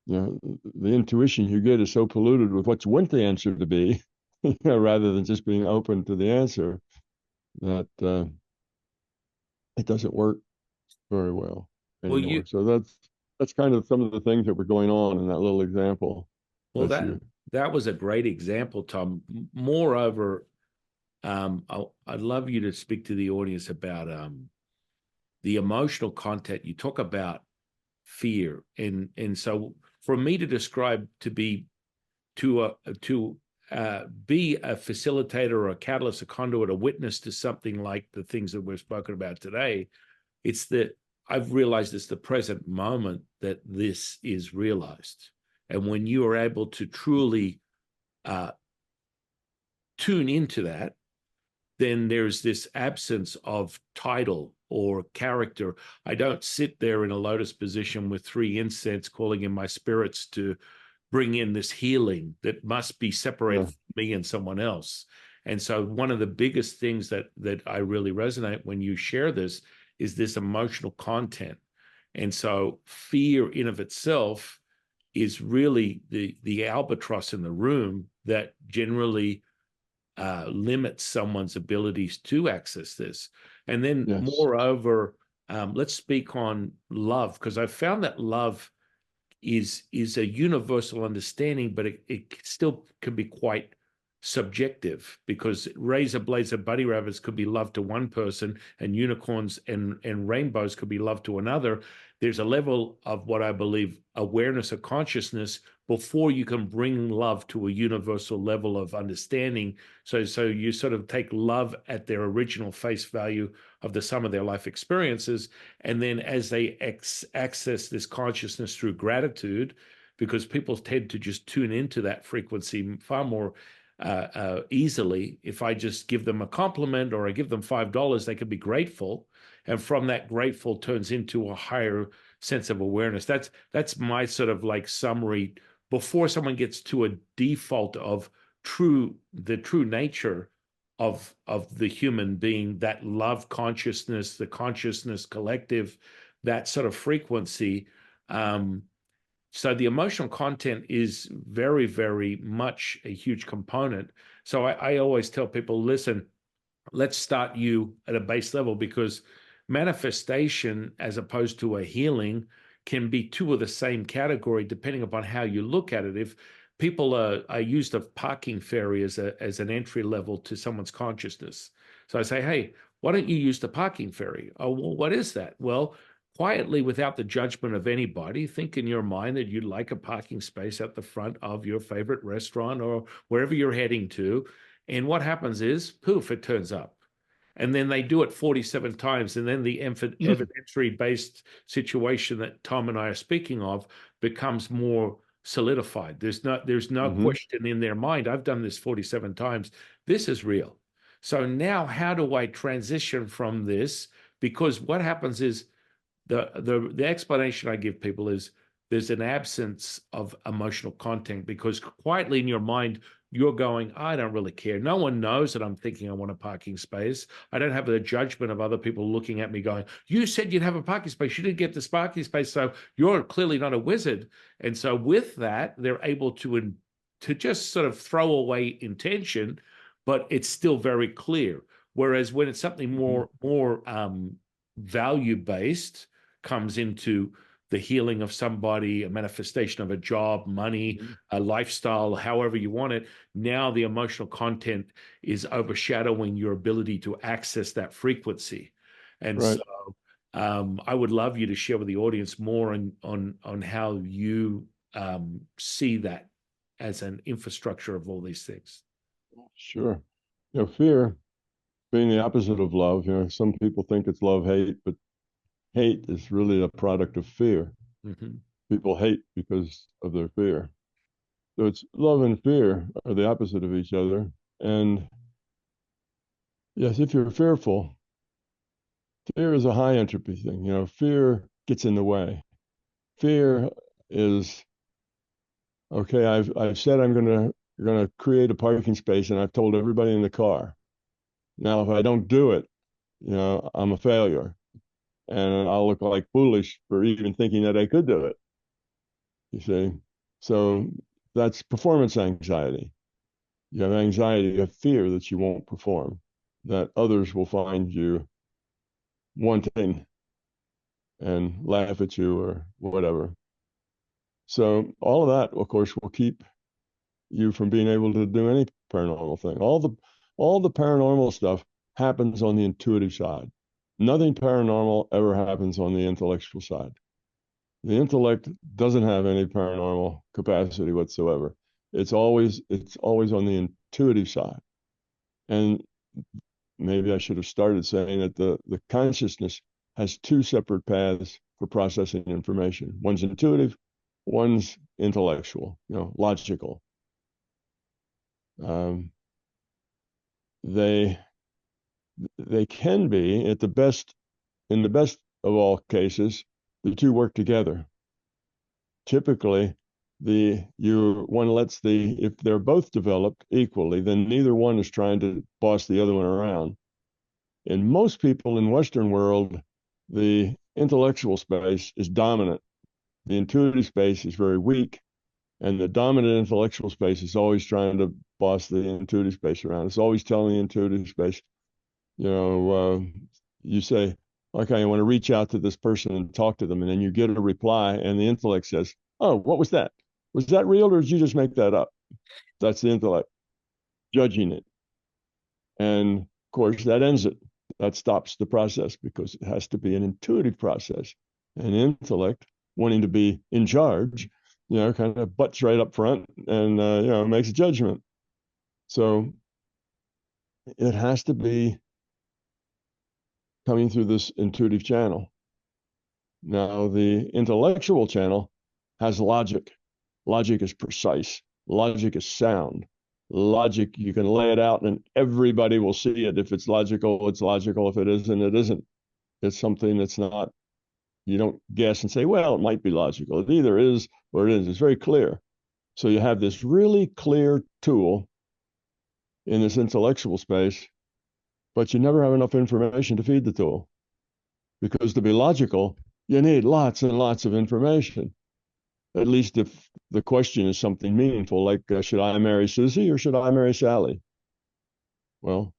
The intuition you get is so polluted with what you want the answer to be, rather than just being open to the answer, that it doesn't work very well Well, anymore. So that's kind of some of the things that were going on in that little example. well, that was a great example, Tom. Moreover, I'd love you to speak to the audience about the emotional content. You talk about fear, and so for me to describe to be to be a facilitator or a catalyst, a conduit, a witness to something like the things that we've spoken about today, it's that I've realized it's the present moment that this is realized. And when you are able to truly tune into that, then there's this absence of title or character. I don't sit there in a lotus position with 3 incense calling in my spirits to bring in this healing that must be separated from me and someone else. And so one of the biggest things that I really resonate when you share this is this emotional content. And so fear in of itself is really the albatross in the room that generally limits someone's abilities to access this. And then Yes. moreover, let's speak on love, because I've found that love is a universal understanding, but it still can be quite subjective, because razor blazer bunny rabbits could be love to one person, and unicorns and rainbows could be love to another. There's a level of what I believe awareness or consciousness before you can bring love to a universal level of understanding. So you sort of take love at their original face value of the sum of their life experiences, and then as they access this consciousness through gratitude, because people tend to just tune into that frequency far more easily. If I just give them a compliment or I give them $5, they can be grateful. And from that, grateful turns into a higher sense of awareness. That's my sort of like summary before someone gets to a default of the true nature of the human being, that love consciousness, the consciousness collective, that sort of frequency. So the emotional content is very, very much a huge component. So I always tell people, listen, let's start you at a base level, because manifestation as opposed to a healing can be two of the same category depending upon how you look at it. If people I used a parking ferry as an entry level to someone's consciousness. So I say, hey, why don't you use the parking ferry? Oh, well, what is that? Well, quietly, without the judgment of anybody, think in your mind that you'd like a parking space at the front of your favorite restaurant or wherever you're heading to. And what happens is, poof, it turns up. And then they do it 47 times. And then the evidentiary-based situation that Tom and I are speaking of becomes more solidified. There's no Mm-hmm. question in their mind. I've done this 47 times. This is real. So now how do I transition from this? Because what happens is the explanation I give people is there's an absence of emotional content, because quietly in your mind you're going, I don't really care. No one knows that I'm thinking I want a parking space. I don't have the judgment of other people looking at me going, you said you'd have a parking space. You didn't get this parking space, so you're clearly not a wizard. And so with that, they're able to just sort of throw away intention, but it's still very clear. Whereas when it's something more value based, comes into the healing of somebody, a manifestation of a job, money, Mm-hmm. a lifestyle, however you want it. Now the emotional content is overshadowing your ability to access that frequency. And so Right. I would love you to share with the audience more on how you see that as an infrastructure of all these things. Sure. Fear being the opposite of love. Some people think it's love, hate, but hate is really a product of fear. Mm-hmm. People hate because of their fear. So it's love and fear are the opposite of each other. And yes, if you're fearful, fear is a high entropy thing. Fear gets in the way. Fear is okay. I've said I'm gonna create a parking space, and I've told everybody in the car. Now, if I don't do it, I'm a failure, and I'll look like foolish for even thinking that I could do it. You see, so that's performance anxiety. You have anxiety, you have fear that you won't perform, that others will find you wanting and laugh at you or whatever. So all of that, of course, will keep you from being able to do any paranormal thing. All the paranormal stuff happens on the intuitive side. Nothing paranormal ever happens on the intellectual side. The intellect doesn't have any paranormal capacity whatsoever. It's always on the intuitive side. And maybe I should have started saying that the consciousness has two separate paths for processing information. One's intuitive, one's intellectual, logical. Um, they they can be at the best in the best of all cases, the two work together. Typically, one lets if they're both developed equally, then neither one is trying to boss the other one around. In most people in Western world, the intellectual space is dominant. The intuitive space is very weak, and the dominant intellectual space is always trying to boss the intuitive space around. It's always telling the intuitive space, you know, you say, okay, I want to reach out to this person and talk to them. And then you get a reply, and the intellect says, oh, what was that? Was that real, or did you just make that up? That's the intellect judging it. And of course, that ends it. That stops the process because it has to be an intuitive process. And intellect, wanting to be in charge, kind of butts right up front and, makes a judgment. So it has to be coming through this intuitive channel. Now, the intellectual channel has logic. Logic is precise. Logic is sound. Logic, you can lay it out and everybody will see it. If it's logical, it's logical. If it isn't, it isn't. It's something that's not, you don't guess and say, well, it might be logical. It either is or it isn't. It's very clear. So you have this really clear tool in this intellectual space, but you never have enough information to feed the tool. Because to be logical, you need lots and lots of information. At least if the question is something meaningful, like should I marry Susie or should I marry Sally? Well,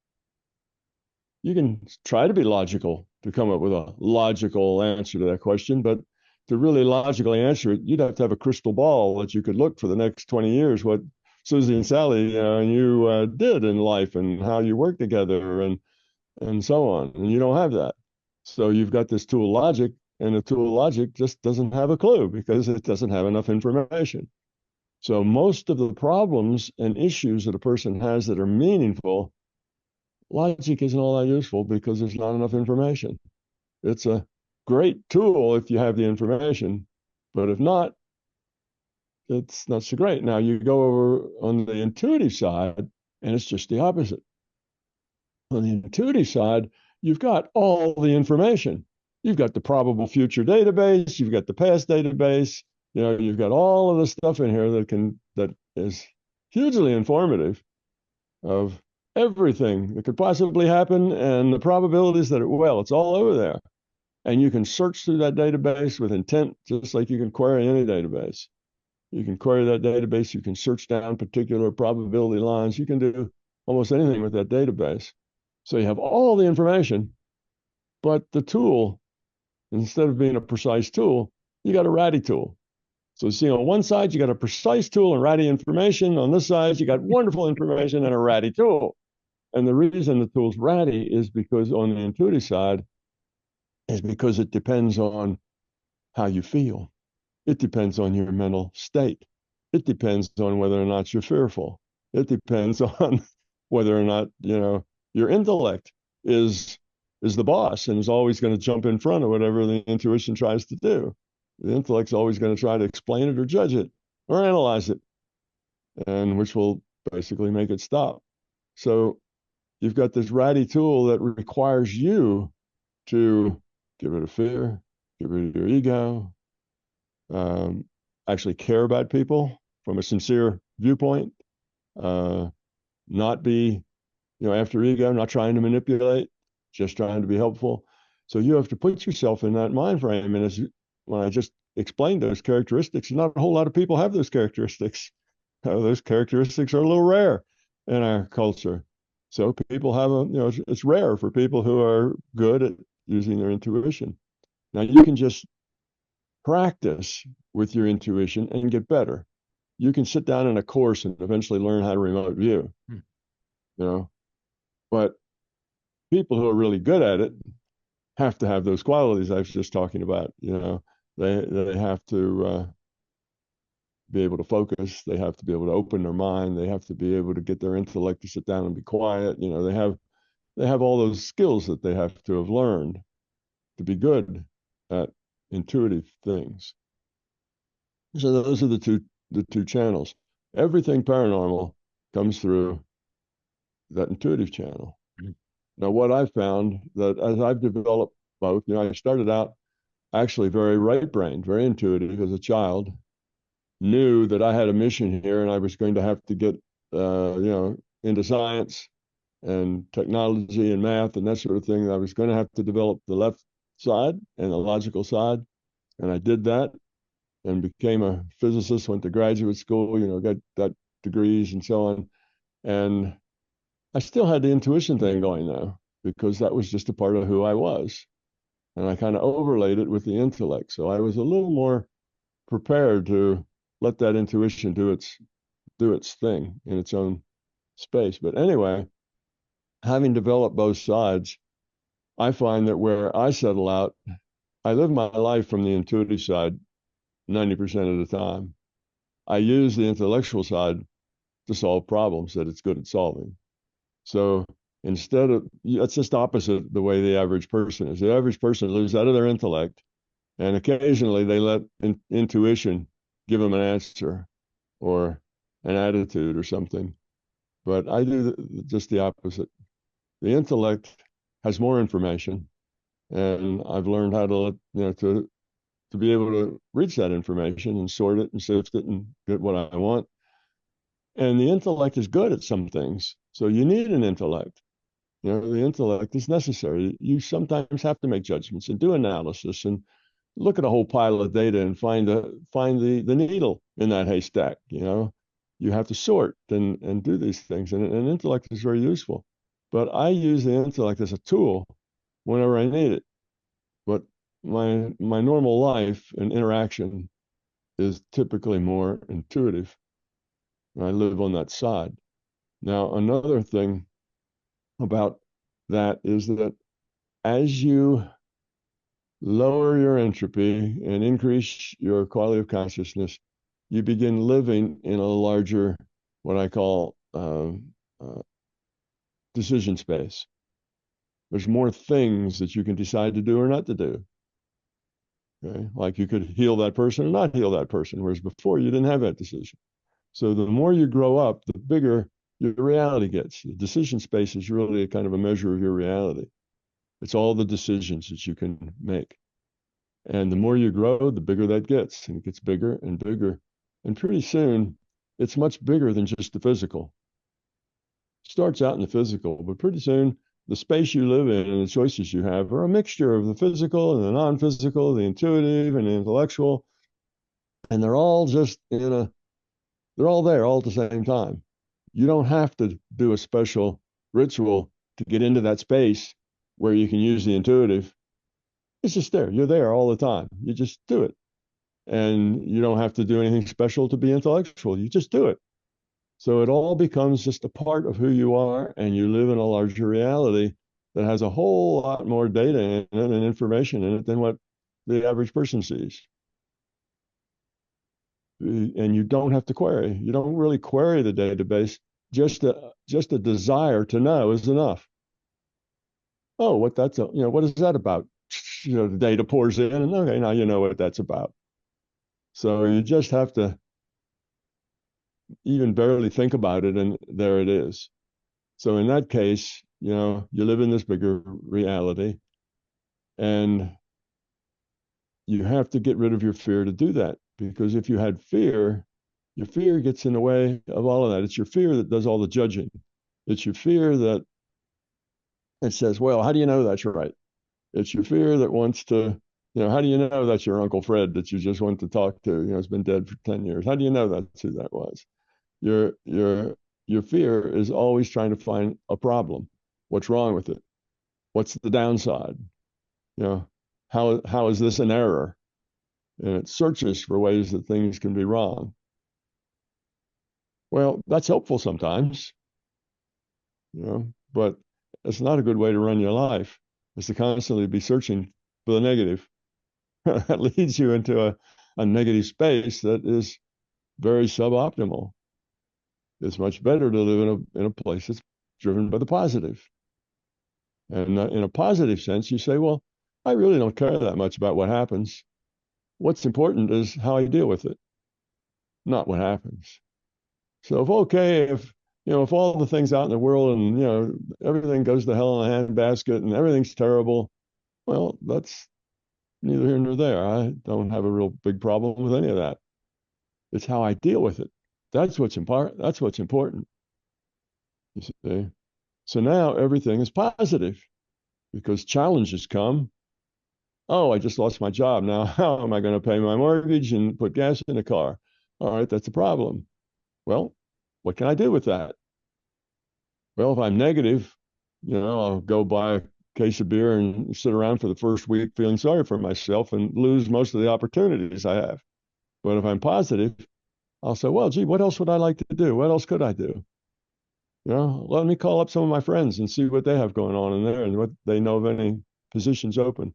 you can try to be logical to come up with a logical answer to that question, but to really logically answer it, you'd have to have a crystal ball that you could look for the next 20 years what Susie and Sally and you did in life and how you work together and so on. And you don't have that. So you've got this tool logic, and the tool logic just doesn't have a clue because it doesn't have enough information. So most of the problems and issues that a person has that are meaningful, logic isn't all that useful because there's not enough information. It's a great tool if you have the information, but if not, it's not so great. Now you go over on the intuitive side, and it's just the opposite. On the intuitive side, you've got all the information. You've got the probable future database, you've got the past database, you've got all of the stuff in here that is hugely informative of everything that could possibly happen and the probabilities that it's all over there. And you can search through that database with intent, just like you can query any database. You can query that database, you can search down particular probability lines, you can do almost anything with that database. So you have all the information, but the tool, instead of being a precise tool, you got a ratty tool. So see, on one side, you got a precise tool and ratty information. On this side, you got wonderful information and a ratty tool. And the reason the tool's ratty is because on the intuitive side, is because it depends on how you feel. It depends on your mental state. It depends on whether or not you're fearful. It depends on whether or not, your intellect is the boss and is always going to jump in front of whatever the intuition tries to do. The intellect's always going to try to explain it or judge it or analyze it, and which will basically make it stop. So you've got this ratty tool that requires you to get rid of fear, get rid of your ego, actually care about people from a sincere viewpoint, not be, after ego, not trying to manipulate, just trying to be helpful. So you have to put yourself in that mind frame. And when I just explained those characteristics, not a whole lot of people have those characteristics. Those characteristics are a little rare in our culture. So people have it's rare for people who are good at using their intuition. Now you can just practice with your intuition and get better. You can sit down in a course and eventually learn how to remote view, but people who are really good at it have to have those qualities I was just talking about. They have to be able to focus. They have to be able to open their mind. They have to be able to get their intellect to sit down and be quiet. They have all those skills that they have to have learned to be good at intuitive things. So those are the two channels. Everything paranormal comes through that intuitive channel. Now, what I've found that as I've developed both, I started out actually very right-brained, very intuitive as a child, knew that I had a mission here and I was going to have to get, into science and technology and math and that sort of thing. I was going to have to develop the left side and the logical side. And I did that and became a physicist, went to graduate school, got degrees and so on. And I still had the intuition thing going though, because that was just a part of who I was. And I kind of overlaid it with the intellect. So I was a little more prepared to let that intuition do its thing in its own space. But anyway, having developed both sides, I find that where I settle out, I live my life from the intuitive side 90% of the time. I use the intellectual side to solve problems that it's good at solving. So instead of, that's just opposite the way the average person is. The average person lives out of their intellect, and occasionally they let intuition give them an answer or an attitude or something. But I do just the opposite. The intellect has more information, and I've learned how to to be able to reach that information and sort it and sift it and get what I want. And the intellect is good at some things, so you need an intellect. The intellect is necessary. You sometimes have to make judgments and do analysis and look at a whole pile of data and find the needle in that haystack. You have to sort and do these things, and intellect is very useful. But I use the intellect as a tool whenever I need it. But my normal life and interaction is typically more intuitive. I live on that side. Now, another thing about that is that as you lower your entropy and increase your quality of consciousness, you begin living in a larger, what I call decision space. There's more things that you can decide to do or not to do. Okay? Like you could heal that person or not heal that person, whereas before you didn't have that decision. So the more you grow up, the bigger your reality gets. The decision space is really a kind of a measure of your reality. It's all the decisions that you can make. And the more you grow, the bigger that gets. And it gets bigger and bigger. And pretty soon, it's much bigger than just the physical. It starts out in the physical, but pretty soon, the space you live in and the choices you have are a mixture of the physical and the non-physical, the intuitive and the intellectual. And they're all just they're all there all at the same time. You don't have to do a special ritual to get into that space where you can use the intuitive. It's just there. You're there all the time. You just do it. And you don't have to do anything special to be intellectual. You just do it. So it all becomes just a part of who you are, and you live in a larger reality that has a whole lot more data in it and information in it than what the average person sees. And you don't have to query. You don't really query the database. Just a desire to know is enough. Oh, what is that about? The data pours in, and okay, now you know what that's about. So you just have to even barely think about it, and there it is. So in that case, you live in this bigger reality, and you have to get rid of your fear to do that. Because if you had fear, your fear gets in the way of all of that. It's your fear that does all the judging. It's your fear that it says, well, how do you know that's right? It's your fear that wants to, how do you know that's your Uncle Fred that you just want to talk to? Has been dead for 10 years. How do you know that's who that was? Your fear is always trying to find a problem. What's wrong with it? What's the downside? How is this an error? And it searches for ways that things can be wrong. Well, that's helpful sometimes, but it's not a good way to run your life. Is to constantly be searching for the negative. That leads you into a negative space that is very suboptimal. It's much better to live in a place that's driven by the positive. And in a positive sense, you say, well, I really don't care that much about what happens. What's important is how I deal with it, not what happens. So if all the things out in the world and, everything goes to hell in a handbasket and everything's terrible, well, that's neither here nor there. I don't have a real big problem with any of that. It's how I deal with it. That's what's important. That's what's important. You see. So now everything is positive because challenges come Oh, I just lost my job. Now, how am I going to pay my mortgage and put gas in the car? All right, that's a problem. Well, what can I do with that? Well, if I'm negative, I'll go buy a case of beer and sit around for the first week feeling sorry for myself and lose most of the opportunities I have. But if I'm positive, I'll say, well, gee, what else would I like to do? What else could I do? Let me call up some of my friends and see what they have going on in there and what they know of any positions open.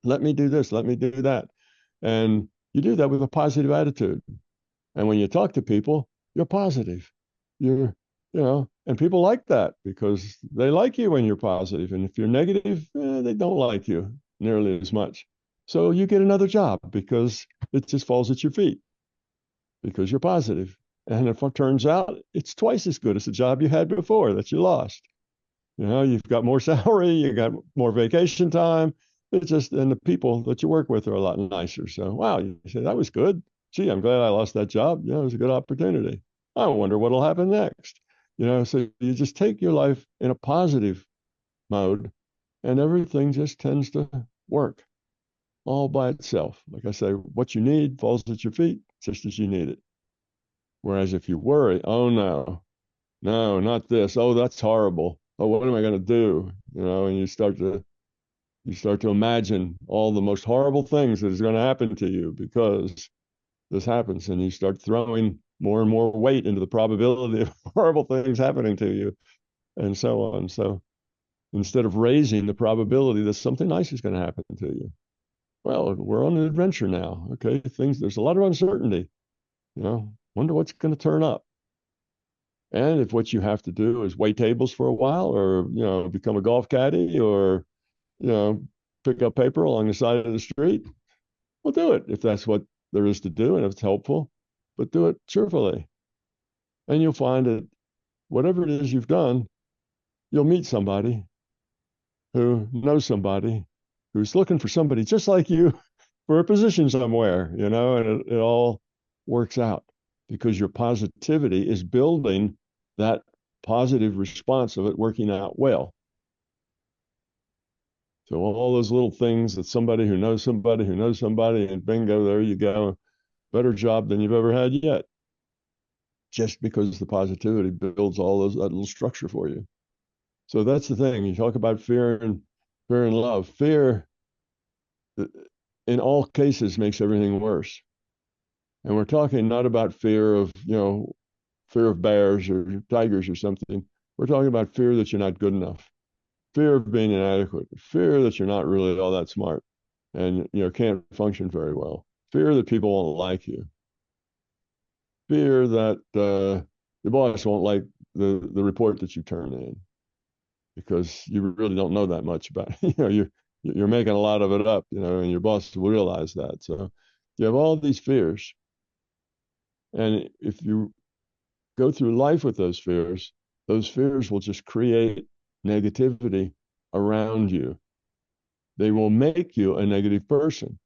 Let me do this, let me do that. And you do that with a positive attitude. And when you talk to people, you're positive. You're, and people like that because they like you when you're positive. And if you're negative, they don't like you nearly as much. So you get another job because it just falls at your feet because you're positive. And if it turns out it's twice as good as the job you had before that you lost, you've got more salary, you got more vacation time. It's just, and the people that you work with are a lot nicer. So, wow, you say that was good. Gee, I'm glad I lost that job. It was a good opportunity. I wonder what'll happen next. So you just take your life in a positive mode and everything just tends to work all by itself. Like I say, what you need falls at your feet just as you need it. Whereas if you worry, oh no, no, not this. Oh, that's horrible. Oh, what am I going to do? And you start to imagine all the most horrible things that is going to happen to you because this happens, and you start throwing more and more weight into the probability of horrible things happening to you, and so on. So instead of raising the probability that something nice is going to happen to you, well, we're on an adventure now. Okay, there's a lot of uncertainty. Wonder what's going to turn up. And if what you have to do is wait tables for a while, or become a golf caddy, or you know pick up paper along the side of the street, well, do it if that's what there is to do and if it's helpful. But do it cheerfully, and you'll find that whatever it is you've done, you'll meet somebody who knows somebody who's looking for somebody just like you for a position somewhere, and it all works out because your positivity is building that positive response of it working out well. So all those little things that somebody who knows somebody who knows somebody, and bingo, there you go. Better job than you've ever had yet. Just because the positivity builds that little structure for you. So that's the thing. You talk about fear and love. Fear, in all cases, makes everything worse. And we're talking not about fear of bears or tigers or something. We're talking about fear that you're not good enough, fear of being inadequate, fear that you're not really all that smart and can't function very well, fear that people won't like you, fear that your boss won't like the report that you turn in because you really don't know that much about it. You're making a lot of it up, and your boss will realize that. So you have all these fears, and if you go through life with those fears will just create negativity around you. They will make you a negative person.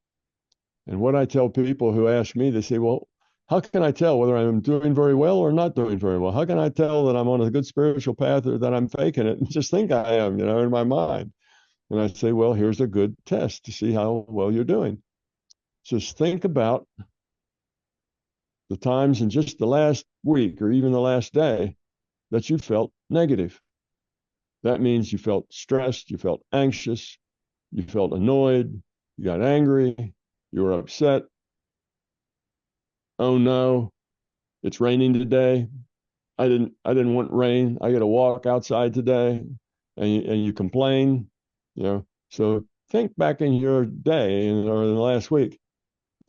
And what I tell people who ask me, they say, well, how can I tell whether I'm doing very well or not doing very well? How can I tell that I'm on a good spiritual path or that I'm faking it and just think I am, in my mind? And I say, well, here's a good test to see how well you're doing. Just think about the times in just the last week or even the last day that you felt negative. That means you felt stressed, you felt anxious, you felt annoyed, you got angry, you were upset. Oh no, it's raining today. I didn't want rain. I got to walk outside today, and you complain, So think back in your day or in the last week.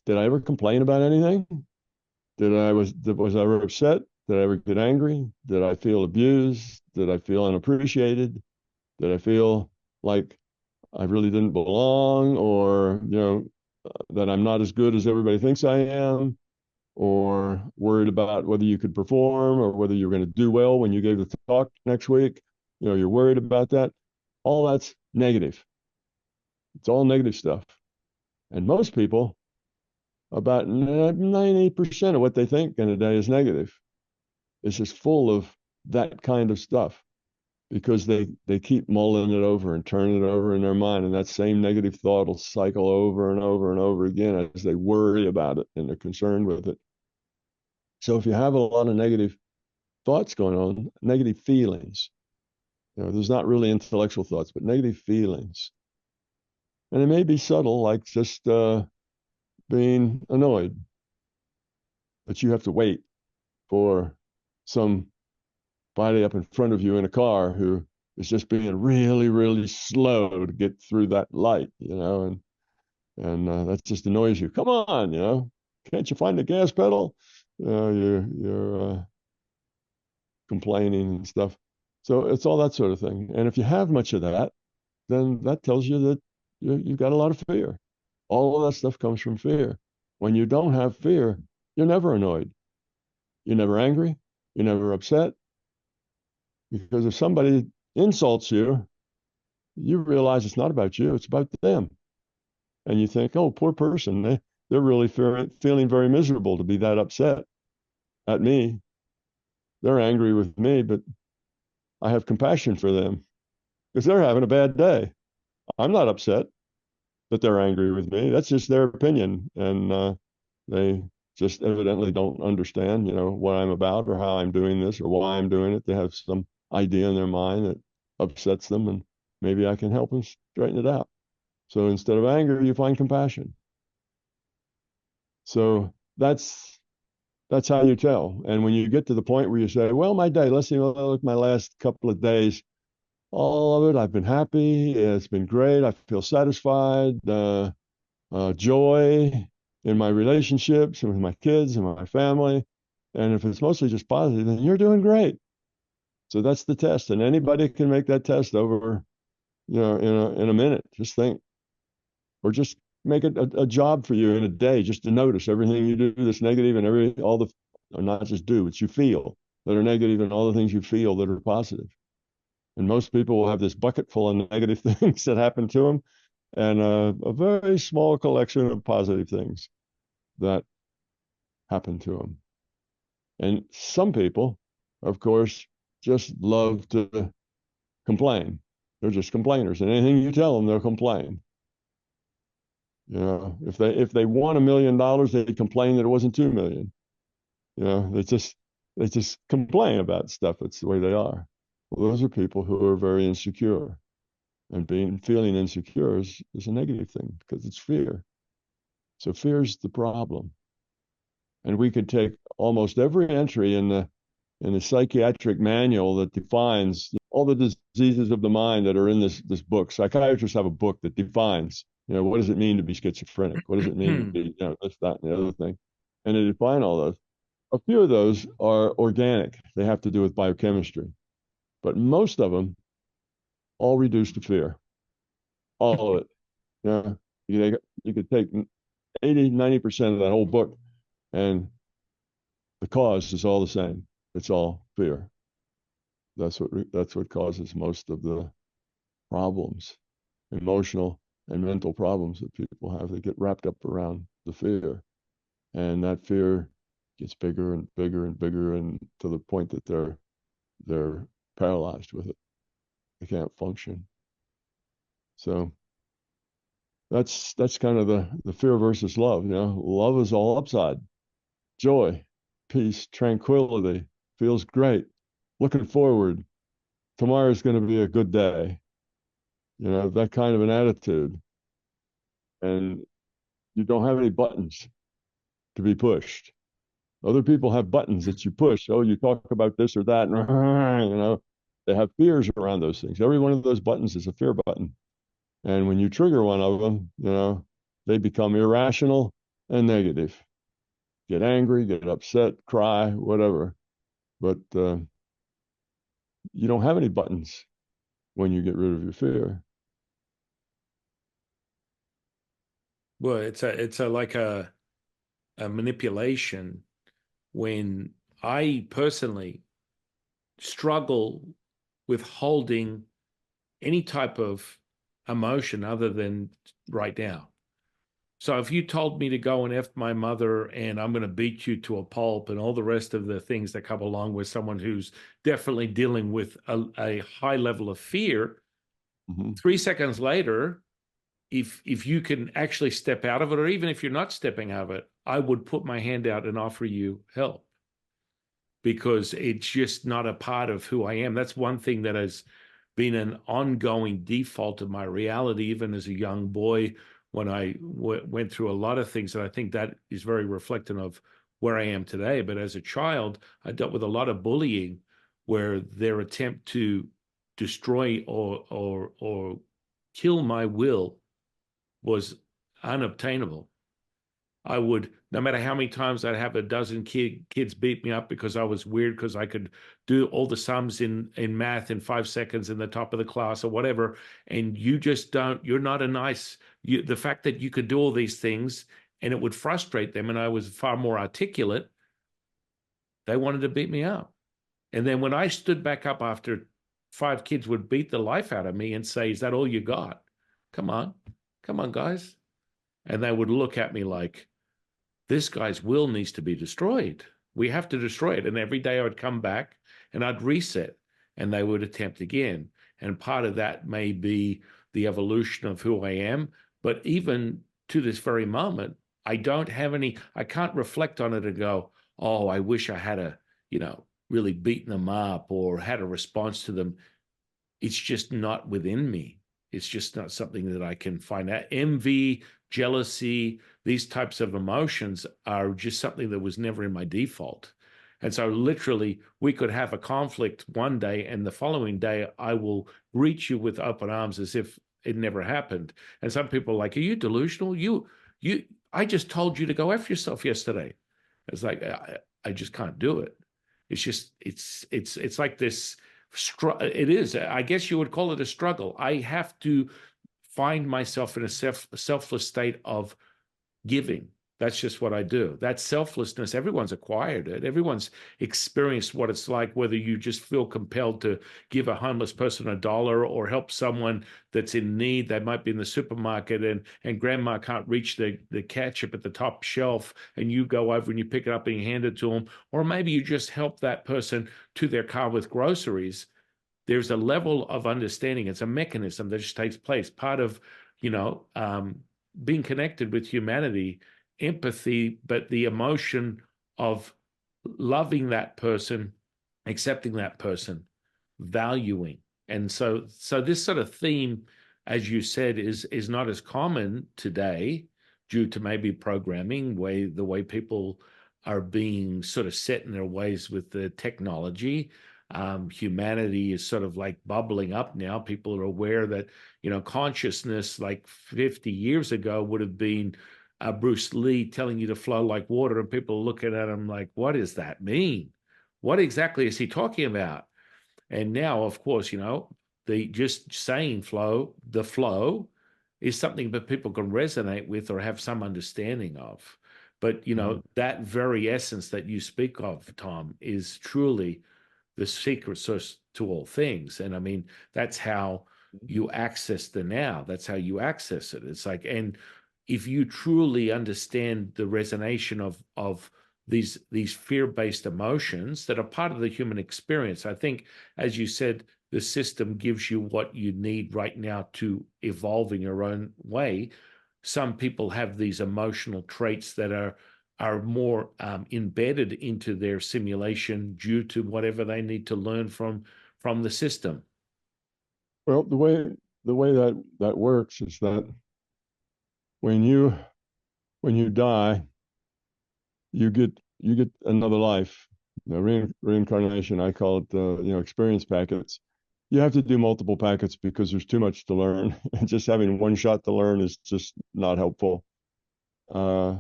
Did I ever complain about anything? Was I ever upset? Did I ever get angry? Did I feel abused? Did I feel unappreciated? Did I feel like I really didn't belong, or that I'm not as good as everybody thinks I am, or worried about whether you could perform or whether you're going to do well when you gave the talk next week? You're worried about that. All that's negative. It's all negative stuff. And most people, about 90% of what they think in a day is negative. It's just full of that kind of stuff. because they keep mulling it over and turning it over in their mind, and that same negative thought will cycle over and over and over again as they worry about it and they're concerned with it. So if you have a lot of negative thoughts going on, negative feelings, there's not really intellectual thoughts, but negative feelings, and it may be subtle, like just being annoyed, but you have to wait for somebody up in front of you in a car who is just being really, really slow to get through that light, and that just annoys you. Come on, can't you find the gas pedal? You're complaining and stuff. So it's all that sort of thing. And if you have much of that, then that tells you that you've got a lot of fear. All of that stuff comes from fear. When you don't have fear, you're never annoyed. You're never angry. You're never upset. Because if somebody insults you, you realize it's not about you, it's about them. And you think, oh, poor person, they're really feeling very miserable to be that upset at me. They're angry with me, but I have compassion for them because they're having a bad day. I'm not upset that they're angry with me. That's just their opinion. And they just evidently don't understand, what I'm about or how I'm doing this or why I'm doing it. They have some idea in their mind that upsets them, and maybe I can help them straighten it out. So instead of anger, you find compassion. So that's how you tell. And when you get to the point where you say, well, my day, let's see, look, my last couple of days, all of it, I've been happy. It's been great. I feel satisfied, joy in my relationships and with my kids and my family. And if it's mostly just positive, then you're doing great. So that's the test. And anybody can make that test over, in a minute. Just think, or just make it a job for you in a day, just to notice everything you do that's negative and or not just do, but you feel that are negative, and all the things you feel that are positive. And most people will have this bucket full of negative things that happen to them, and a very small collection of positive things that happen to them. And some people, of course, just love to complain. They're just complainers, and anything you tell them, they'll complain. If they won $1 million, they'd complain that it wasn't 2 million. They just complain about stuff. It's the way they are. Well, those are people who are very insecure, and feeling insecure is a negative thing because it's fear. So fear is the problem. And we could take almost every entry in the psychiatric manual that defines all the diseases of the mind that are in this book. Psychiatrists have a book that defines, what does it mean to be schizophrenic? What does it mean to be, this, that, and the other thing? And they define all those. A few of those are organic. They have to do with biochemistry. But most of them all reduce to fear. All of it. You could take 80, 90% of that whole book, and the cause is all the same. It's all fear. That's what causes most of the problems, emotional and mental problems that people have. They get wrapped up around the fear, and that fear gets bigger and bigger and bigger, and to the point that they're paralyzed with it. They can't function. So that's kind of the fear versus love. Love is all upside, joy, peace, tranquility, feels great, looking forward. Tomorrow's going to be a good day. That kind of an attitude. And you don't have any buttons to be pushed. Other people have buttons that you push. Oh, you talk about this or that, and they have fears around those things. Every one of those buttons is a fear button. And when you trigger one of them, they become irrational and negative. Get angry, get upset, cry, whatever. But you don't have any buttons when you get rid of your fear. Well, it's like a manipulation. When I personally struggle with holding any type of emotion other than right now. So if you told me to go and F my mother and I'm going to beat you to a pulp and all the rest of the things that come along with someone who's definitely dealing with a high level of fear, Mm-hmm. 3 seconds later, if you can actually step out of it, or even if you're not stepping out of it, I would put my hand out and offer you help because it's just not a part of who I am. That's one thing that has been an ongoing default of my reality, even as a young boy, when I went through a lot of things. And I think that is very reflective of where I am today. But as a child, I dealt with a lot of bullying where their attempt to destroy or kill my will was unobtainable. I would, no matter how many times I'd have a dozen kids beat me up because I was weird because I could do all the sums in math in 5 seconds in the top of the class or whatever. And you just don't, you're not a nice, the fact that you could do all these things and it would frustrate them. And I was far more articulate. They wanted to beat me up. And then when I stood back up after five kids would beat the life out of me and say, "Is that all you got? Come on, come on, guys." And they would look at me like, this guy's will needs to be destroyed. We have to destroy it. And every day I would come back and I'd reset and they would attempt again. And part of that may be the evolution of who I am. But even to this very moment, I don't have any, I can't reflect on it and go, oh, I wish I had really beaten them up or had a response to them. It's just not within me. It's just not something that I can find out. Envy, jealousy, these types of emotions are just something that was never in my default. And so, literally, we could have a conflict one day, and the following day, I will greet you with open arms as if it never happened. And some people are like, "Are you delusional? I just told you to go F yourself yesterday." It's like, I just can't do it. It's just, it's like this it is. I guess you would call it a struggle. I have to find myself in a selfless state of giving. That's just what I do. That selflessness, everyone's acquired it. Everyone's experienced what it's like, whether you just feel compelled to give a homeless person $1 or help someone that's in need. They might be in the supermarket and grandma can't reach the ketchup at the top shelf and you go over and you pick it up and you hand it to them. Or maybe you just help that person to their car with groceries. There's a level of understanding. It's a mechanism that just takes place. Part of, you know, being connected with humanity, empathy, but the emotion of loving that person, accepting that person, valuing. And so this sort of theme, as you said, is not as common today due to maybe programming, the way people are being sort of set in their ways with the technology. Humanity is sort of like bubbling up now. People are aware that, consciousness like 50 years ago would have been Bruce Lee telling you to flow like water, and people are looking at him like, what does that mean? What exactly is he talking about? And now, of course, the just saying the flow is something that people can resonate with or have some understanding of. But, Mm-hmm. that very essence that you speak of, Tom, is truly the secret source to all things. And I mean, that's how you access the now. That's how you access it. It's like, and if you truly understand the resonation of these fear-based emotions that are part of the human experience, I think, as you said, the system gives you what you need right now to evolve in your own way. Some people have these emotional traits that are more embedded into their simulation due to whatever they need to learn from the system. Well, the way that works is that when you when you die, you get another life. Reincarnation, I call it, experience packets. You have to do multiple packets because there's too much to learn. And just having one shot to learn is just not helpful. Uh,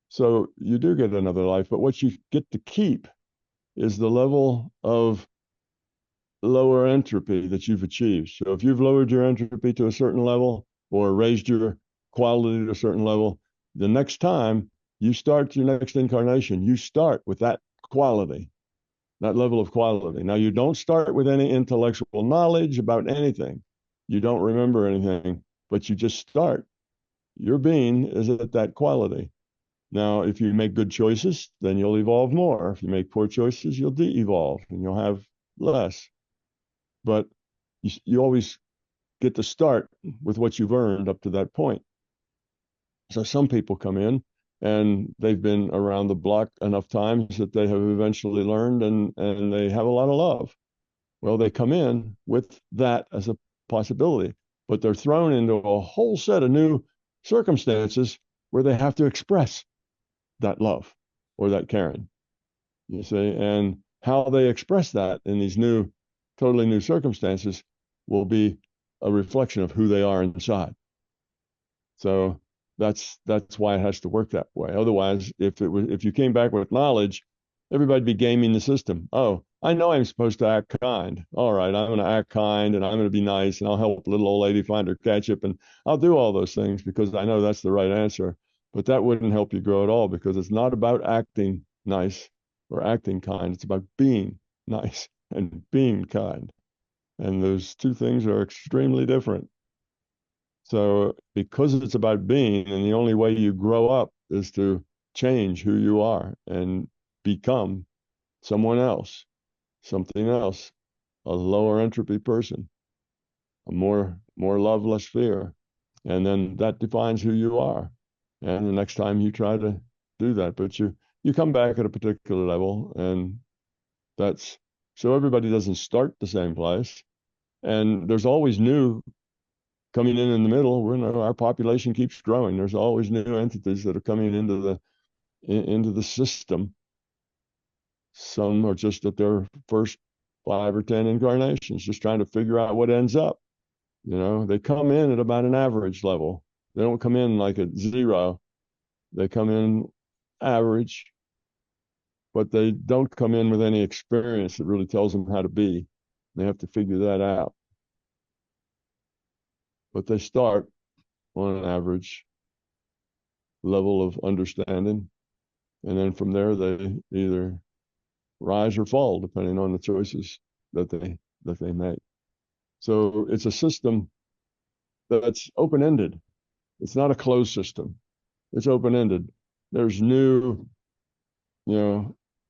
so you do get another life, but what you get to keep is the level of lower entropy that you've achieved. So if you've lowered your entropy to a certain level or raised your quality to a certain level, the next time you start your next incarnation, you start with that quality, that level of quality. Now, you don't start with any intellectual knowledge about anything. You don't remember anything, but you just start. your being is at that quality. Now, if you make good choices, then you'll evolve more. If you make poor choices, you'll de-evolve and you'll have less. But you always get to start with what you've earned up to that point. So some people come in and they've been around the block enough times that they have eventually learned and they have a lot of love. Well, they come in with that as a possibility, but they're thrown into a whole set of new circumstances where they have to express that love or that caring, you see, and how they express that in these new, totally new circumstances will be a reflection of who they are inside. So that's why it has to work that way. Otherwise, if you came back with knowledge, everybody'd be gaming the system. Oh, I know I'm supposed to act kind. All right, I'm going to act kind and I'm going to be nice and I'll help a little old lady find her ketchup and I'll do all those things because I know that's the right answer. But that wouldn't help you grow at all because it's not about acting nice or acting kind. It's about being nice and being kind. And those two things are extremely different. So because it's about being, and the only way you grow up is to change who you are and become someone else, something else, a lower entropy person, a more love, less fear. And then that defines who you are. And the next time you try to do that, but you come back at a particular level, and that's so everybody doesn't start the same place. And there's always new coming in the middle. Our population keeps growing. There's always new entities that are coming into the system. Some are just at their first 5 or 10 incarnations, just trying to figure out what ends up. They come in at about an average level. They don't come in like at zero. They come in average, but they don't come in with any experience that really tells them how to be. They have to figure that out. But they start on an average level of understanding. And then from there, they either rise or fall, depending on the choices that they make. So it's a system that's open-ended. It's not a closed system. It's open-ended. There's new,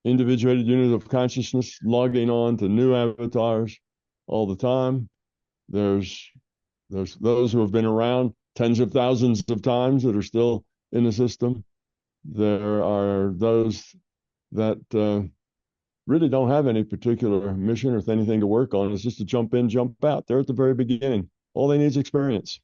individuated units of consciousness logging on to new avatars all the time. There's those who have been around tens of thousands of times that are still in the system. There are those that really don't have any particular mission or anything to work on. It's just to jump in, jump out. They're at the very beginning. All they need is experience.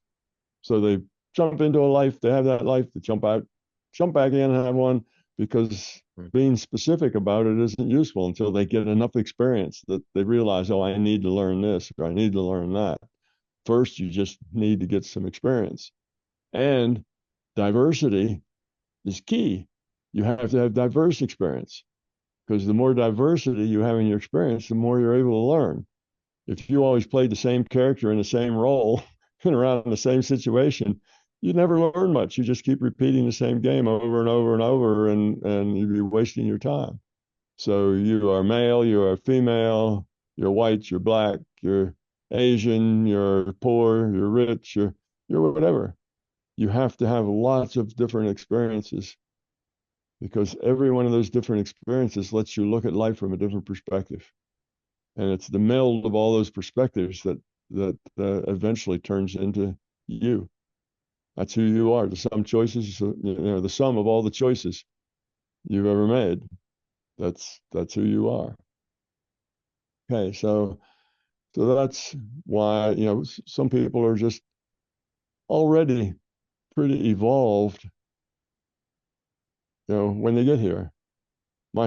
So they jump into a life, they have that life, they jump out, jump back in and have one, because being specific about it isn't useful until they get enough experience that they realize, oh, I need to learn this or I need to learn that. First, you just need to get some experience. And diversity is key. You have to have diverse experience, because the more diversity you have in your experience, the more you're able to learn. If you always played the same character in the same role and around the same situation, you never learn much. You just keep repeating the same game over and over and over, and you'd be wasting your time. So you are male, you are female, you're white, you're black, you're Asian, you're poor, you're rich, you're whatever. You have to have lots of different experiences, because every one of those different experiences lets you look at life from a different perspective. And it's the meld of all those perspectives that eventually turns into you. That's who you are. The sum choices, the sum of all the choices you've ever made. That's who you are. Okay, so that's why some people are just already pretty evolved, when they get here. My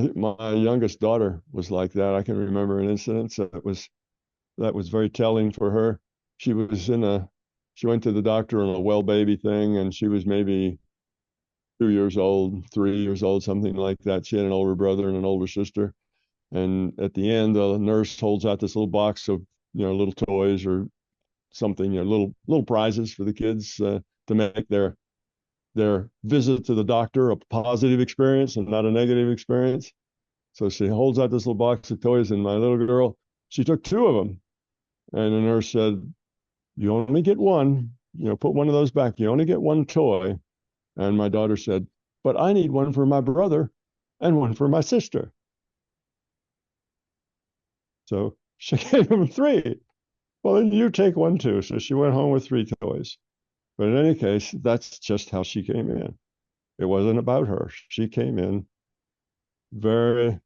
youngest daughter was like that. I can remember an incident that was very telling for her. She went to the doctor on a well baby thing, and she was maybe 2 years old, 3 years old, something like that. She had an older brother and an older sister. And at the end, the nurse holds out this little box of, little toys or something, little prizes for the kids to make their visit to the doctor a positive experience and not a negative experience. So she holds out this little box of toys, and my little girl, she took two of them. And the nurse said, you only get one. put one of those back. You only get one toy. And my daughter said, but I need one for my brother and one for my sister. So she gave him three. Well, then you take one too. So she went home with three toys. But in any case, that's just how she came in. It wasn't about her. She came in very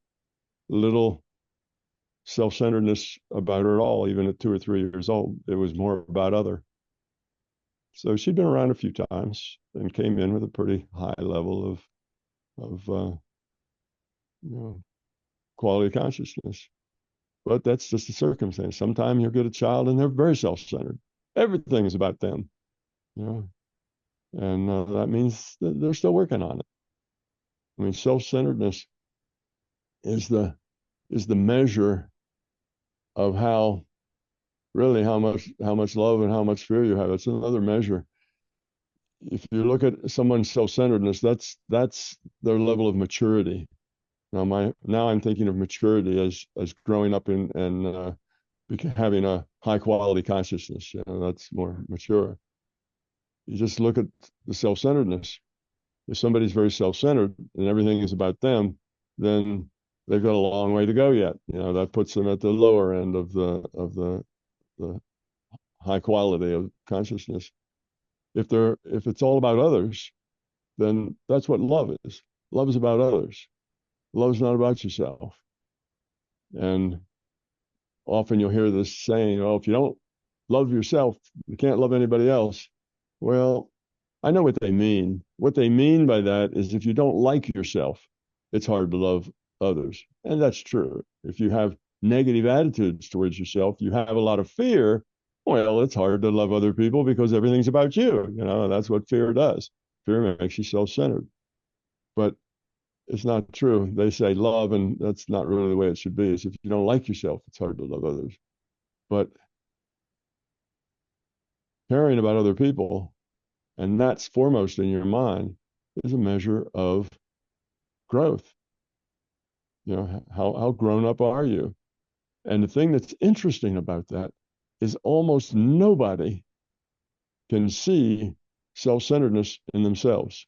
little self-centeredness about her at all, even at 2 or 3 years old. It was more about other. So she'd been around a few times and came in with a pretty high level of quality consciousness. But that's just a circumstance. Sometimes you'll get a child and they're very self-centered. Everything is about them, you know, and that means that they're still working on it. I mean, self-centeredness is the measure of how much love and how much fear you have. It's another measure. If you look at someone's self-centeredness, that's their level of maturity. Now I'm thinking of maturity as growing up and having a high quality consciousness. That's more mature. You just look at the self-centeredness. If somebody's very self-centered and everything is about them, then they've got a long way to go yet. That puts them at the lower end of the high quality of consciousness. If it's all about others, then that's what love is. Love is about others. Love is not about yourself. And often you'll hear this saying, "Oh, if you don't love yourself, you can't love anybody else." Well, I know what they mean. What they mean by that is if you don't like yourself, it's hard to love others. And that's true. If you have negative attitudes towards yourself, you have a lot of fear, well, it's hard to love other people because everything's about you. That's what fear does. Fear makes you self-centered. But it's not true. They say love, and that's not really the way it should be. Is if you don't like yourself, it's hard to love others. But caring about other people, and that's foremost in your mind, is a measure of growth. How grown up are you? And the thing that's interesting about that is almost nobody can see self-centeredness in themselves.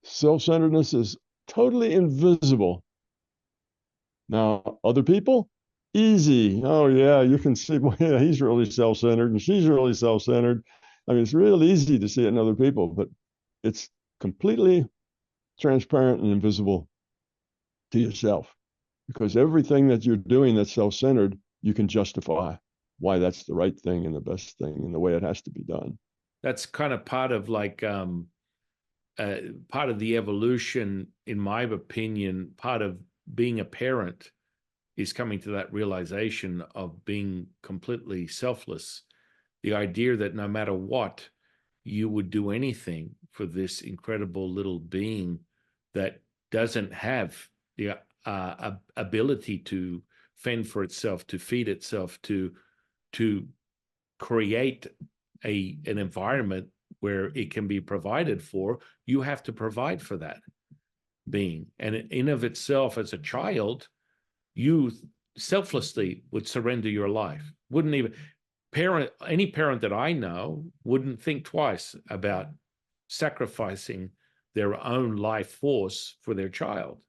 Self-centeredness is totally invisible. Now, other people, easy. Oh, yeah, you can see, well, yeah, he's really self-centered and she's really self-centered. I mean, it's real easy to see it in other people, but it's completely transparent and invisible to yourself because everything that you're doing that's self-centered, you can justify why that's the right thing and the best thing and the way it has to be done. That's kind of part of part of the evolution, in my opinion. Part of being a parent is coming to that realization of being completely selfless. The idea that no matter what, you would do anything for this incredible little being that doesn't have the ability to fend for itself, to feed itself, to create an environment where it can be provided for. You have to provide for that being, and in of itself, as a child, you selflessly would surrender your life. Wouldn't even any parent that I know wouldn't think twice about sacrificing their own life force for their child.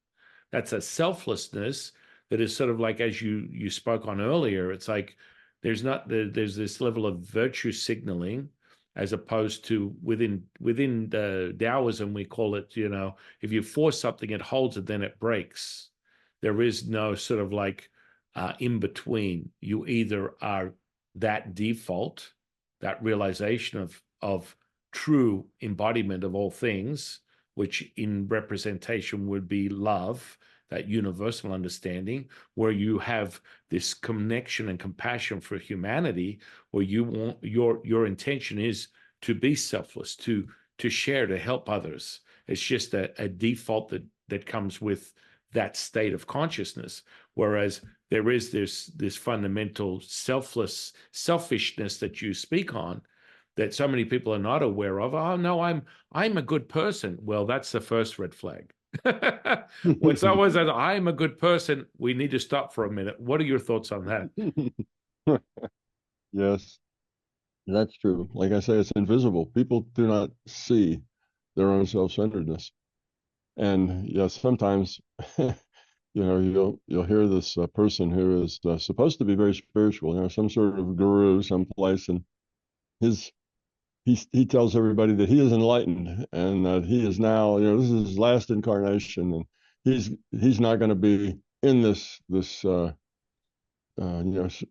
That's a selflessness that is sort of like, as you spoke on earlier, it's like there's this level of virtue signaling, as opposed to within the Taoism, we call it, if you force something, it holds it, then it breaks. There is no sort of like in between. You either are that default, that realization of true embodiment of all things, which in representation would be love, that universal understanding, where you have this connection and compassion for humanity, where you want your intention is to be selfless, to share, to help others. It's just a default that comes with that state of consciousness. Whereas there is this fundamental selfishness that you speak on, that so many people are not aware of. Oh no, I'm a good person. Well, that's the first red flag. When someone says I'm a good person, we need to stop for a minute. What are your thoughts on that? Yes. That's true. Like I say, it's invisible. People do not see their own self-centeredness. And yes, sometimes, you'll hear this person who is supposed to be very spiritual, some sort of guru someplace, and his he tells everybody that he is enlightened and that he is now, this is his last incarnation, and he's not going to be in this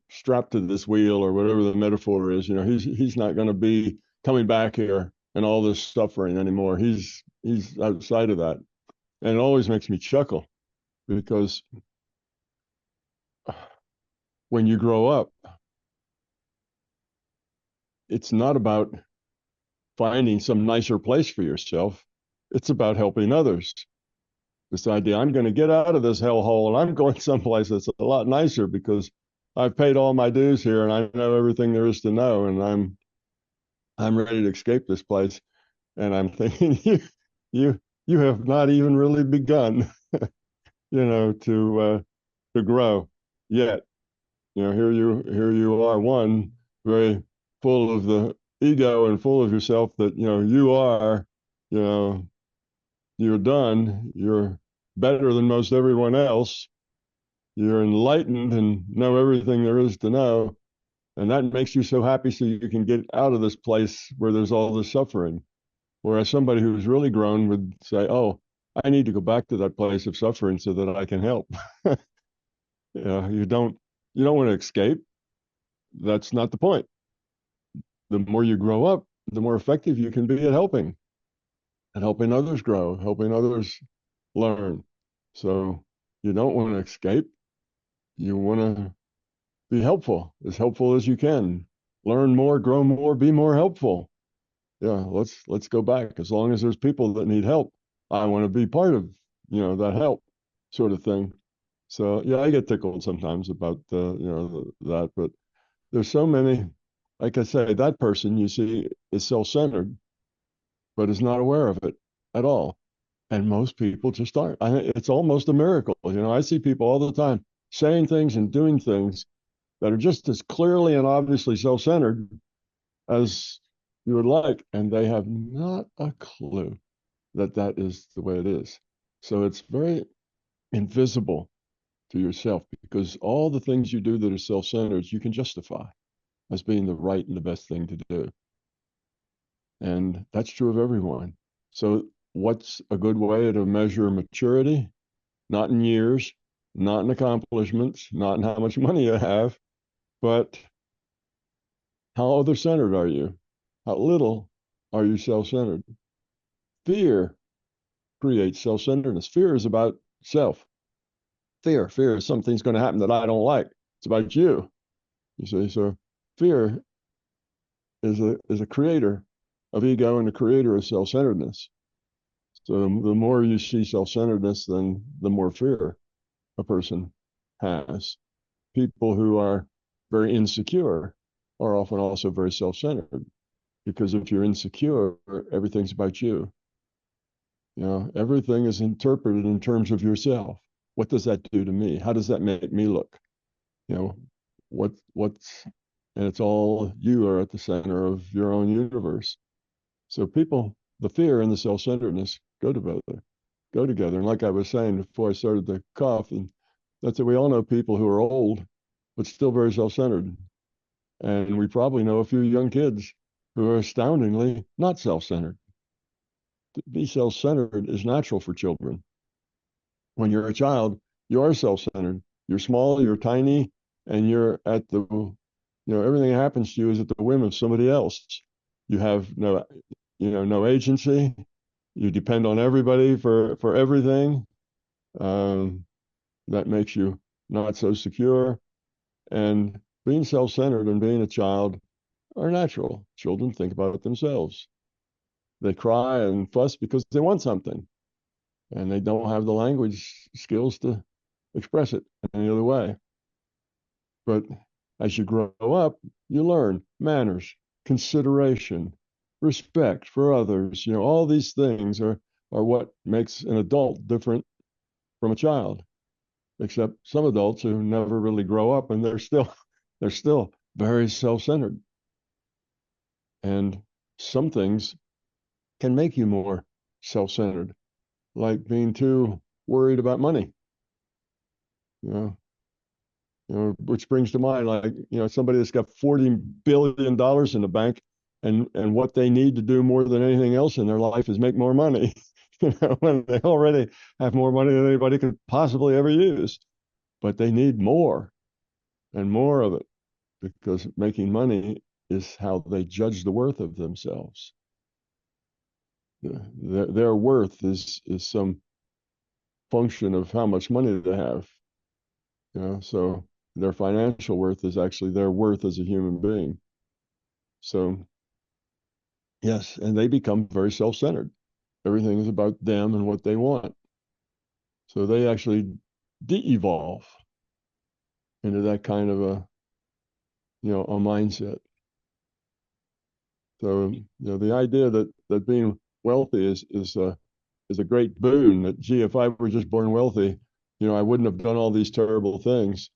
strapped to this wheel or whatever the metaphor is. He's not going to be coming back here and all this suffering anymore. He's outside of that, and it always makes me chuckle because when you grow up, it's not about finding some nicer place for yourself. It's about helping others. This idea, I'm going to get out of this hellhole and I'm going someplace that's a lot nicer because I've paid all my dues here and I know everything there is to know, and I'm ready to escape this place. And I'm thinking, you you have not even really begun, to grow yet. Here you are, one very full of the ego and full of yourself that you are, you know, you're done, you're better than most everyone else, you're enlightened and know everything there is to know, and that makes you so happy so you can get out of this place where there's all this suffering. Whereas somebody who's really grown would say, oh, I need to go back to that place of suffering so that I can help. You don't want to escape. That's not the point. The more you grow up, the more effective you can be at helping and helping others grow, helping others learn. So you don't want to escape. You want to be helpful as you can. Learn more, grow more, be more helpful. Yeah, let's go back. As long as there's people that need help, I want to be part of, that help sort of thing. So yeah, I get tickled sometimes about that, but there's so many, like I say, that person you see is self-centered, but is not aware of it at all. And most people just aren't. It's almost a miracle. I see people all the time saying things and doing things that are just as clearly and obviously self-centered as you would like, and they have not a clue that that is the way it is. So it's very invisible to yourself because all the things you do that are self-centered, you can justify as being the right and the best thing to do. And that's true of everyone. So what's a good way to measure maturity? Not in years, not in accomplishments, not in how much money you have, but how other centered are you? How little are you self centered? Fear creates self centeredness. Fear is about self. Fear is something's going to happen that I don't like. It's about you. You see, so fear is a creator of ego and a creator of self centeredness. So the more you see self centeredness, then the more fear a person has. People who are very insecure are often also very self centered because if you're insecure, everything's about you. Everything is interpreted in terms of yourself. What does that do to me? How does that make me look? You know, what's, and it's all you are at the center of your own universe. So the fear and the self-centeredness go together. And like I was saying before I started the cough, and that's it. We all know people who are old, but still very self-centered. And we probably know a few young kids who are astoundingly not self-centered. To be self-centered is natural for children. When you're a child, you are self-centered. You're small, you're tiny, and you're at everything that happens to you is at the whim of somebody else. You have no agency. You depend on everybody for everything. That makes you not so secure. And being self-centered and being a child are natural. Children think about it themselves. They cry and fuss because they want something, and they don't have the language skills to express it any other way. But as you grow up, you learn manners, consideration, respect for others. All these things are what makes an adult different from a child, except some adults who never really grow up and they're still very self-centered. And some things can make you more self-centered, like being too worried about money. You know, which brings to mind, like, somebody that's got $40 billion in the bank, and what they need to do more than anything else in their life is make more money. When they already have more money than anybody could possibly ever use, but they need more and more of it, because making money is how they judge the worth of themselves. Their worth is some function of how much money they have. So their financial worth is actually their worth as a human being. So yes, and they become very self-centered. Everything is about them and what they want. So they actually de-evolve into that kind of a mindset. So, the idea that being wealthy is a great boon. That, gee, if I were just born wealthy, I wouldn't have done all these terrible things.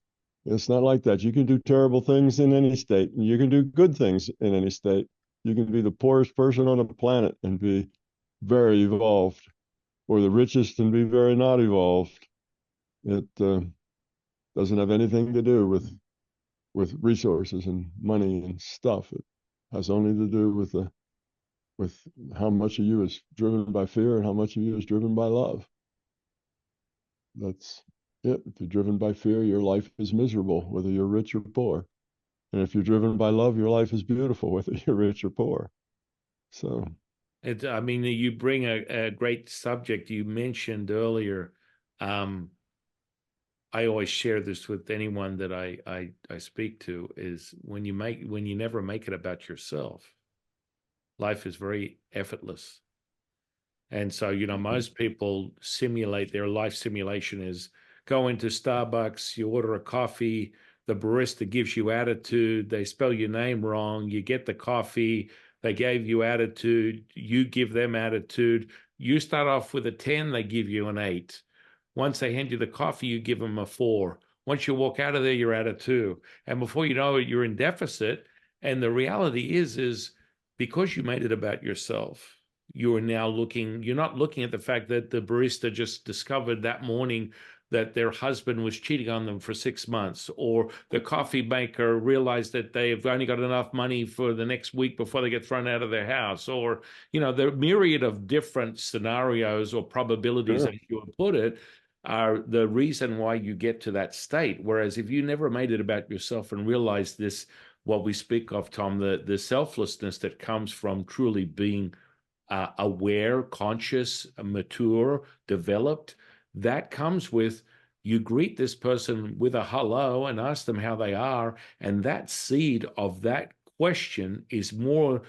It's not like that. You can do terrible things in any state, and you can do good things in any state. You can be the poorest person on the planet and be very evolved, or the richest and be very not evolved. It doesn't have anything to do with resources and money and stuff. It has only to do with how much of you is driven by fear and how much of you is driven by love. That's it. If you're driven by fear, your life is miserable, whether you're rich or poor. And if you're driven by love, your life is beautiful, whether you're rich or poor. So, I mean, you bring a great subject. You mentioned earlier. I always share this with anyone that I speak to, is when you never make it about yourself, life is very effortless. And so, most people simulate, their life simulation is go into Starbucks, you order a coffee, the barista gives you attitude, they spell your name wrong, you get the coffee, they gave you attitude, you give them attitude. You start off with a 10, they give you an 8. Once they hand you the coffee, you give them a 4. Once you walk out of there, you're at a 2. And before you know it, you're in deficit. And the reality is because you made it about yourself, you're not looking at the fact that the barista just discovered that morning that their husband was cheating on them for 6 months, or the coffee maker realized that they've only got enough money for the next week before they get thrown out of their house, or, the myriad of different scenarios or probabilities, sure. as you would put it, are the reason why you get to that state. Whereas if you never made it about yourself and realized this, what we speak of, Tom, the selflessness that comes from truly being aware, conscious, mature, developed, that comes with, you greet this person with a hello and ask them how they are. And that seed of that question is more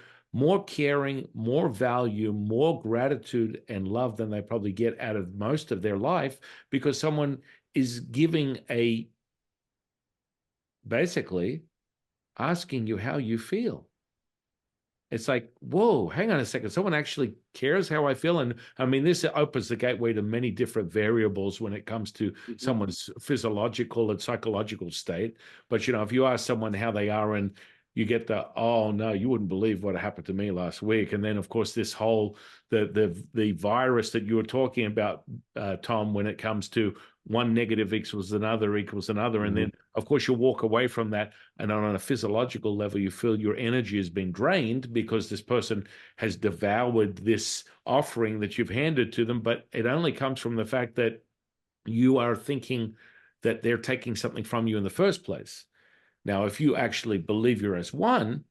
caring, more value, more gratitude and love than they probably get out of most of their life, because someone is basically asking you how you feel. It's like, whoa, hang on a second. Someone actually cares how I feel. And I mean, this opens the gateway to many different variables when it comes to someone's physiological and psychological state. But, if you ask someone how they are and you get oh no, you wouldn't believe what happened to me last week. And then of course, this whole, the virus that you were talking about, Tom, when it comes to one negative equals another. And then of course you walk away from that, and on a physiological level, you feel your energy has been drained because this person has devoured this offering that you've handed to them. But it only comes from the fact that you are thinking that they're taking something from you in the first place. Now, if you actually believe you're as one,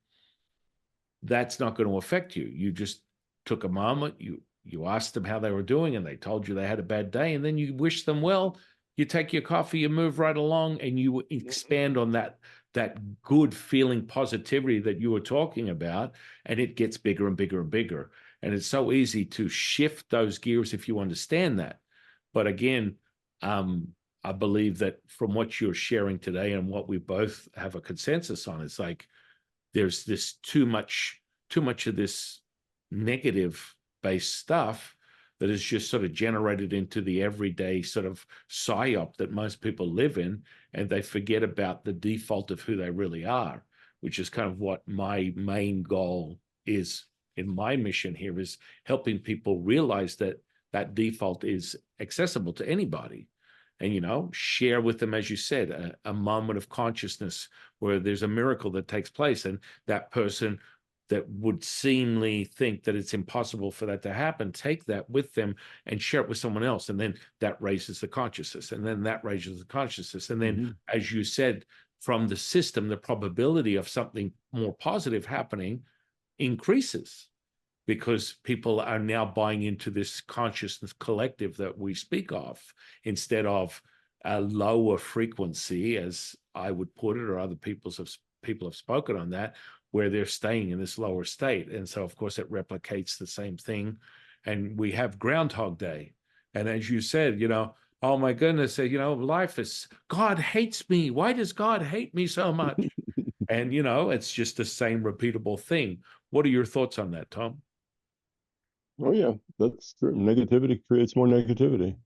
that's not going to affect you. You just took a moment, you asked them how they were doing, and they told you they had a bad day, and then you wish them well. You take your coffee, you move right along, and you expand on that good feeling positivity that you were talking about, and it gets bigger and bigger and bigger. And it's so easy to shift those gears if you understand that. But again, I believe that from what you're sharing today and what we both have a consensus on, it's like there's this too much of this negative based stuff that is just sort of generated into the everyday sort of psyop that most people live in, and they forget about the default of who they really are, which is kind of what my main goal is in my mission here is helping people realize that that default is accessible to anybody. And, share with them, as you said, a moment of consciousness where there's a miracle that takes place, and that person that would seemingly think that it's impossible for that to happen, take that with them and share it with someone else. And then that raises the consciousness, and then that raises the consciousness. And then, as you said, from the system, the probability of something more positive happening increases, because people are now buying into this consciousness collective that we speak of, instead of a lower frequency, as I would put it, or other people have spoken on that, where they're staying in this lower state. And so, of course, it replicates the same thing. And we have Groundhog Day. And as you said, oh my goodness, life is, God hates me. Why does God hate me so much? And, it's just the same repeatable thing. What are your thoughts on that, Tom? Oh yeah, that's true. Negativity creates more negativity.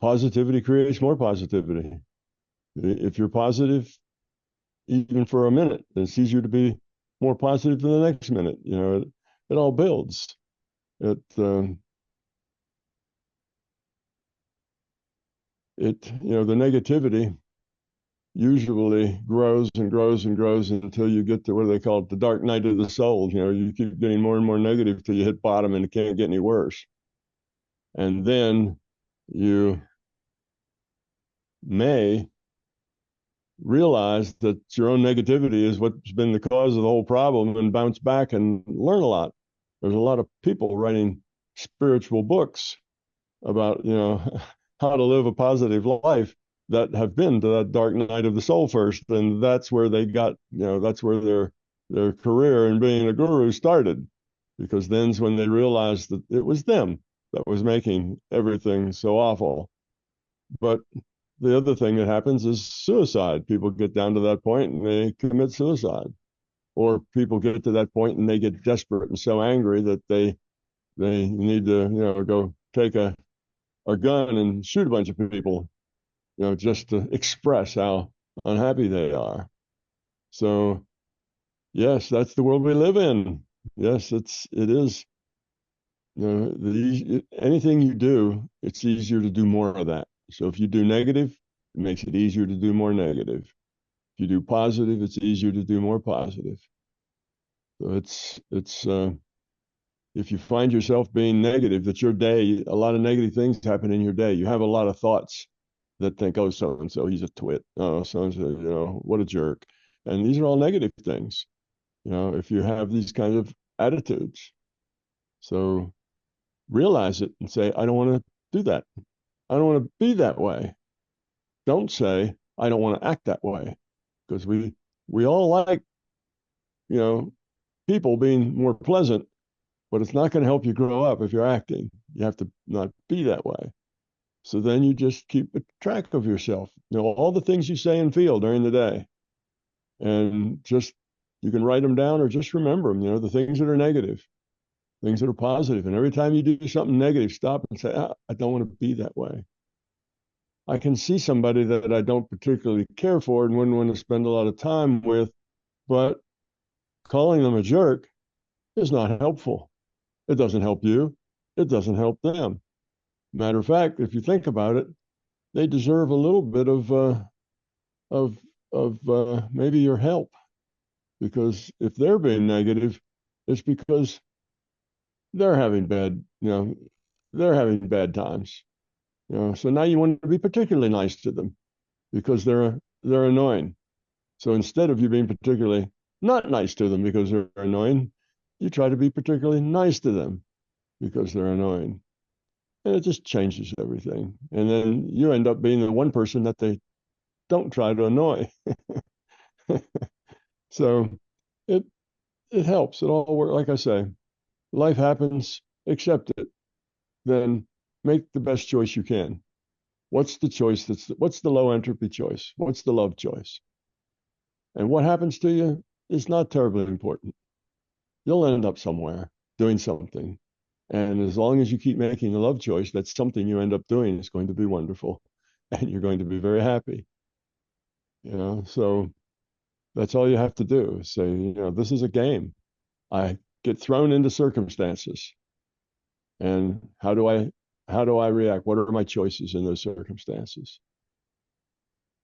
Positivity creates more positivity. If you're positive, even for a minute, it's easier to be more positive than the next minute. It all builds. It the negativity usually grows and grows and grows until you get to what they call it, the dark night of the soul. You keep getting more and more negative till you hit bottom and it can't get any worse. And then you may realize that your own negativity is what's been the cause of the whole problem, and bounce back and learn a lot. There's a lot of people writing spiritual books about, how to live a positive life that have been to that dark night of the soul first. And that's where they got, that's where their career in being a guru started, because then's when they realized that it was them that was making everything so awful. But the other thing that happens is suicide. People get down to that point and they commit suicide, or people get to that point and they get desperate and so angry that they need to, go take a gun and shoot a bunch of people, just to express how unhappy they are. So yes, that's the world we live in. Yes, it is. Anything you do, it's easier to do more of that. So if you do negative, it makes it easier to do more negative. If you do positive, it's easier to do more positive. So it's if you find yourself being negative, that your day, a lot of negative things happen in your day. You have a lot of thoughts that think, oh, so and so, he's a twit. Oh, so and so, what a jerk. And these are all negative things. If you have these kinds of attitudes, so realize it and say, I don't want to do that. I don't want to be that way. Don't say, I don't want to act that way, because we all like, you know, people being more pleasant, but it's not going to help you grow up if you're acting. You have to not be that way. So then you just keep a track of yourself, all the things you say and feel during the day, and just you can write them down or just remember them. The things that are negative, things that are positive, and every time you do something negative, stop and say, I don't want to be that way. I can see somebody that I don't particularly care for and wouldn't want to spend a lot of time with, but calling them a jerk is not helpful. It doesn't help you. It doesn't help them. Matter of fact, if you think about it, they deserve a little bit of maybe your help, because if they're being negative, it's because they're having they're having bad times. So now you want to be particularly nice to them because they're annoying. So instead of you being particularly not nice to them because they're annoying, you try to be particularly nice to them because they're annoying. And it just changes everything. And then you end up being the one person that they don't try to annoy. So it it helps. It all works. Like I say, life happens, accept it, then make the best choice you can. What's the choice what's the low entropy choice? What's the love choice? And what happens to you is not terribly important. You'll end up somewhere doing something. And as long as you keep making the love choice, that's something you end up doing is going to be wonderful. And you're going to be very happy. So that's all you have to do is say, this is a game. I get thrown into circumstances. And how do I react? What are my choices in those circumstances?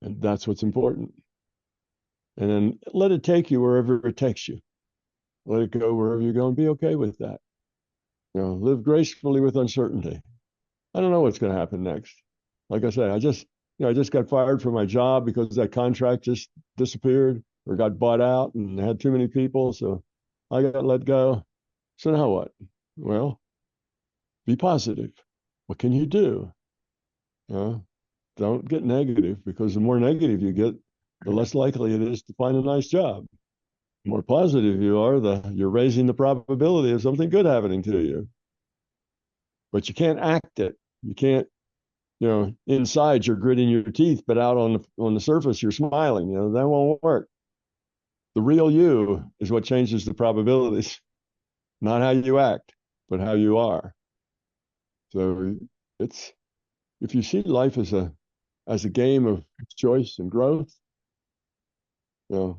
And that's what's important. And then let it take you wherever it takes you. Let it go wherever you're going. Be okay with that. Live gracefully with uncertainty. I don't know what's going to happen next. Like I say, I just got fired from my job because that contract just disappeared or got bought out and had too many people. So I got let go. So now what? Well, be positive. What can you do? Uh, don't get negative, because the more negative you get, the less likely it is to find a nice job. The more positive you are, you're raising the probability of something good happening to you. But you can't act it. You can't, inside you're gritting your teeth, but out on the surface you're smiling. That won't work. The real you is what changes the probabilities, not how you act, but how you are. So it's if you see life as a game of choice and growth, you know,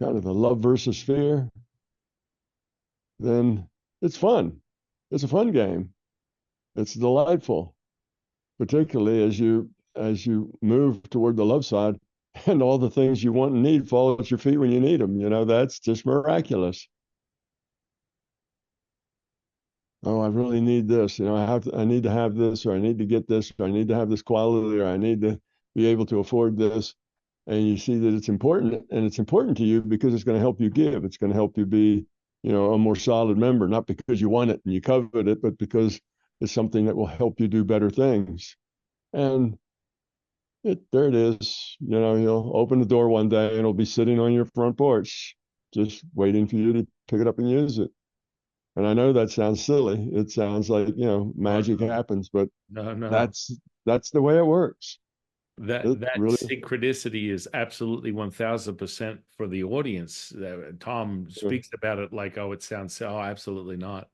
kind of a love versus fear, then it's fun. It's a fun game. It's delightful, particularly as you move toward the love side, and all the things you want and need fall at your feet when you need them. That's just miraculous. Oh, I really need this. I need to have this, or I need to get this, or I need to have this quality, or I need to be able to afford this. And you see that it's important, and it's important to you because it's going to help you give. It's going to help you be, a more solid member, not because you want it and you covet it, but because it's something that will help you do better things. And there it is. You'll open the door one day and it'll be sitting on your front porch, just waiting for you to pick it up and use it. And I know that sounds silly. It sounds like, magic happens, but No, no. that's the way it works. It That really, synchronicity is absolutely 1000% for the audience. Tom speaks about it like, oh, it sounds so. Oh, absolutely not.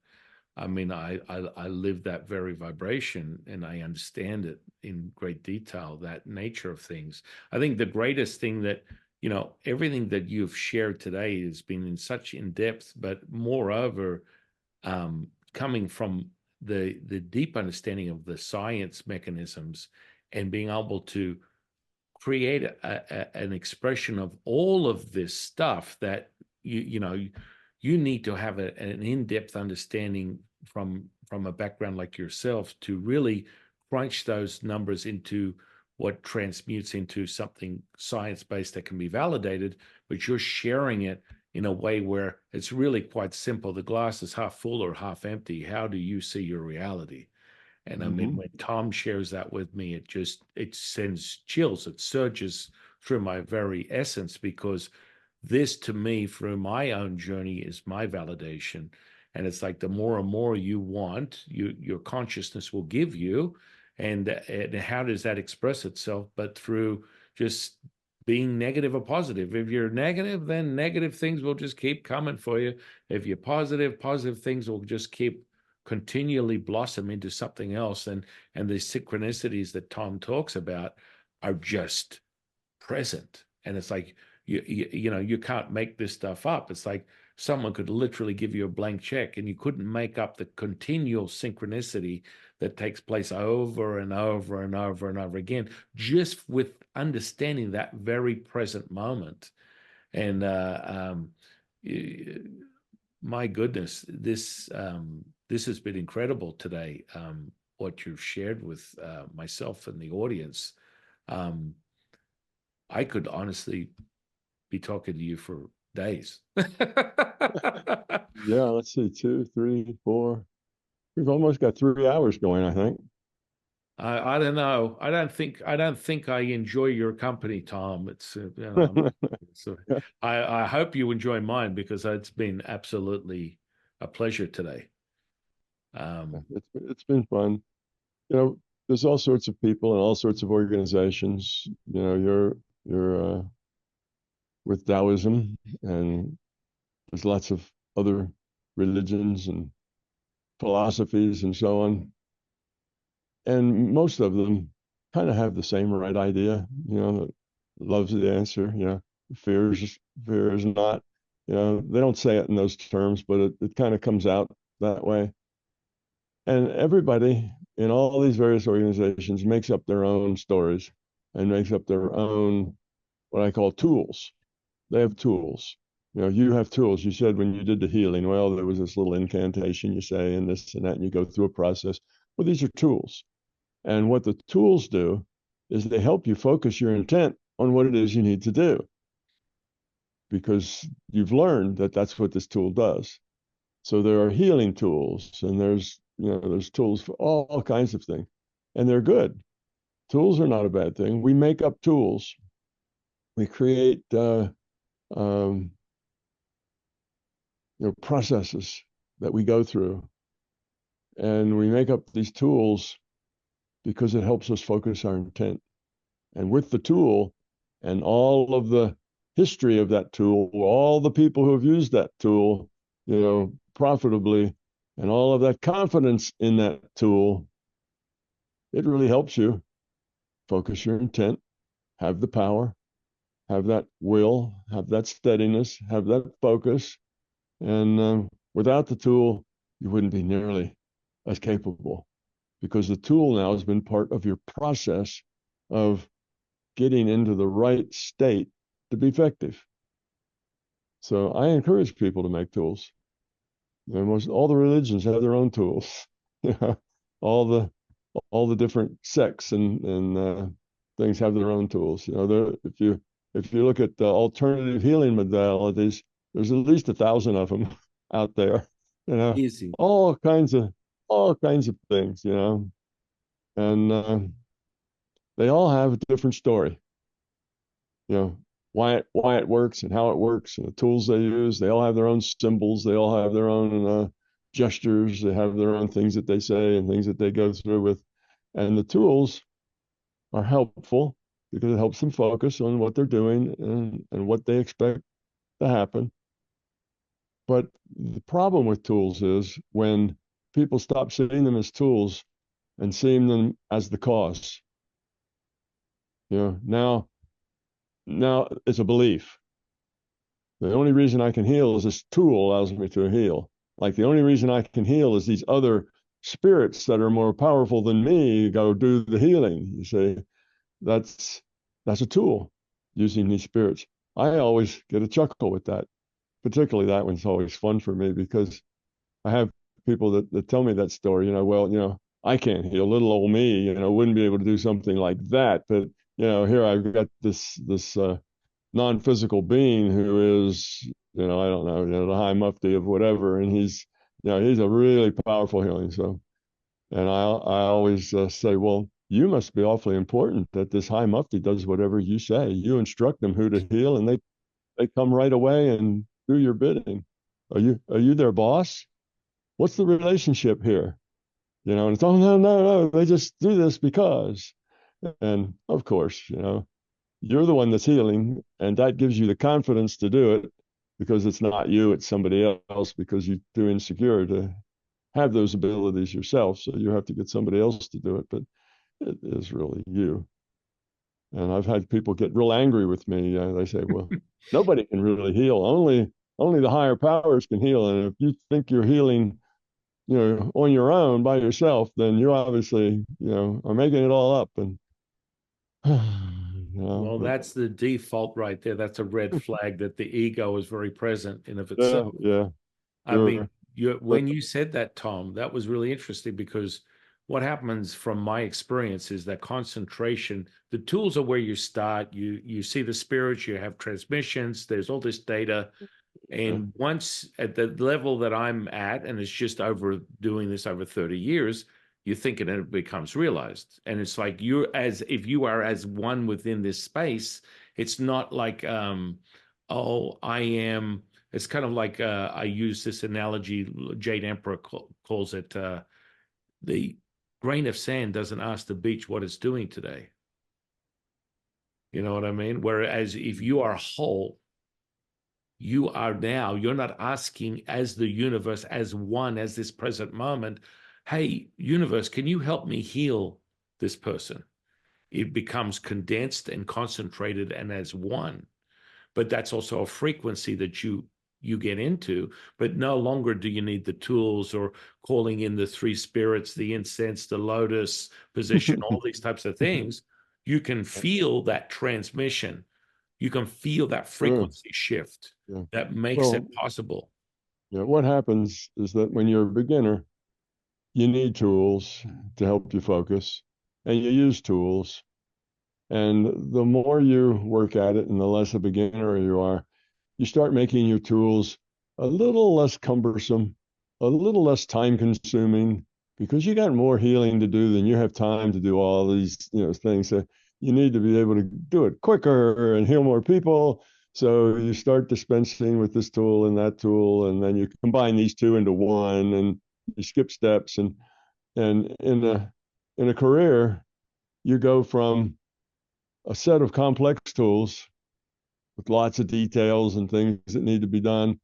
I mean, I live that very vibration, and I understand it in great detail, that nature of things. I think the greatest thing that, everything that you've shared today has been in such in depth, but moreover, coming from the deep understanding of the science mechanisms and being able to create an expression of all of this stuff that you need to have an in-depth understanding from a background like yourself to really crunch those numbers into what transmutes into something science-based that can be validated, but you're sharing it in a way where it's really quite simple. The glass is half full or half empty. How do you see your reality? And I mean, when Tom shares that with me, it sends chills. It surges through my very essence, because this to me, through my own journey, is my validation. And it's like the more and more you want, your consciousness will give you. And how does that express itself? But through just being negative or positive. If you're negative, then negative things will just keep coming for you. If you're positive, positive things will just keep continually blossom into something else. And the synchronicities that Tom talks about are just present. And it's like you can't make this stuff up. It's like someone could literally give you a blank check and you couldn't make up the continual synchronicity that takes place over and over and over and over again, just with understanding that very present moment. And my goodness, this has been incredible today. What you've shared with myself and the audience. I could honestly be talking to you for days. Yeah, let's see, 2, 3, 4. We've almost got 3 hours going, I think. I don't know. I don't think I enjoy your company, Tom. So I hope you enjoy mine, because it's been absolutely a pleasure today. It's been fun. There's all sorts of people and all sorts of organizations. You're with Taoism, and there's lots of other religions and philosophies and so on. And most of them kind of have the same right idea, that love's the answer, fear is not. You know, they don't say it in those terms, but it kind of comes out that way. And everybody in all these various organizations makes up their own stories and makes up their own, what I call tools. They have tools. You know, you have tools. You said when you did the healing, well, there was this little incantation you say and this and that, and you go through a process. Well, these are tools. And what the tools do is they help you focus your intent on what it is you need to do because you've learned that that's what this tool does. So there are healing tools and there's tools for all kinds of things and they're good. Tools are not a bad thing. We make up tools. We create um, processes that we go through and we make up these tools because it helps us focus our intent. And with the tool and all of the history of that tool, all the people who have used that tool, profitably, and all of that confidence in that tool, it really helps you focus your intent, have the power, have that will, have that steadiness, have that focus. And without the tool, you wouldn't be nearly as capable because the tool now has been part of your process of getting into the right state to be effective. So I encourage people to make tools. Most all the religions have their own tools. All the all the different sects and things have their own tools. If you look at the alternative healing modalities, there's at least 1,000 of them out there. You know, Easy. all kinds of all kinds of things. And they all have a different story. Why it works and how it works and the tools they use. They all have their own symbols. They all have their own gestures. They have their own things that they say and things that they go through with. And the tools are helpful because it helps them focus on what they're doing and what they expect to happen. But the problem with tools is when people stop seeing them as tools and seeing them as the cause. Now it's a belief. The only reason I can heal is this tool allows me to heal. Like the only reason I can heal is these other spirits that are more powerful than me go do the healing. You see, that's a tool using these spirits. I always get a chuckle with that. Particularly that one's always fun for me because I have people that tell me that story, I can't heal. Little old me, wouldn't be able to do something like that. But, here I've got this non-physical being who is, I don't know, the high mufti of whatever. And he's a really powerful healing. So, and I always say, well, you must be awfully important that this high mufti does whatever you say. You instruct them who to heal and they come right away and do your bidding. Are you their boss? What's the relationship here? And it's, oh, no, they just do this because. And of course, you're the one that's healing, and that gives you the confidence to do it because it's not you, it's somebody else because you're too insecure to have those abilities yourself. So you have to get somebody else to do it, but it is really you. And I've had people get real angry with me. They say, well, nobody can really heal. Only the higher powers can heal. And if you think you're healing, on your own by yourself, then you obviously, are making it all up. And Well, but that's the default right there. That's a red flag that the ego is very present in of yeah, itself. yeah, I sure. mean, when you said that, Tom, that was really interesting because what happens from my experience is that concentration, the tools are where you start. You see the spirits, you have transmissions, there's all this data. Yeah. And once at the level that I'm at, and it's just over doing this over 30 years, you think it and it becomes realized. And it's like if you are as one within this space, it's not like, oh, I am. It's kind of like I use this analogy, Jade Emperor calls it the grain of sand doesn't ask the beach what it's doing today. You know what I mean? Whereas if you are whole, you're not asking as the universe, as one, as this present moment, hey, universe, can you help me heal this person? It becomes condensed and concentrated and as one. But that's also a frequency that you get into, but no longer do you need the tools or calling in the three spirits, the incense, the lotus position, all these types of things. You can feel that transmission. You can feel that Sure. frequency shift Yeah. that makes it Well, possible. yeah, what happens is that when you're a beginner, you need tools to help you focus, and you use tools. And the more you work at it and the less a beginner you are, you start making your tools a little less cumbersome, a little less time consuming, because you got more healing to do than you have time to do all these, things. So you need to be able to do it quicker and heal more people. So you start dispensing with this tool and that tool, and then you combine these two into one, and you skip steps. And in a career, you go from a set of complex tools with lots of details and things that need to be done.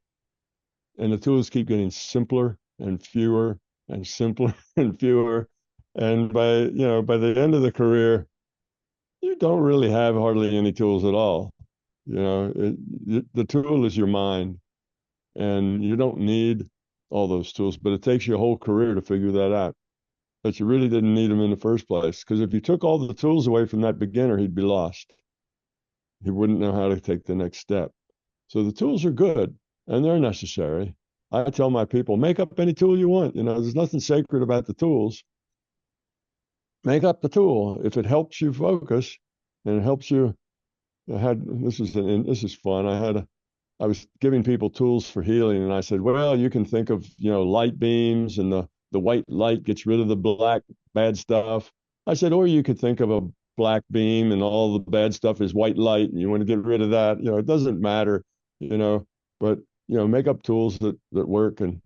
And the tools keep getting simpler and fewer and simpler and fewer. And by the end of the career, you don't really have hardly any tools at all. The tool is your mind, and you don't need all those tools, but it takes you a whole career to figure that out. But you really didn't need them in the first place. Because if you took all the tools away from that beginner, he'd be lost. He wouldn't know how to take the next step. So the tools are good and they're necessary. I tell my people, make up any tool you want. There's nothing sacred about the tools. Make up the tool. If it helps you focus and it helps you, this is fun. I was giving people tools for healing, and I said, well, you can think of, light beams, and the white light gets rid of the black bad stuff. I said, or you could think of a black beam and all the bad stuff is white light, and you want to get rid of that. It doesn't matter, but make up tools that work. And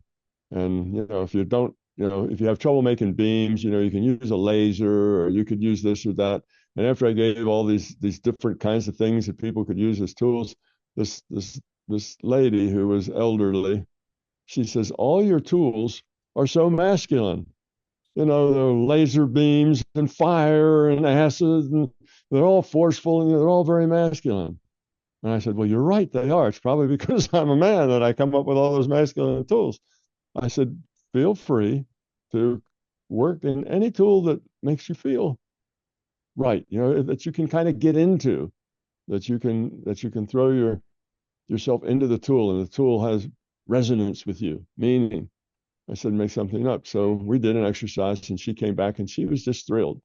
if you don't, if you have trouble making beams, you can use a laser, or you could use this or that. And after I gave all these different kinds of things that people could use as tools, this lady who was elderly, she says, all your tools are so masculine. The laser beams and fire and acid, and they're all forceful, and they're all very masculine. And I said, well, you're right, they are. It's probably because I'm a man that I come up with all those masculine tools. I said, feel free to work in any tool that makes you feel right, that you can kind of get into, that you can throw yourself into the tool, and the tool has resonance with you, meaning. I said, make something up. So we did an exercise, and she came back and she was just thrilled.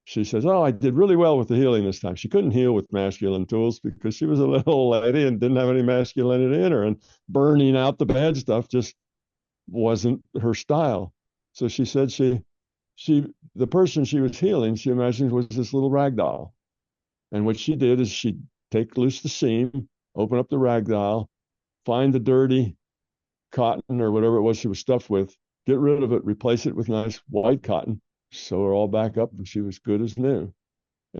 She says, oh, I did really well with the healing this time. She couldn't heal with masculine tools because she was a little old lady and didn't have any masculinity in her, and burning out the bad stuff just wasn't her style. So she said the person she was healing, she imagined was this little rag doll. And what she did is she'd take loose the seam, open up the rag doll, find the dirty cotton or whatever it was she was stuffed with, get rid of it, replace it with nice white cotton, sew her all back up, and she was good as new.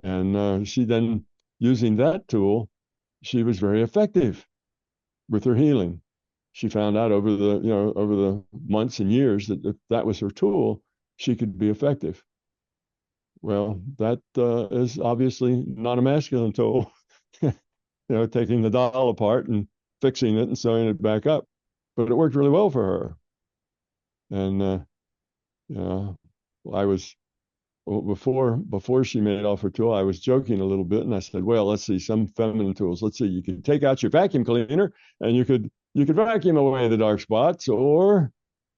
And she then, using that tool, she was very effective with her healing. She found out over the months and years that if that was her tool, she could be effective. Well, that is obviously not a masculine tool. Taking the doll apart and fixing it and sewing it back up, but it worked really well for her. And you know, I was before she made off her tool, I was joking a little bit, and I said, "Well, let's see some feminine tools. Let's see, you could take out your vacuum cleaner, and you could vacuum away the dark spots, or."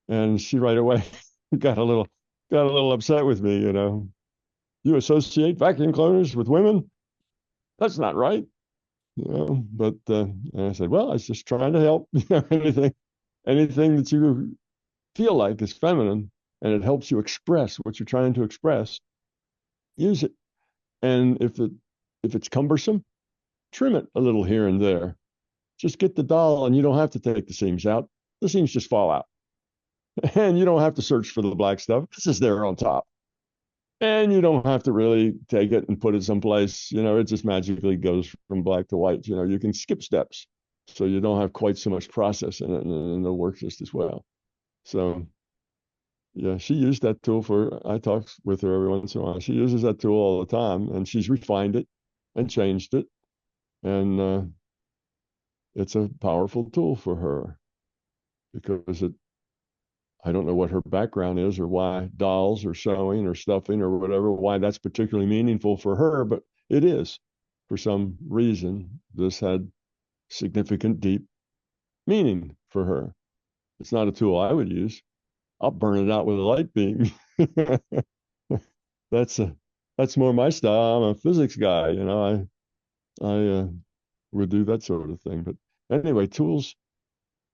And she right away got a little upset with me. You associate vacuum cleaners with women? That's not right. But and I said, well, I was just trying to help. Anything that you feel like is feminine, and it helps you express what you're trying to express, use it. And if it's cumbersome, trim it a little here and there. Just get the doll, and you don't have to take the seams out. The seams just fall out. And you don't have to search for the black stuff. This is there on top. And you don't have to really take it and put it someplace. It just magically goes from black to white. You can skip steps. So you don't have quite so much process in it, and it'll work just as well. So yeah, she used that tool I talk with her every once in a while. She uses that tool all the time, and she's refined it and changed it. And it's a powerful tool for her because I don't know what her background is or why dolls or sewing or stuffing or whatever, why that's particularly meaningful for her, but it is. For some reason, this had significant, deep meaning for her. It's not a tool I would use. I'll burn it out with a light beam. that's a that's more my style. I'm a physics guy, you know. I would do that sort of thing. But anyway, tools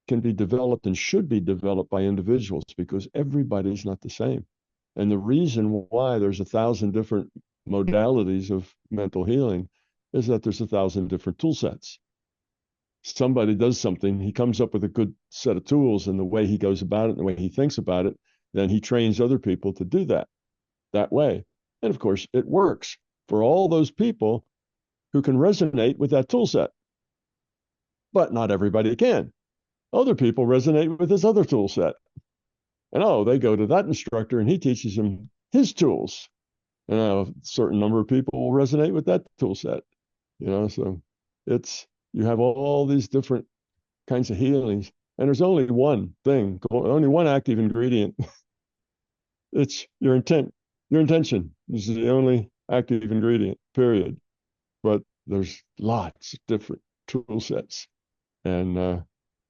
can be developed and should be developed by individuals because everybody's not the same. And the reason why there's 1,000 different modalities of mental healing is that there's 1,000 different tool sets. Somebody does something, he comes up with a good set of tools, and the way he goes about it and the way he thinks about it, then he trains other people to do that way. And of course, it works for all those people who can resonate with that tool set. But not everybody can. Other people resonate with this other tool set. And they go to that instructor and he teaches them his tools. And a certain number of people will resonate with that tool set. So you have all these different kinds of healings. And there's only one thing, only one active ingredient. It's your intent. Your intention is the only active ingredient, period. But there's lots of different tool sets. And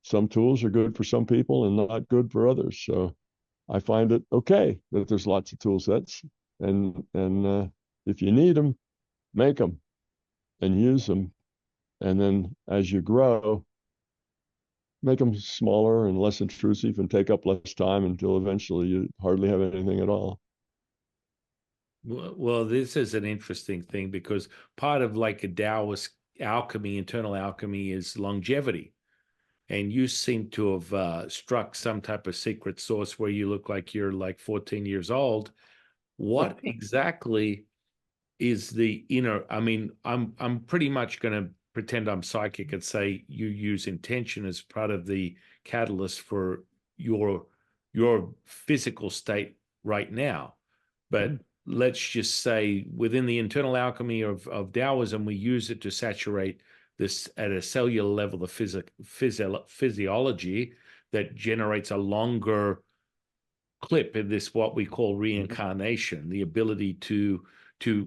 some tools are good for some people and not good for others. So I find it okay that there's lots of tool sets, and if you need them, make them and use them. And then as you grow, make them smaller and less intrusive and take up less time until eventually you hardly have anything at all. Well, this is an interesting thing because part of like a Taoist alchemy, internal alchemy, is longevity. And you seem to have struck some type of secret sauce where you look like you're like 14 years old. What exactly is the inner? I mean, I'm pretty much going to pretend I'm psychic and say you use intention as part of the catalyst for your your physical state right now. But let's just say within the internal alchemy of Taoism, we use it to saturate this at a cellular level, the physiology that generates a longer clip in this what we call reincarnation, the ability to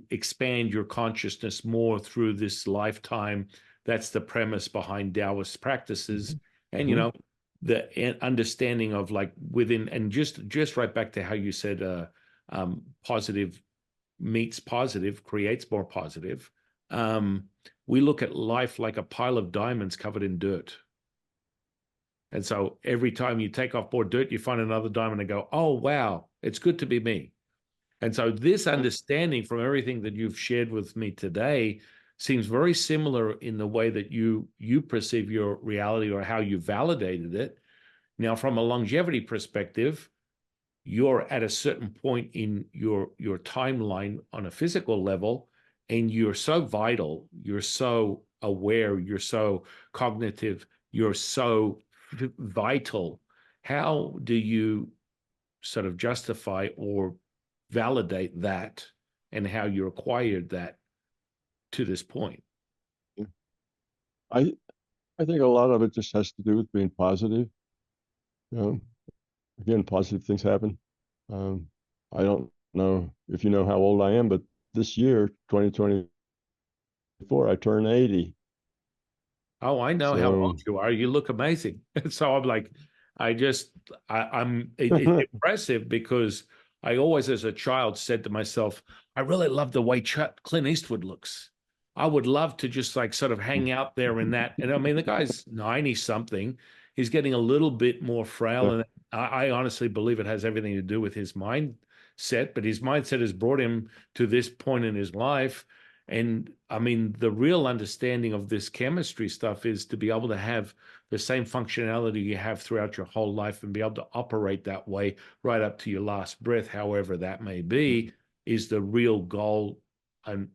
expand your consciousness more through this lifetime. That's the premise behind Taoist practices. And the understanding of like within, and just right back to how you said positive meets positive creates more positive. We look at life like a pile of diamonds covered in dirt. And so every time you take off more dirt, you find another diamond and go, oh, wow, it's good to be me. And so this understanding from everything that you've shared with me today seems very similar in the way that you perceive your reality or how you validated it. Now, from a longevity perspective, you're at a certain point in your timeline on a physical level, and you're so vital, you're so aware, you're so cognitive, you're so vital. How do you sort of justify or validate that, and how you acquired that to this point? I I think a lot of it just has to do with being positive. You know, again, positive things happen. Um, I don't know if you know how old I am, but this year, 2024, I turn 80. Oh, I know how old So, you are. You look amazing. So I'm like, it's impressive because I always, as a child, said to myself, I really love the way Clint Eastwood looks. I would love to just like sort of hang out there in that. And I mean, the guy's 90 something. He's getting a little bit more frail. yeah, And I honestly believe it has everything to do with his mindset, but his mindset has brought him to this point in his life. And I mean, the real understanding of this chemistry stuff is to be able to have the same functionality you have throughout your whole life and be able to operate that way right up to your last breath, however that may be, is the real goal and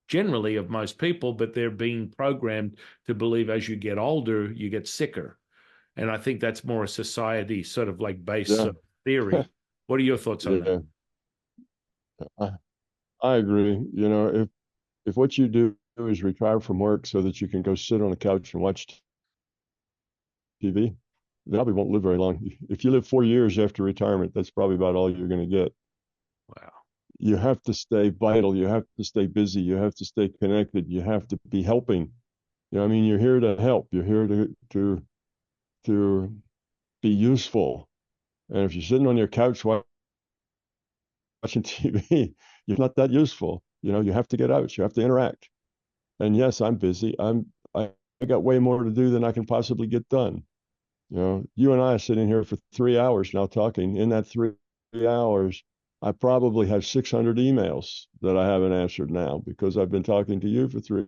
generally of most people, but they're being programmed to believe as you get older, you get sicker. And I think that's more a society sort of like based yeah, sort of theory. What are your thoughts on that? yeah. I, I agree. If what you do is retire from work so that you can go sit on a couch and watch TV, they probably won't live very long. If you live 4 years after retirement, that's probably about all you're going to get. Wow. You have to stay vital. You have to stay busy. You have to stay connected. You have to be helping. You know, I mean, you're here to help. You're here to be useful. And if you're sitting on your couch watching TV, you're not that useful. You know, you have to get out. You have to interact. And yes, I'm busy. I got way more to do than I can possibly get done. You know, you and I are sitting here for 3 hours now talking. In that 3 hours, I probably have 600 emails that I haven't answered now because I've been talking to you for 3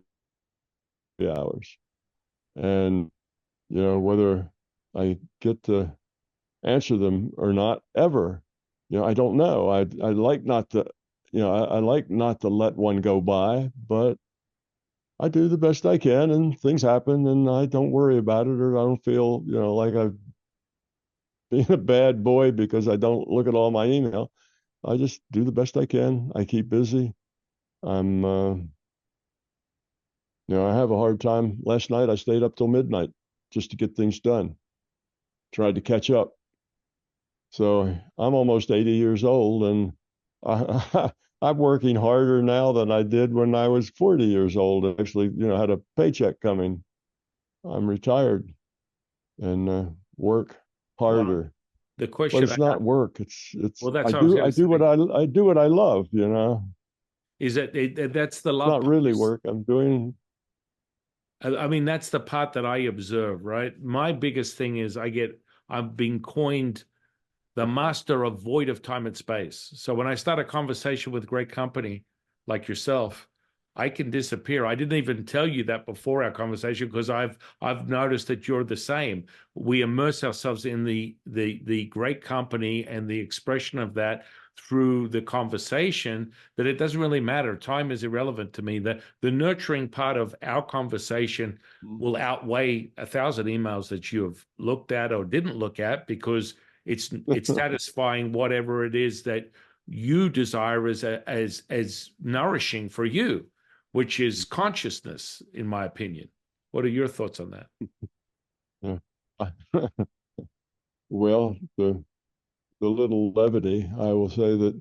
hours. And, you know, whether I get to answer them or not ever, you know, I don't know. I like not to, you know, I like not to let one go by, but I do the best I can and things happen and I don't worry about it or I don't feel, you know, like I've been a bad boy because I don't look at all my email. I just do the best I can. I keep busy. I'm, you know, I have a hard time. Last night I stayed up till midnight just to get things done, tried to catch up. So I'm almost 80 years old and I'm working harder now than I did when I was 40 years old. Actually, you know, had a paycheck coming. I'm retired and work Well, harder. the But question it's I not have, work. It's well, that's what I was going to say. I do what I love, you know. Is that that's the It's love not part. really work. I'm doing I mean, that's the part that I observe, right? My biggest thing is I've been coined the master of void of time and space. So when I start a conversation with a great company like yourself, I can disappear. I didn't even tell you that before our conversation because I've noticed that you're the same. We immerse ourselves in the great company and the expression of that through the conversation that it doesn't really matter. Time is irrelevant to me. The nurturing part of our conversation will outweigh 1,000 emails that you have looked at or didn't look at because it's satisfying whatever it is that you desire as nourishing for you, which is consciousness, in my opinion. What are your thoughts on that? yeah. Well, the little levity, I will say that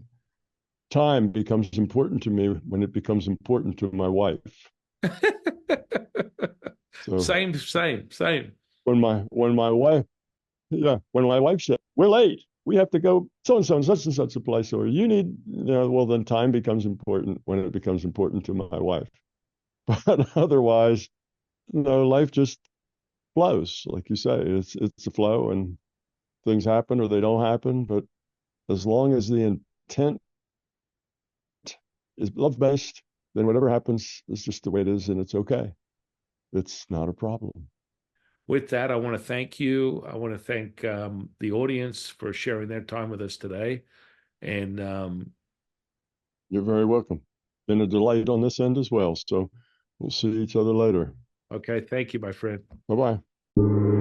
time becomes important to me when it becomes important to my wife. So Same. when my wife, yeah, when my wife said, "We're late. We have to go so and such and such a place," or you need, you know, well, then time becomes important when it becomes important to my wife. But otherwise, you know, life just flows, like you say. It's a flow, and things happen or they don't happen. But as long as the intent is love based, then whatever happens is just the way it is, and it's okay. It's not a problem. With that, I want to thank you. I want to thank the audience for sharing their time with us today. And You're very welcome. Been a delight on this end as well. So we'll see each other later. okay, thank you, my friend. Bye bye.